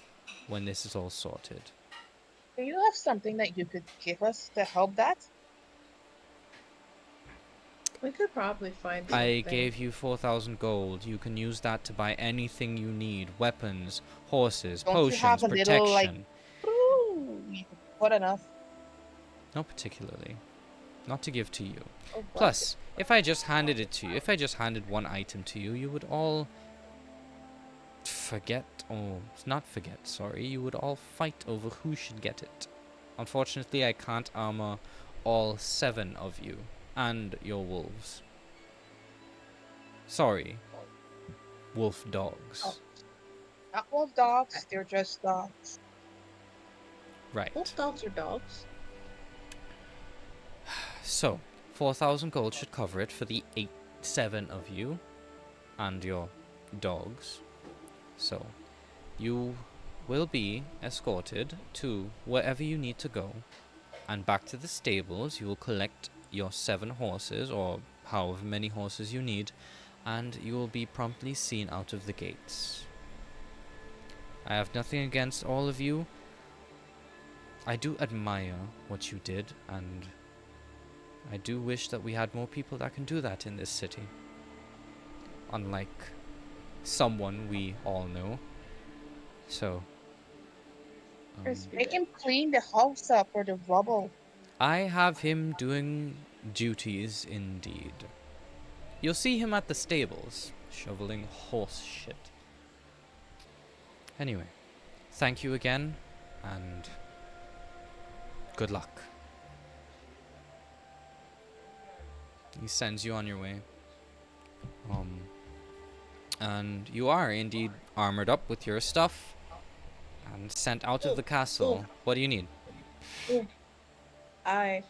when this is all sorted. Do you have something that you could give us to help that? We could probably find something. I gave you 4,000 gold. You can use that to buy anything you need. Weapons, horses, Don't you potions, have a protection. little, like, ooh, you could put enough? Not particularly. Not to give to you. Oh, wow. Plus, if I just handed it to you, if I just handed one item to you, you would all not forget, sorry. You would all fight over who should get it. Unfortunately, I can't armor all 7 of you and your wolves. Sorry. Wolf dogs. Oh. Not wolf dogs, they're just dogs. Right. Wolf dogs are dogs. So, 4,000 gold should cover it for the 7 of you and your dogs. So, you will be escorted to wherever you need to go, and back to the stables. You will collect your 7 horses, or however many horses you need, and you will be promptly seen out of the gates. I have nothing against all of you. I do admire what you did, and I do wish that we had more people that can do that in this city. Unlike someone we all know. So, Make him clean the house up or the rubble. I have him doing duties indeed. You'll see him at the stables, shoveling horse shit. Anyway, thank you again, and good luck. He sends you on your way. And you are indeed armored up with your stuff and sent out of the castle. What do you need? I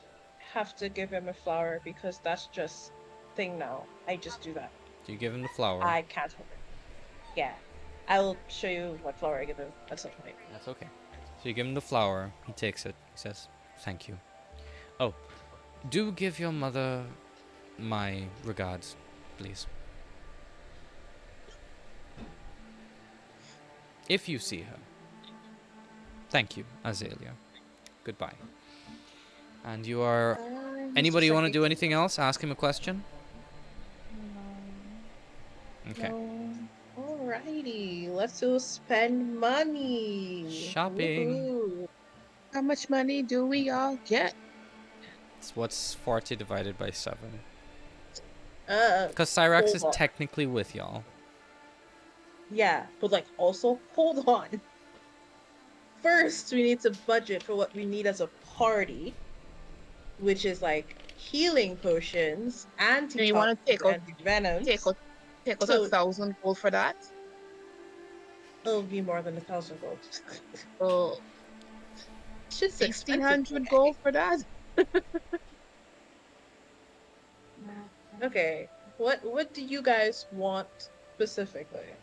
have to give him a flower because that's just thing now. I just do that. Do you give him the flower? I can't hold it. Yeah. I'll show you what flower I give him at some point. That's okay. So you give him the flower. He takes it. He says, "Thank you." Oh, do give your mother my regards, please. If you see her. Thank you, Azalea. Goodbye. And you are... Anybody want to do anything else? Ask him a question? Okay. No. Alrighty, let's go spend money. Shopping. Woohoo. How much money do we all get? It's what's 40 divided by 7. Because Cyrax is technically with y'all. Yeah, but like also hold on. First, we need to budget for what we need as a party, which is like healing potions, Do you want to take out venoms. Take out 1,000 gold for that? It'll be more than 1,000 gold. Oh, Shit's 1,600 gold for that? Okay, what do you guys want specifically?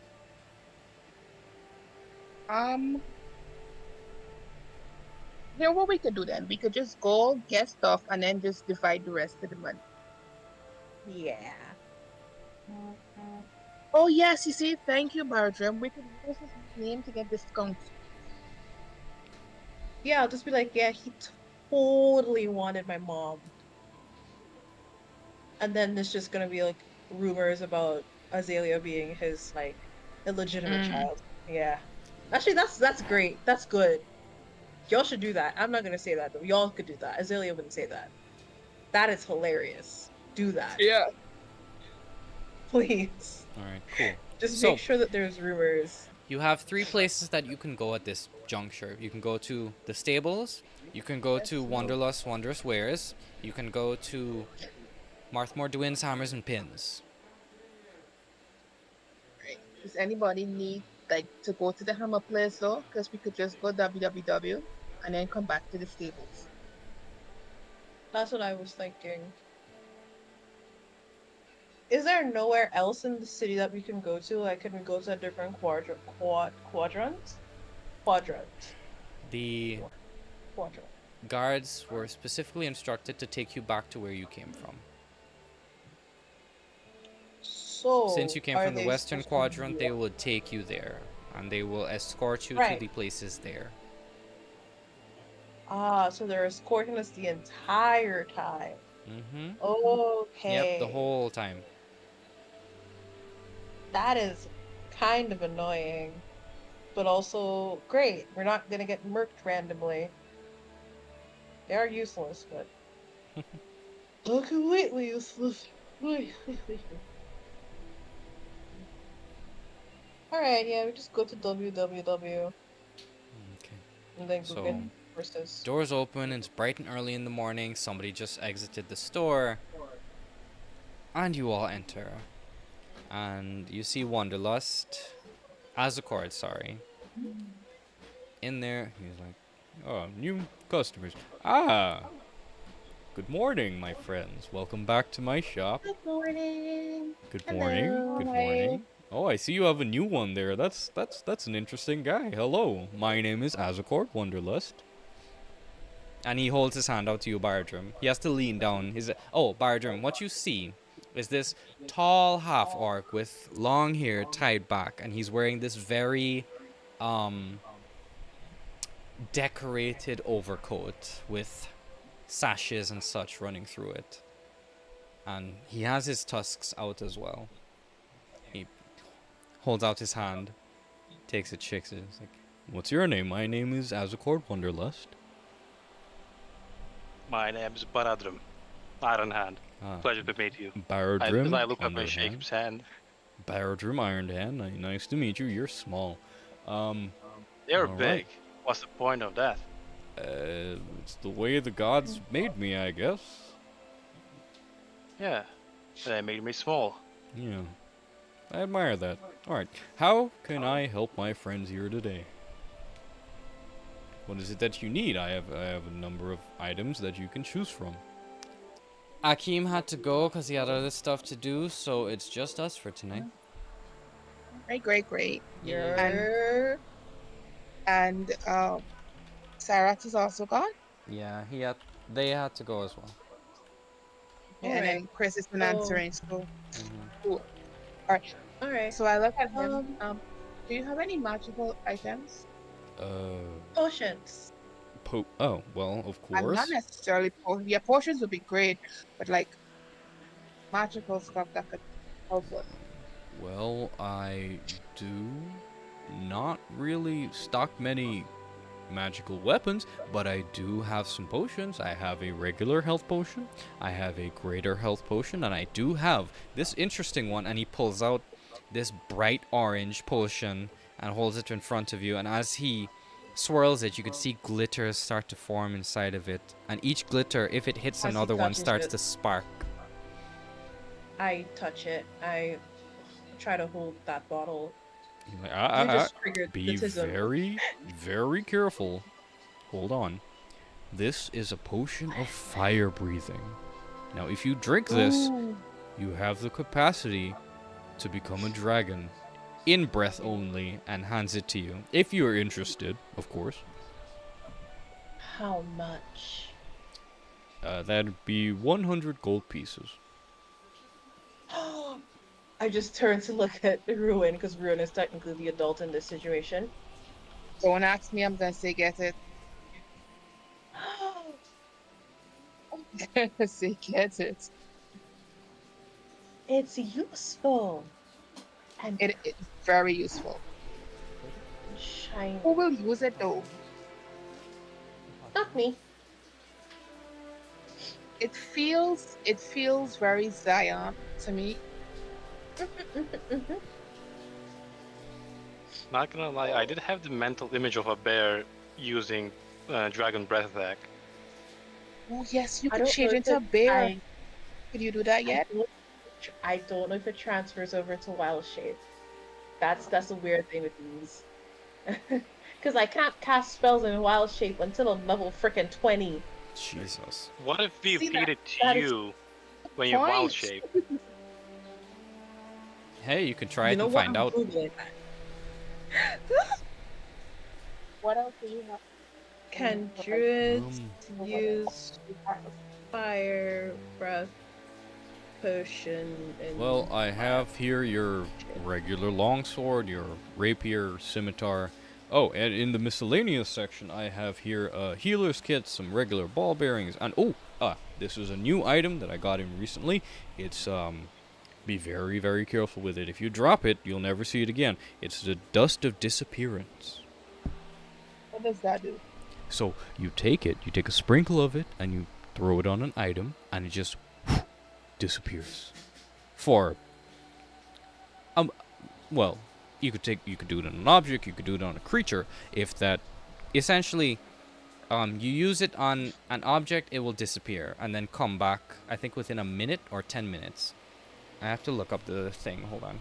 Here, what we could do then? We could just go get stuff and then just divide the rest of the money. Yeah. Oh yes, you see, thank you, Bartram. We could use his name to get discounts. Yeah, I'll just be like, yeah, he totally wanted my mom. And then there's just gonna be like rumors about Azalea being his like illegitimate child. Yeah. Actually, that's great. That's good. Y'all should do that. I'm not gonna say that though. Y'all could do that. Azalea wouldn't say that. That is hilarious. Do that. Yeah. Please. All right, cool. Just So make sure that there's rumors. you have 3 places that you can go at this juncture. You can go to the stables. You can go to Wanderlust Wondrous Wares. You can go to Marthmore Dwin's Hammers and Pins. Does anybody need like to go to the hammer place though? Because we could just go www and then come back to the stables. That's what I was thinking. Is there nowhere else in the city that we can go to? Like, can we go to a different quadrant? Quadrant. The Quadrant. guards were specifically instructed to take you back to where you came from. So, Since you came are from the they western supposed to quadrant, be- they will take you there. And they will escort you to Right. the places there. Ah, so they're escorting us the entire time. Mm-hmm. Okay. Yep, the whole time. That is kind of annoying, but also great. We're not gonna get murked randomly. They are useless, but not completely useless. Alright, yeah, we just go to www Okay. and then go get So, horses. doors open, it's bright and early in the morning, somebody just exited the store, and you all enter. And you see Wanderlust, Azucord, sorry. In there, he's like, oh, new customers. Ah! Good morning, my friends. Welcome back to my shop. Good morning. Good morning. Good morning. Oh, I see you have a new one there. That's an interesting guy. Hello, my name is Azucord Wanderlust. And he holds his hand out to you, Bardrum. He has to lean down. Bardrum, what you see is this tall half-orc with long hair tied back, and he's wearing this very, decorated overcoat with sashes and such running through it. And he has his tusks out as well. He holds out his hand, takes it, shakes it. It's like, what's your name? My name is Azucord Wanderlust. My name is Baradrum. Iron Hand. Pleasure to meet you. Baradrum. As I look up and shake his hand. Baradrum, Iron Hand. Nice to meet you. You're small. You're all big. right. What's the point of that? It's the way the gods made me, I guess. Yeah. They made me small. Yeah. I admire that. Alright. How can I help my friends here today? What is it that you need? I have a number of items that you can choose from. Akeem had to go because he had other stuff to do, so it's just us for tonight. Great. Yeah. And Sarat is also gone. Yeah, they had to go as well. Yeah, and then Chris has been answering. So cool. All right. So I look at him. Do you have any magical items? Potions. Oh, well, of I'm course. not necessarily potions. Yeah, potions would be great, but like magical stuff that could help us. Well, I do not really stock many magical weapons, but I do have some potions. I have a regular health potion, I have a greater health potion, and I do have this interesting one. And he pulls out this bright orange potion and holds it in front of you, and as he swirls it, you can see glitters start to form inside of it, and each glitter, if it hits another one, starts to spark. I touch it. I try to hold that bottle. Like, You just triggered be autism. very, very careful. Hold on. This is a potion of fire breathing. Now, if you drink this, you have the capacity to become a dragon. In breath only, and hands it to you. If you are interested, of course. How much? That'd be 100 gold pieces. I just turn to look at Ruin, because Ruin is technically the adult in this situation. Don't ask me, I'm gonna say get it. See, get it. It's useful and It's very useful. shiny. Who will use it though? Not me. It feels very Zion to me. Not gonna lie, I did have the mental image of a bear using dragon breath attack. Oh yes, you I could don't know change if into a it. bear. Could you do that I yet? don't. I don't know if it transfers over to wild shape. That's a weird thing with these. Because I can't cast spells in wild shape until I'm level frickin' 20. Jesus. What if we See, feed it to that is you when you wild Point. shape? Hey, you can try You it know and what? find I'm out. googling that. What else do you have? Can Like, druids Um, use fire breath potion? Well, I have here your regular longsword, your rapier, scimitar. Oh, and in the miscellaneous section, I have here a healer's kit, some regular ball bearings, and this is a new item that I got in recently. It's be very, very careful with it. If you drop it, you'll never see it again. It's the dust of disappearance. what does that do? So you take it, you take a sprinkle of it, and you throw it on an item, and it just disappears. For well, you could do it on an object, you could do it on a creature. If that, essentially, you use it on an object, it will disappear and then come back. I think within a minute or 10 minutes. I have to look up the thing. Hold on.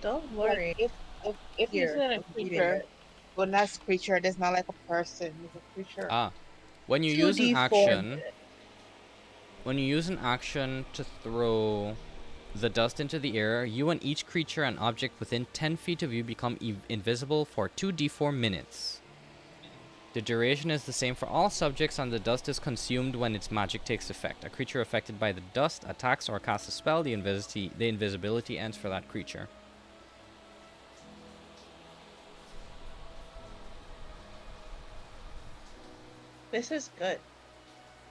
Don't Like worry. if you're Here, using a I'm reading creature, it. but that's creature, there's not like a person, it's a creature. When you use an 2d4 action, to throw the dust into the air, you and each creature and object within 10 feet of you become invisible for 2d4 minutes. The duration is the same for all subjects, and the dust is consumed when its magic takes effect. A creature affected by the dust attacks or casts a spell, the invisibility ends for that creature. This is good.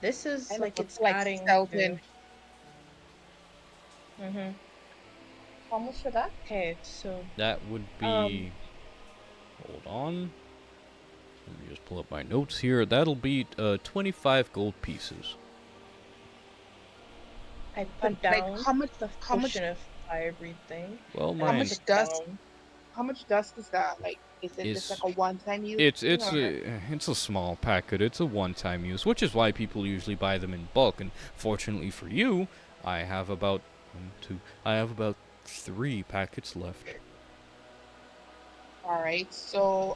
This is And like it it's looks like adding skeleton. to. How much for that? Okay, so That would be. Hold on. Let me just pull up my notes here. That'll be 25 gold pieces. I put down how much the potion of fire breathe thing. Well, how mine. much dust? How much dust is that? Like, is it just like a one-time use? It's a small packet. It's a one-time use, which is why people usually buy them in bulk. And fortunately for you, I have about 3 packets left. All right, so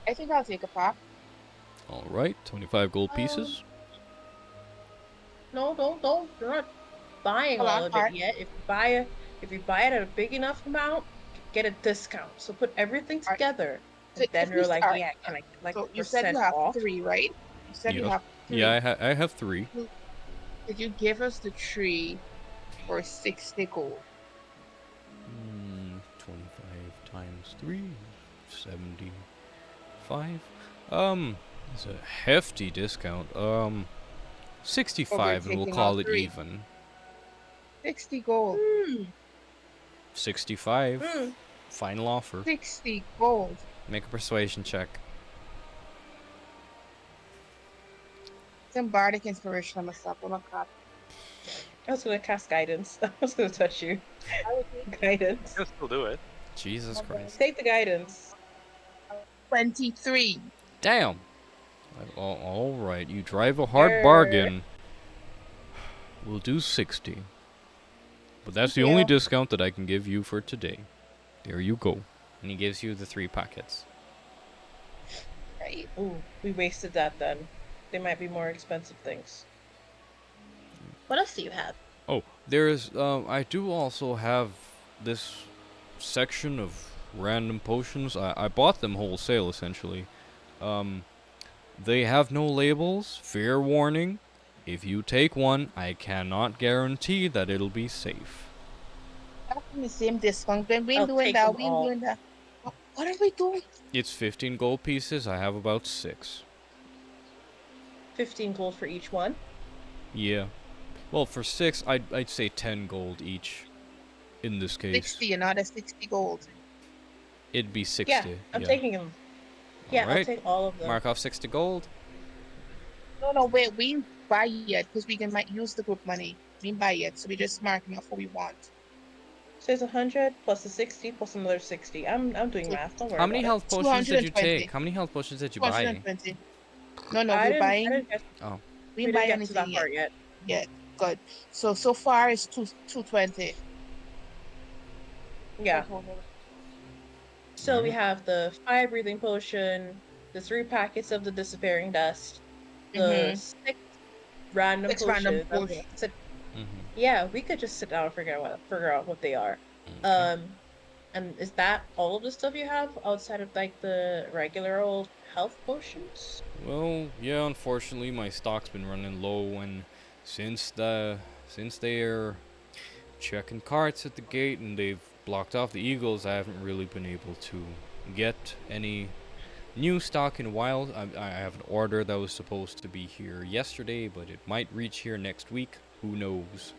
I think I'll take a pack. All right, 25 gold pieces. No, don't. You're not buying all of it yet. If you buy it at a big enough amount, get a discount. So put everything together. So then you're like, yeah, can I get like so you said you have off? 3, right? You said you have 3. Yeah, I have 3. Could you give us the 3 for 60 gold? 25 times 3, 75. It's a hefty discount. 65, and we'll call it even. 60 gold. 65. Final offer. 60 gold. Make a persuasion check. Some bardic inspiration on myself. Oh my god. I was gonna cast guidance. I was gonna touch you. Guidance. You can still do it. Jesus Christ. Take the guidance. 23. Damn. All right, you drive a hard bargain. We'll do 60. But that's the only discount that I can give you for today. There you go. And he gives you the 3 packets. Right. Ooh, we wasted that then. They might be more expensive things. What else do you have? Oh, there's I do also have this section of random potions. I bought them wholesale essentially. They have no labels. Fair warning. If you take one, I cannot guarantee that it'll be safe. The same discount. When we're doing that, What are we doing? It's 15 gold pieces. I have about 6. 15 gold for each one. Yeah. Well, for 6, I'd say 10 gold each. In this case, 60, another 60 gold. it'd be 60. Yeah, I'm taking them. Yeah, All right. I'll take all of them. Mark off 60 gold. No, wait, we didn't buy yet because we might use the group money. We didn't buy yet, so we just marking off what we want. So it's 100 plus the 60 plus another 60. I'm doing math. Don't worry. How many about health it. potions did you 220. take? How many health potions did you buy? 220. No, I we're didn't, buying. I didn't get, Oh. We we didn't buy didn't get to that anything part yet. yet. Good. So far it's 220. Yeah. So we have the 5 breathing potion, the 3 packets of the disappearing dust, the 6 random potions. Yeah, we could just sit down and figure out what they are. And is that all of the stuff you have outside of like the regular old health potions? Well, yeah, unfortunately my stock's been running low, and since they're checking carts at the gate and they've blocked off the eagles, I haven't really been able to get any new stock in a while. I have an order that was supposed to be here yesterday, but it might reach here next week. Who knows?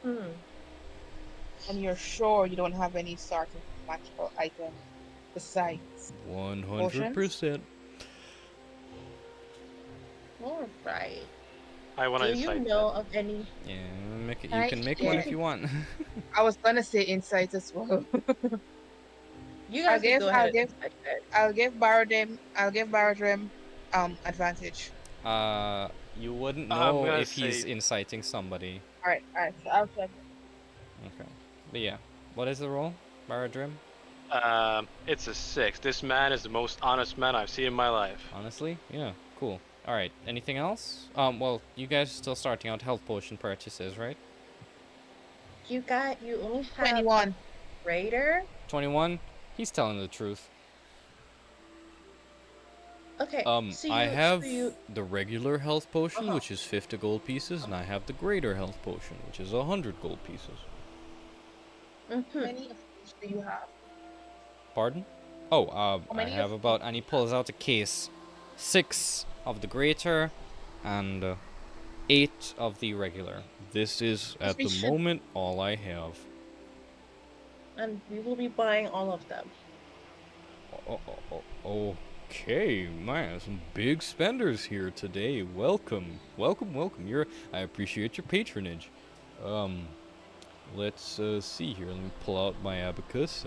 And you're sure you don't have any sort of magical item besides 100%. All right. I want to Do you insight know of any? Yeah, make it. You can make one if you want. I was gonna say insight as well. You guys can go ahead. I'll give Baradrim advantage. You wouldn't I'm know gonna if he's say- inciting somebody. Alright, so I'll check. Okay. But yeah, what is the roll, Baradrim? It's a 6. This man is the most honest man I've seen in my life. Honestly? Yeah, cool. Alright, anything else? Well, you guys are still starting out health potion purchases, right? You only have 21. Raider? 21? He's telling the truth. Okay. I have the regular health potion, which is 50 gold pieces, and I have the greater health potion, which is 100 gold pieces. How many of each do you have? Pardon? Oh, I have about, and he pulls out a case. 6 of the greater, and 8 of the regular. This is, at the moment, all I have. And we will be buying all of them. Okay, man, some big spenders here today. Welcome. I appreciate your patronage. Let's see here. Let me pull out my abacus.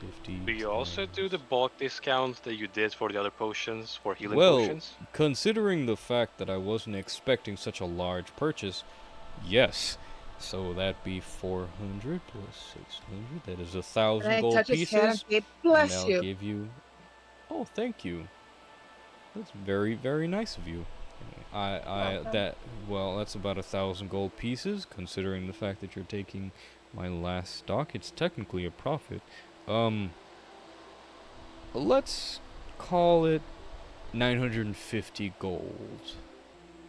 50. Do you also do the bulk discounts that you did for the other potions, for healing Well, potions? considering the fact that I wasn't expecting such a large purchase, yes. So that'd be 400 plus 600. That is 1,000 gold pieces. And I'll give you. Oh, thank you. That's very, very nice of you. That's about 1,000 gold pieces. Considering the fact that you're taking my last stock, it's technically a profit. Let's call it 950 gold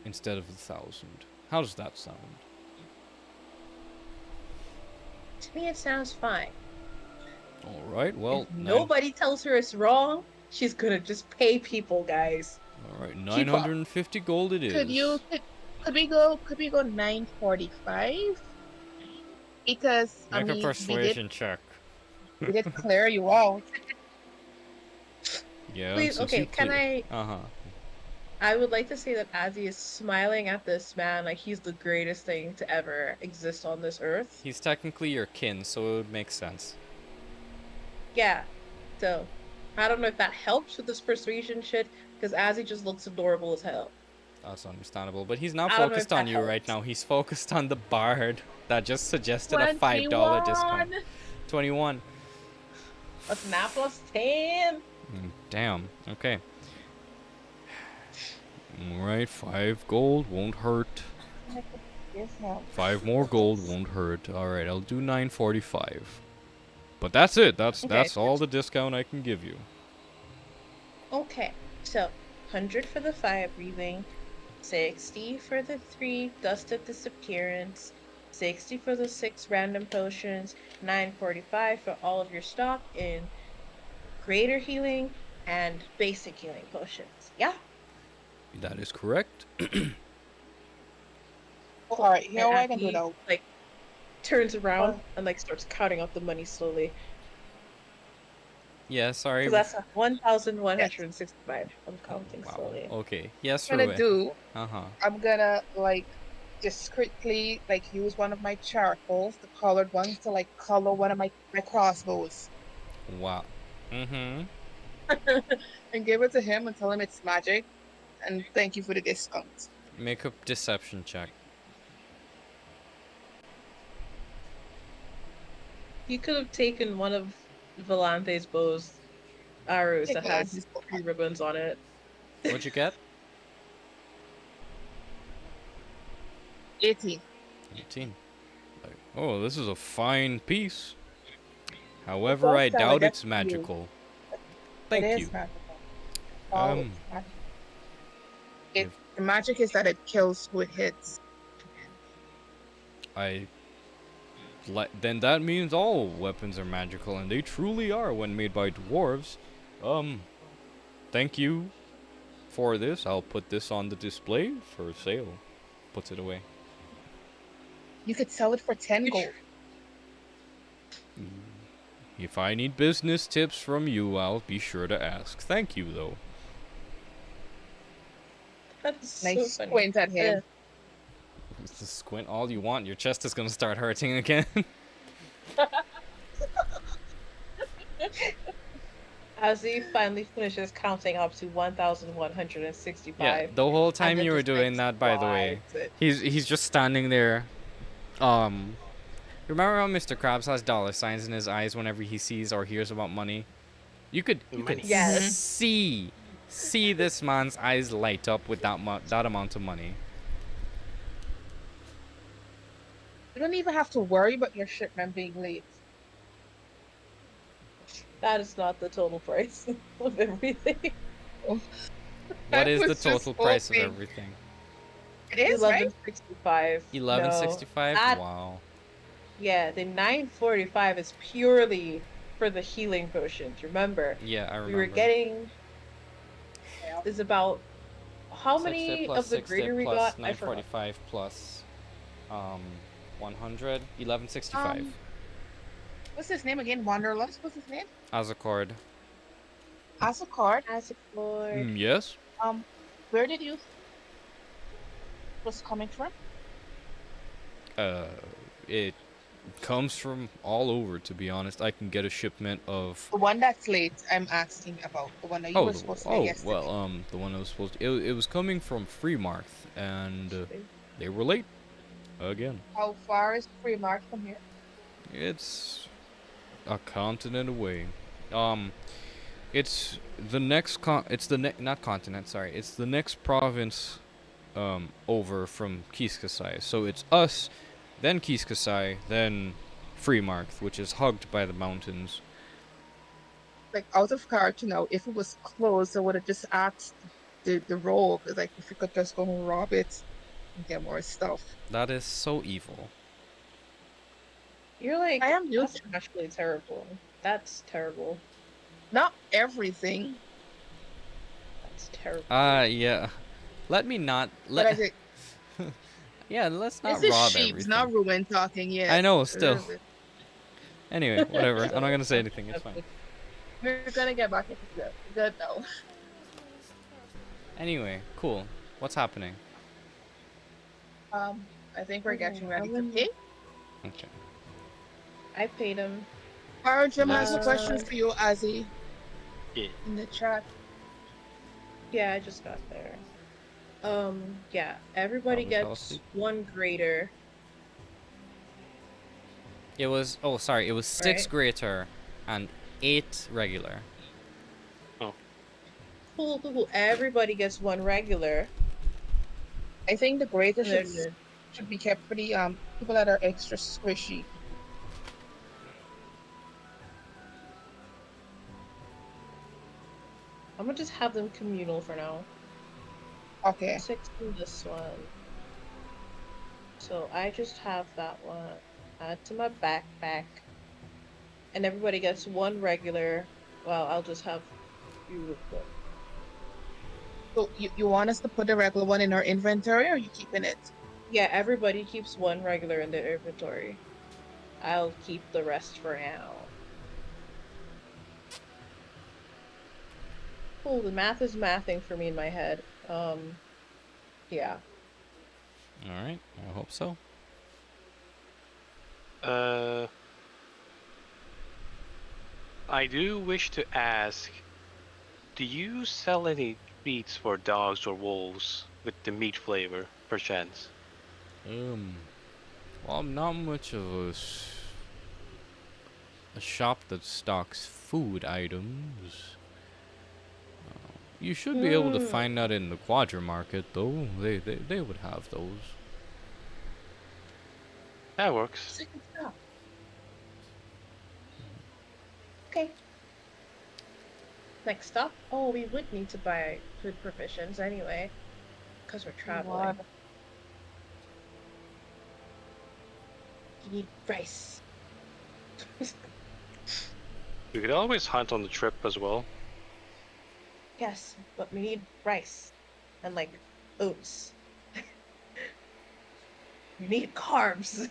instead of 1,000. How does that sound? To me, it sounds fine. All right. Well, if nobody tells her it's wrong, she's gonna just pay people, guys. All right, 950 gold it is. Could we go 945? Because make a persuasion check. We did clear you out. Yeah. Please, okay, can I? Uh-huh. I would like to say that Azzy is smiling at this man like he's the greatest thing to ever exist on this earth. He's technically your kin, so it would make sense. Yeah. So, I don't know if that helps with this persuasion shit, because Azzy just looks adorable as hell. That's understandable, but he's not focused on you right now. He's focused on the bard that just suggested a $5 discount. 21. That's now plus 10. Damn. Okay. Alright, 5 gold won't hurt. 5 more gold won't hurt. Alright, I'll do 945. But that's it. That's all the discount I can give you. Okay, so 100 for the 5 breathing, 60 for the 3 dust of disappearance, 60 for the 6 random potions, 945 for all of your stock in greater healing and basic healing potions. Yeah? That is correct. All right, here And what I can do he now. like turns around Uh, and like starts counting up the money slowly. Yeah, sorry. So that's 1,165. I'm Oh, counting wow. slowly. Okay. Yes, What I'm Rue. gonna do, Uh-huh. I'm gonna like discreetly like use one of my charcoals, the colored ones, to like color one of my crossbows Wow. Mm-hmm. and give it to him and tell him it's magic. And thank you for the discount. Make a deception check. You could have taken one of Volante's bow's arrows Take that that. has 3 ribbons on it. What'd you get? 18. 18. Like, oh, this is a fine piece. However, does I sound like doubt that's it's you. magical. It Thank is you. magical. Oh, Um, it's magical. The magic is that it kills who it hits. Then that means all weapons are magical, and they truly are when made by dwarves. Thank you for this. I'll put this on the display for sale. Puts it away. You could sell it for 10 gold. If I need business tips from you, I'll be sure to ask. Thank you, though. That is Nice so funny. squint at him. Just squint all you want. Your chest is gonna start hurting again. As he finally finishes counting up to 1,165. Yeah, the whole time then you were just, like, doing that, by the way, slides it. he's just standing there. Remember how Mr. Krabs has dollar signs in his eyes whenever he sees or hears about money? You could Money. Yes. see this man's eyes light up with that amount of money. You don't even have to worry about your shipment being late. That is not the total price of everything. What is the was just total price of hoping. everything? It is, right? 1165. 1165. That- Wow. Yeah, the 945 is purely for the healing potions. Remember, Yeah, I remember. we were getting is about how 60 many plus of the 60 greater we plus got? I forgot. 945 plus 100. 1165. What's his name again? Wanderlust? What's his name? Azaccord. Asacard. Yes. Where did you was coming from? It comes from all over, to be honest. I can get a shipment of... The one that's late, I'm asking about. The one that you were supposed to get yesterday. Well, the one I was supposed to... It was coming from Freemarth, and they were late. Again. How far is Freemark from here? It's a continent away. It's the next not continent, sorry. It's the next province over from Kiskasai. So it's us, then Kiskasai, then Freemark, which is hugged by the mountains. Like, out of character now, if it was closed, I would have just asked the rogue, like, if we could just go and rob it and get more stuff. That is so evil. You're like, I am that's used to actually terrible. That's terrible. not everything. That's terrible. Yeah. Let me not... But I think Yeah, let's not this is rob sheep, everything. not Ruin talking, yeah. I know, still. Anyway, whatever. I'm not gonna say anything. It's fine. We're gonna get back into that. Good now. Anyway, cool. What's happening? I think we're getting ready to pay. Okay. I paid him. Jim has a question for you, Azzy. Yeah. In the chat. Yeah, I just got there. Yeah, everybody Probably fell gets asleep. 1 greater. It was... Oh, sorry. It was 6 Right. greater and 8 regular. Cool. Everybody gets 1 regular. I think the greatest And then should be kept for the people that are extra squishy. I'm gonna just have them communal for now. Okay. 6 in this one. So I just have that one. Add to my backpack. And everybody gets 1 regular. Well, I'll just have you with them. So you want us to put the regular one in our inventory, or are you keeping it? Yeah, everybody keeps one regular in their inventory. I'll keep the rest for now. Cool, the math is mathing for me in my head. Yeah. All right, I hope so. I do wish to ask, do you sell any treats for dogs or wolves with the meat flavor, perchance? Well, I'm not much of a shop that stocks food items. You should be able to find that in the Quadra Market, though. They would have those. That works. Second stop. Okay. Next stop. Oh, we would need to buy food provisions anyway, because we're traveling. What? You need rice. We could always hunt on the trip as well. Yes, but we need rice and like oats. We need carbs.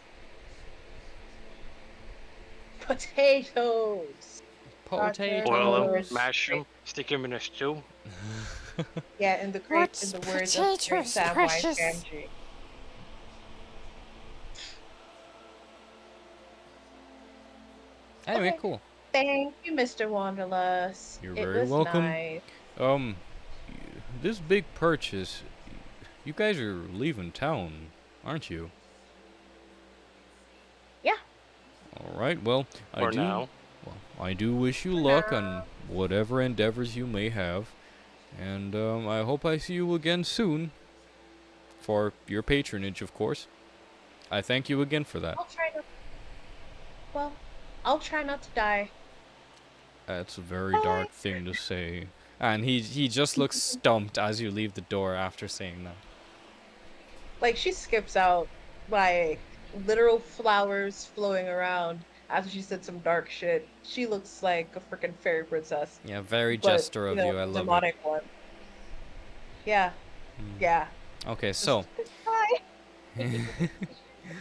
Potatoes. Potatoes. Boil them, mash them, stick them in a stew. Yeah, in the great, in the words of great Samwise Gamgee. Anyway, Okay. cool. Thank you, Mr. Wanderlust. You're It very was welcome. nice. This big purchase, you guys are leaving town, aren't you? Yeah. All right. Well, For now. I do wish you luck on whatever endeavors you may have, and I hope I see you again soon. For your patronage, of course. I thank you again for that. I'll try not. Well, I'll try not to die. That's a very dark thing to say. And he just looks stumped as you leave the door after saying that. Like, she skips out, like, literal flowers flowing around after she said some dark shit. She looks like a freaking fairy princess. Yeah, very But, jester of you. I love it. demonic one. Yeah. Yeah. Okay, so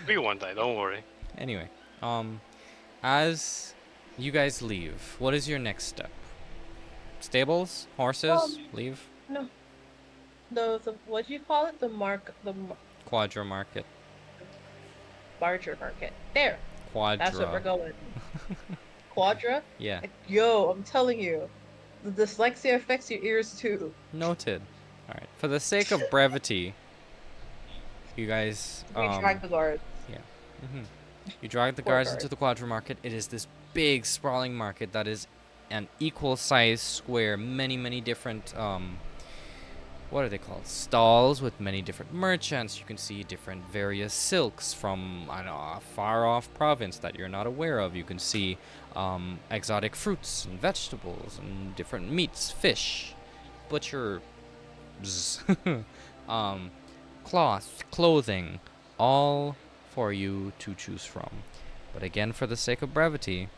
We won't die, don't worry. anyway, as you guys leave, what is your next step? Stables, horses, leave. No. The what do you call it? The Quadra Market. larger market. There. Quadra. That's what we're going. Quadra? Yeah. Yo, I'm telling you, the dyslexia affects your ears too. Noted. All right. For the sake of brevity, you guys. We drag the guards. Yeah. You drag the guards into the Quadra Market. It is this big, sprawling market that is an equal-sized square. Many different what are they called? Stalls with many different merchants. You can see different various silks from, I don't know, a far-off province that you're not aware of. You can see exotic fruits and vegetables and different meats, fish, butcher, cloth, clothing, all for you to choose from. But again, for the sake of brevity,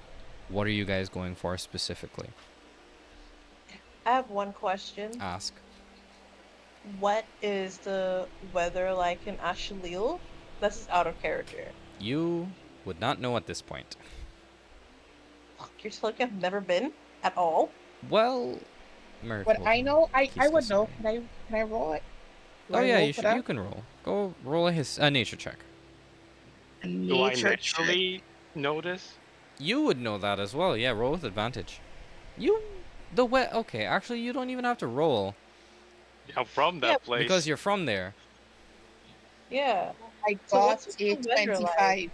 what are you guys going for specifically? I have one question. Ask. What is the weather like in Ashalil? This is out of character. You would not know at this point. Fuck, you're telling me I've never been at all? Well, But I know, I would know. Can I roll it? Oh yeah, you should. You can roll. Go roll a nature check. Do I naturally know this? You would know that as well. Yeah, roll with advantage. Okay, actually, you don't even have to roll. I'm from that place. Because you're from there. Yeah. I So got what's the a weather 25. like?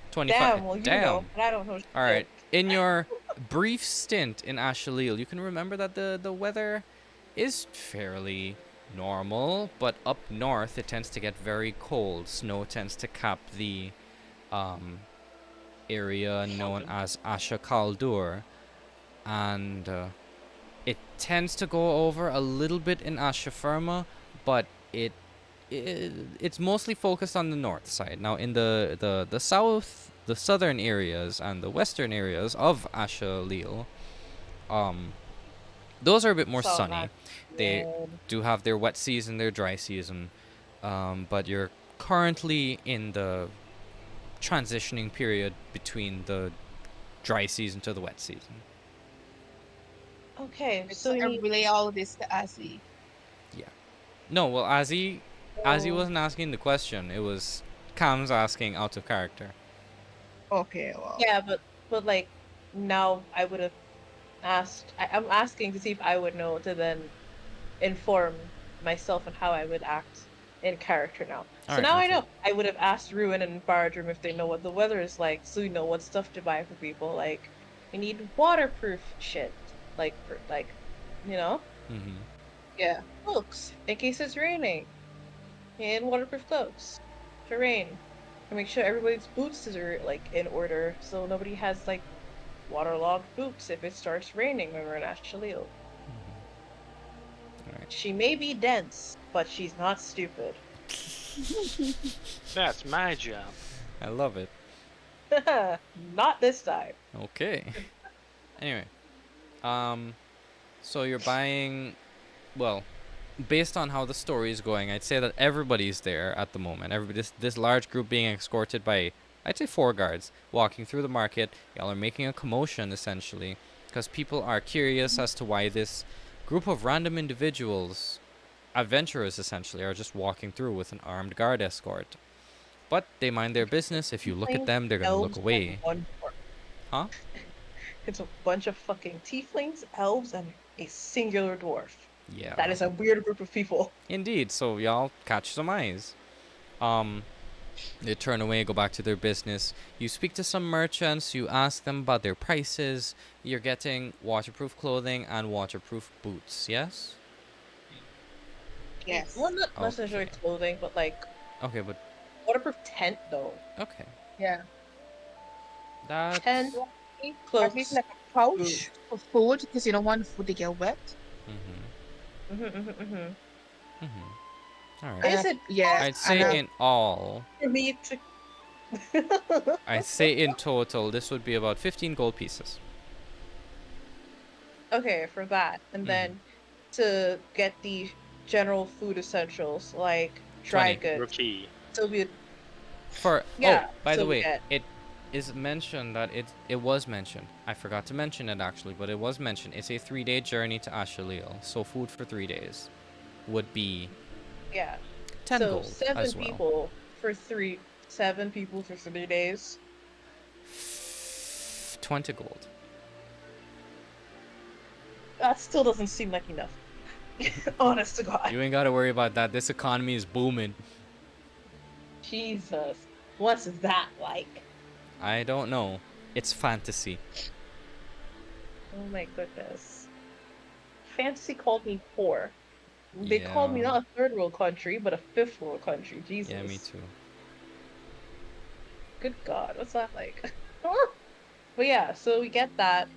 25. Damn, well, you Damn. know, but I don't know. All right. In your brief stint in Ashalil, you can remember that the weather is fairly normal, but up north it tends to get very cold. Snow tends to cap the area known as Asha Kaldur, and it tends to go over a little bit in Asha Firma, but it's mostly focused on the north side. Now in the south, the southern areas and the western areas of Ashalil, Those are a bit more So sunny. not They bad. do have their wet season, their dry season, but you're currently in the transitioning period between the dry season to the wet season. Okay, so So we I need. relay all of this to Azzy. Yeah. No, well, Azzy Oh, wasn't asking the question. It was Cam's asking out of character. Okay, well. yeah, but like now I would have asked. I'm asking to see if I would know to then inform myself on how I would act in character now. All So right. now I Okay. know. I would have asked Ruin and Bardrum if they know what the weather is like, so we know what stuff to buy for people. Like, we need waterproof shit, like for like, you know, Mm-hmm. Yeah. cloaks in case it's raining, and waterproof cloaks for rain. And make sure everybody's boots are like in order, so nobody has like waterlogged boots if it starts raining when we're in Ashalil. All right. She may be dense, but she's not stupid. That's my job. I love it. Not this time. Okay. Anyway, so you're buying. Well, based on how the story is going, I'd say that everybody's there at the moment. Everybody, this large group being escorted by, I'd say, 4 guards walking through the market. Y'all are making a commotion essentially, because people are curious as to why this group of random individuals, adventurers essentially, are just walking through with an armed guard escort. But they mind their business. If you look at Tieflings, them, they're gonna look elves, and away. one dwarf. Huh? It's a bunch of fucking tieflings, elves, and a singular dwarf. Yeah. That is a weird group of people. Indeed. So y'all catch some eyes. They turn away, go back to their business. You speak to some merchants, you ask them about their prices. You're getting waterproof clothing and waterproof boots, yes? Yes. Well, not necessarily Okay. clothing, but like Okay, but waterproof tent though. okay. Yeah. That's Tent, At least cloaks. like a pouch for food because you don't want the food to get wet. mm-hmm. Mm-hmm. Mm-hmm. Alright. Is it Yeah. I'd And say in all, for me to? I'd say in total this would be about 15 gold pieces. Okay, for that, and then to get the general food essentials like 20. dried goods. Rookie. So we For yeah. by the so we way, get it is mentioned that it was mentioned. I forgot to mention it actually, but it was mentioned. It's a 3-day journey to Ashalil, so food for 3 days would be yeah. 10 So gold as well. 7 people for 3 days. 20 gold. That still doesn't seem like enough. Honest to God. You ain't gotta worry about that. This economy is booming. Jesus. What's that like? I don't know. It's fantasy. Oh my goodness. Fantasy called me poor. They called me Yeah. not a third world country, but a fifth world country. Jesus. Yeah, me too. Good God, what's that like? But yeah, so we get that.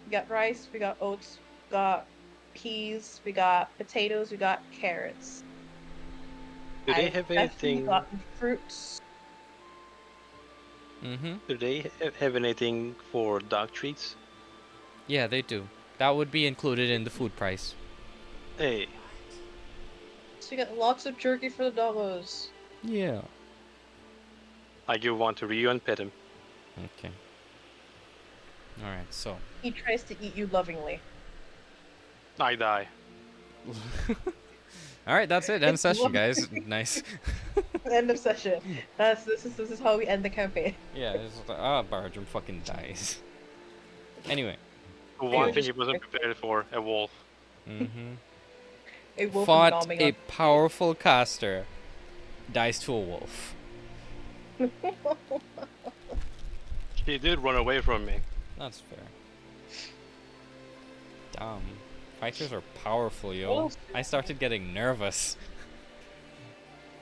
We got rice, we got oats, we got peas, we got potatoes, we got carrots. Do they I've have definitely anything? gotten fruits. Mm-hmm. Do they have anything for dog treats? Yeah, they do. That would be included in the food price. Hey, So we got lots of jerky for the doggos. Yeah. I give one to Ryu and pet him. Okay. Alright, so. He tries to eat you lovingly. I die. Alright, that's it. End It's session, lovely. guys. Nice. End of session. This is how we end the campaign. Yeah, it's like, Bartram fucking dies. Anyway. One thing he wasn't prepared for, a wolf. Mm-hmm. A wolf Fought nomming a on- powerful caster. Dies to a wolf. He did run away from me. That's fair. Damn. Fighters are powerful, yo. Wolf. I started getting nervous.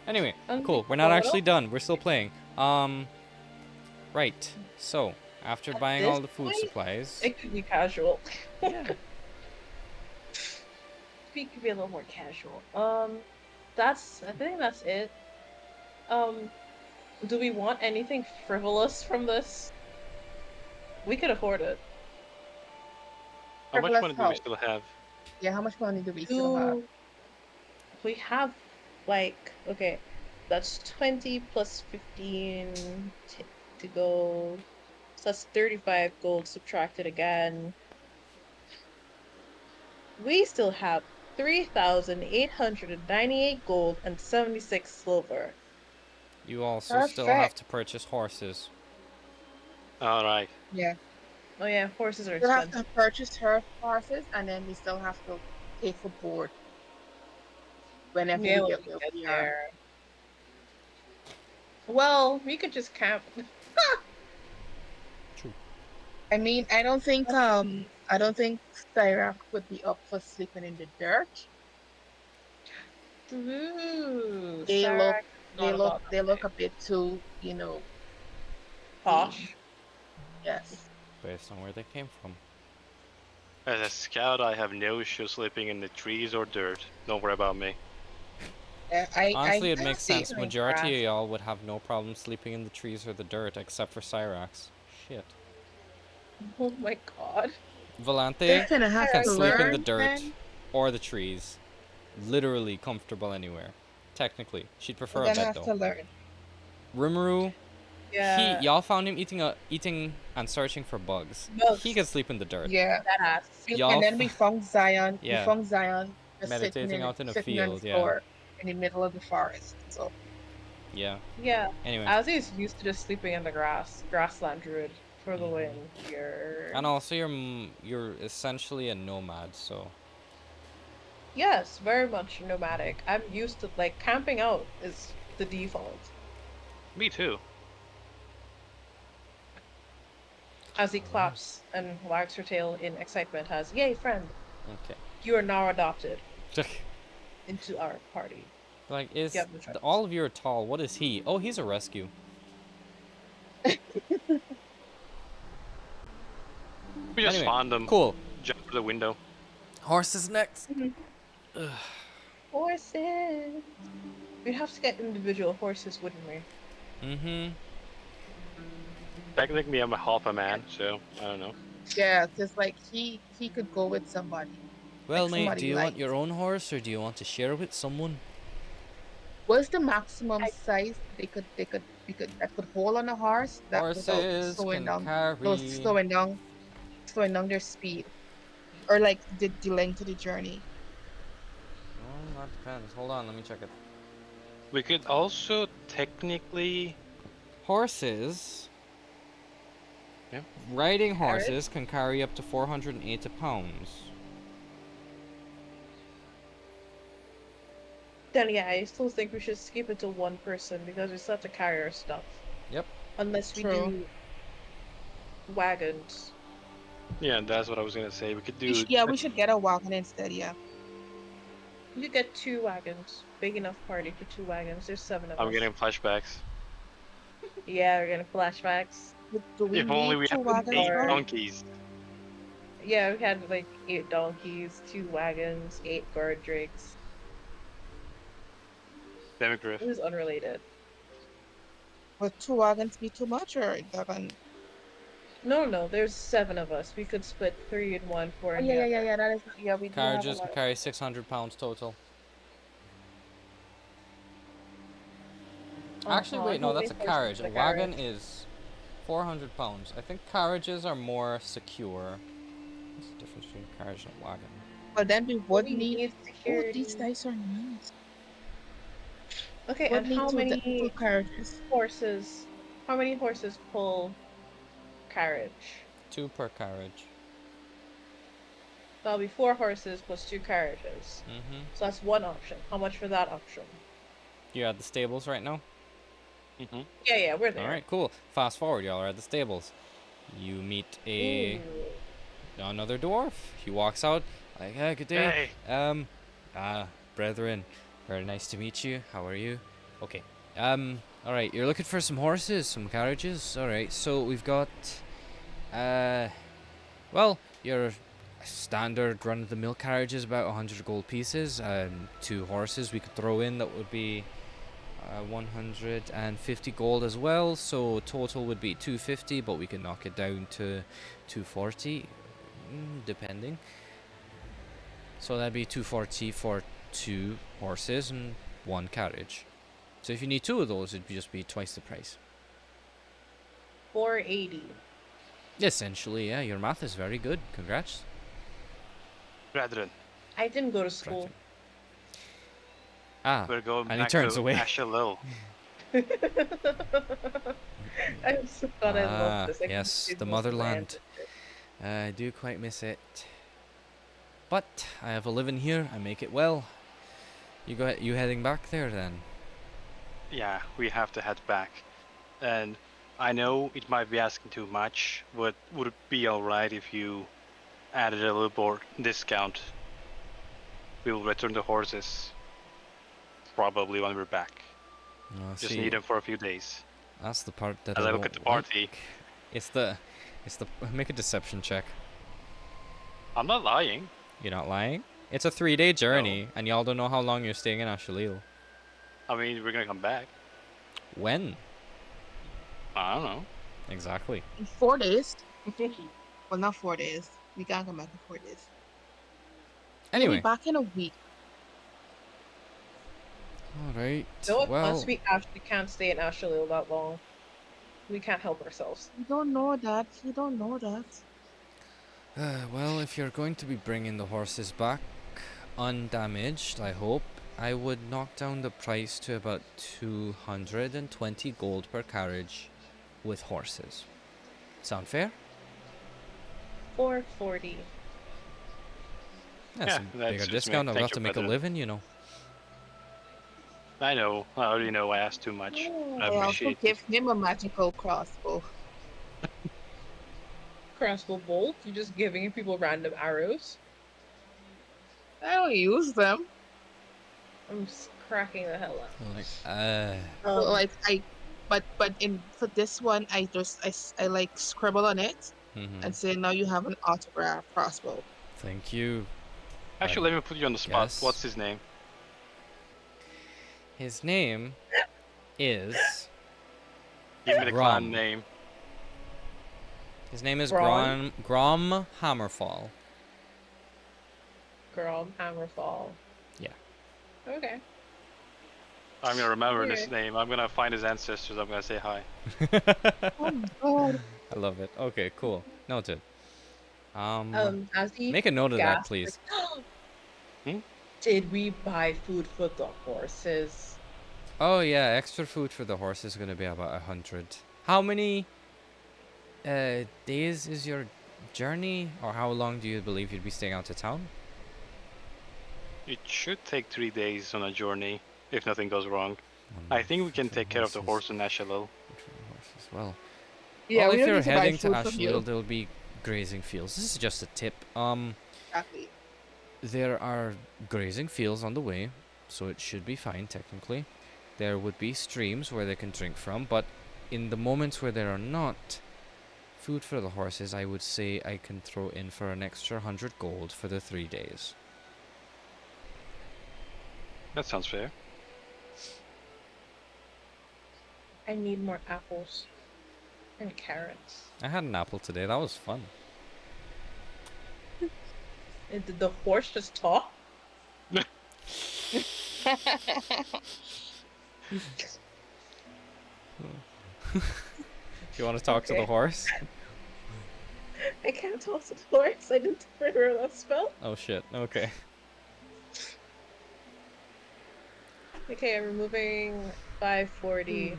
Anyway, Um, cool. We're not well- actually done. We're still playing. Right. So, after At buying all this the food point, supplies. It could be casual. Yeah. We could be a little more casual. I think that's it. Do we want anything frivolous from this? We could afford it. How much Frivolous money do we how? still have? Yeah, how much money do we still have? We have like okay, that's 20 plus 15 to go. So that's 35 gold subtracted again. We still have 3,898 gold and 76 silver. You also still have Perfect. to purchase horses. All right. Yeah. Oh yeah, horses are We have expensive. to purchase her horses, and then we still have to pay for board whenever Yeah, we when get we where get we are. there. Well, we could just camp. True. I mean, I don't think Cyrac would be up for sleeping in the dirt. Ooh, They look Sarah is not about they that look life. a bit too, you know, clean. Posh. Yes. Based on where they came from. As a scout, I have no issue sleeping in the trees or dirt. Don't worry about me. Honestly, it I makes see. sense. Majority of y'all would have no problem sleeping in the trees or the dirt, except for Cyrax. Shit. Oh my god. They're Volante gonna have can to sleep in the learn, dirt man. or the trees. Literally comfortable anywhere. Technically. She'd We're prefer a gonna bed have though. to learn. Rimuru, Yeah. y'all found him eating and searching for bugs. He Bugs. can sleep in the dirt. Yeah. That ass. And Y'all, then we found Zion. We yeah, found Zion just meditating out in a sitting on the field. Yeah, floor in the middle of the forest. So yeah. Yeah. Anyway, Ozzy used to just sleeping in the grassland druid for the win here. and also you're essentially a nomad, so Yes, very much nomadic. I'm used to like camping out is the default. Me too. As he claps and wags her tail in excitement, has yay, friend! okay. You are now adopted into our party. Like, You have no choice. all of you are tall. What is he? Oh, he's a rescue. We just Anyway, found them. cool. Jump through the window. Horses next. Horses. We'd have to get individual horses, wouldn't we? Mm-hmm. Technically, I'm a half a man, so I don't know. yeah, because like he could go with somebody. Well, Like mate, do somebody you want light. your own horse or do you want to share with someone? What's the maximum size we could hold on a horse that without Horses can carry. slowing down their speed or like the length of the journey. Oh, that depends. Hold on, let me check it. We could also technically. Horses. Yeah. Riding horses can carry up to 480 pounds. Then yeah, I still think we should skip it to one person because we still have to carry our stuff. Yep. Unless we True. do wagons. Yeah, that's what I was gonna say. We could do. We should get a wagon instead. Yeah. We could get 2 wagons. Big enough party for 2 wagons. There's 7 of us. I'm getting flashbacks. Yeah, we're getting flashbacks. Do we If only need we 2 had wagons? 8 Bro? donkeys. Yeah, we had like 8 donkeys, 2 wagons, 8 guard drakes. Demigriff. It was unrelated. Would 2 wagons be too much, or they're gonna... No, there's 7 of us. We could split 3 in one, 4 Oh, in the other. yeah. That is, yeah. We do have a Carriages lot can of... carry 600 pounds total. Actually, wait, no, that's a carriage. A wagon is 400 pounds. I think carriages are more secure. What's the difference between a carriage and a wagon? But then we would need... Oh, security. these dice are nice. Okay, Would and need how 2 many carriages? horses? How many horses pull carriage? 2 per carriage. That'll be 4 horses plus 2 carriages. Mm-hmm. So that's one option. How much for that option? You're at the stables right now? Mm-hmm. Yeah, we're there. Alright, cool. Fast forward, y'all are at the stables. You meet another dwarf. He walks out, like, hey, good day. Hey. Brethren, very nice to meet you. How are you? Okay. Alright, you're looking for some horses, some carriages? Alright, so we've got, well, your standard run-of-the-mill carriage is about 100 gold pieces. 2 horses we could throw in that would be 150 gold as well, so total would be 250, but we can knock it down to 240, depending. So that'd be 240 for 2 horses and 1 carriage. So if you need 2 of those, it'd just be twice the price. 480. Essentially, yeah. Your math is very good. Congrats. Brethren, I didn't go to school. Ah, we're going and he back turns to away. Ashalil. I just thought I loved this. I Yes, could the do most motherland. random shit. I do quite miss it. But I have a living here. I make it well. You heading back there then? Yeah, we have to head back. And I know it might be asking too much, but would it be alright if you added a little more discount? We will return the horses probably when we're back. Just See, need them for a few days. that's the part that As I look won't at the party. like. It's the make a deception check. I'm not lying. You're not lying. It's a 3-day journey, and y'all don't know how long you're staying in Ashalil. I mean, we're gonna come back. When? I don't know. Exactly. In 4 days. Well, not 4 days. We can't come back in 4 days. We'll Anyway. be back in a week. All right. No, Well, plus we actually can't stay in Ashalil that long. We can't help ourselves. You don't know that. You don't know that. well, if you're going to be bringing the horses back undamaged, I hope, I would knock down the price to about 220 gold per carriage with horses. Sound fair? 440. That's Yeah, a that bigger suits me. discount. I'll Thank have you, to make a President. living, you know. I know. I already know I asked too much. I I also appreciate it. give him a magical crossbow. Crossbow bolt? You're just giving people random arrows? I don't use them. I'm just cracking the hell up. Like, So, like but for this one, I like scribble on it and say, now you have an autograph crossbow. Thank you. Actually, let me put you on the spot. Yes. What's his name? His name is Give me the clan Grom. name. His name is Grom? Grom Hammerfall. Grom Hammerfall. Yeah. Okay. I'm gonna remember this Weird. name. I'm gonna find his ancestors. I'm gonna say hi. Oh my god. I love it. Okay, cool. Noted. As he Make a note of that, gasped, please. like, did we buy food for the horses? Oh yeah, extra food for the horse is gonna be about 100. How many days is your journey, or how long do you believe you'd be staying out of town? It should take 3 days on a journey, if nothing goes wrong. I think we can take care of the horse in Ashalil. Well, Yeah, well, we if don't you're need to buy heading to food from you. Ashley, there'll be grazing fields. This is just a tip. Exactly. There are grazing fields on the way, so it should be fine technically. There would be streams where they can drink from, but in the moments where there are not food for the horses, I would say I can throw in for an extra 100 gold for the 3 days. That sounds fair. I need more apples and carrots. I had an apple today. That was fun. And did the horse just talk? You want to talk to the Okay. horse? I can't talk to the horse. I didn't remember that spell. Oh shit. Okay. Okay, I'm removing 540.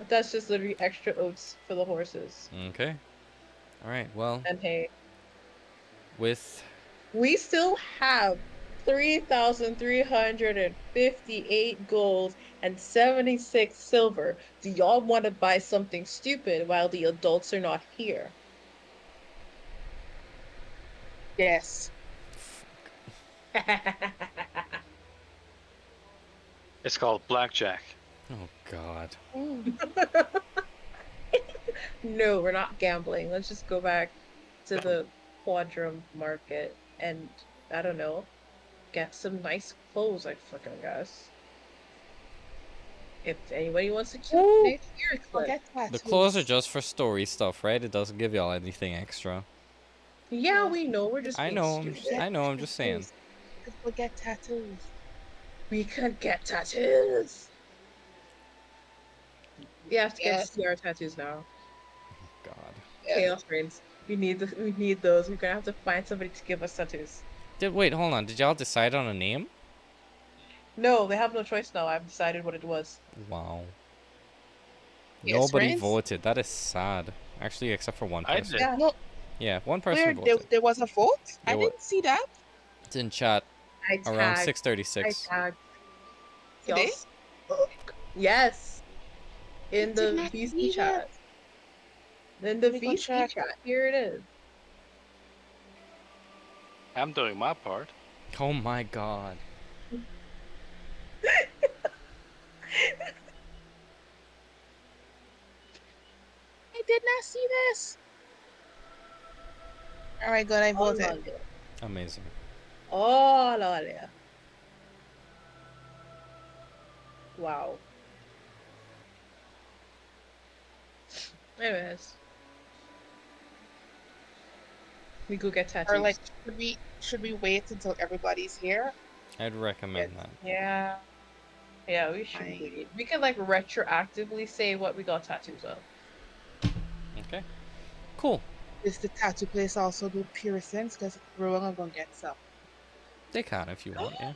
That's just literally extra oats for the horses. Okay. All right. Well, And hay. with We still have 3,358 gold and 76 silver. Do y'all want to buy something stupid while the adults are not here? Yes. It's called blackjack. oh god. No, we're not gambling. Let's just go back to the quadrum market and, I don't know, get some nice clothes, I fucking guess. If anybody wants to keep Ooh, nice ear clip. Forget that. The clothes are just for story stuff, right? It doesn't give y'all anything extra. Yeah, we know. We're just I being know. stupid. I know. I'm just saying. We'll get tattoos. We could get tattoos. We have to get Yes. CR tattoos now. God. Chaos reigns. We need those. We're gonna have to find somebody to give us tattoos. Wait, hold on. Did y'all decide on a name? No, they have no choice now. I've decided what it was. Wow. Yes, Nobody friends? voted. That is sad. Actually, except for one I person. did. Yeah. No, Yeah, one person where voted. there was a vote? I There wa- didn't see that It's in chat around I 6:36. tagged. today. Yes. Yes. In I did the not VC see that. chat. In the Let me go VC check. chat. Here it is. I'm doing my part. Oh my god. I did not see this. All right, good. I voted. Amazing. Oh, Lord. Wow. Anyways. We go get tattoos. Or like, should we wait until everybody's here? I'd recommend that. Yeah. Yeah, we should wait. We can like retroactively say what we got tattoos of. Okay. Cool. Does the tattoo place also do piercings? Because we're gonna get some. They can if you want, yeah.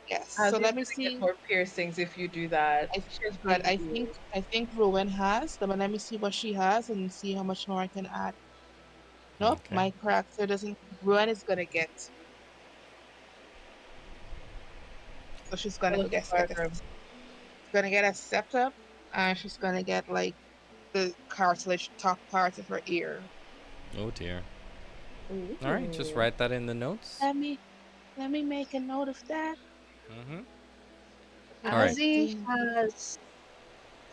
Yes. As So in let me gonna see. get more piercings if you do that. But I think Rowan has. But let me see what she has and see how much more I can add. Nope, Okay. my character doesn't. Rowan is gonna get. So she's gonna get a scepter, and she's gonna get like the cartilage top part of her ear. Oh dear. Ooh. All right, just write that in the notes. Let me make a note of that. Mm-hmm. All right. Ozzy has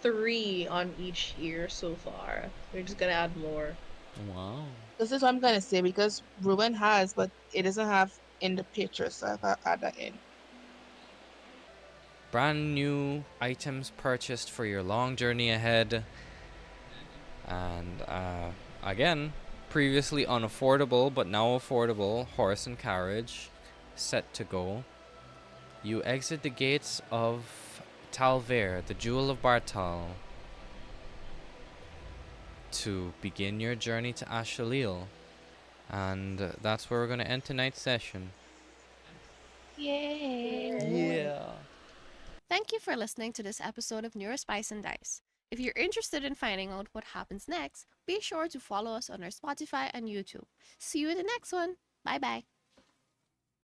3 on each ear so far. We're just gonna add more. Wow. This is what I'm gonna say because Ruben has, but it doesn't have in the picture, so I'll add that in. Brand new items purchased for your long journey ahead. And again, previously unaffordable but now affordable horse and carriage set to go. You exit the gates of Talver, the Jewel of Bartal, to begin your journey to Ashalil. And that's where we're going to end tonight's session. Yeah. Thank you for listening to this episode of NeuroSpice&Dice. If you're interested in finding out what happens next, be sure to follow us on our Spotify and YouTube. See you in the next one. Bye bye.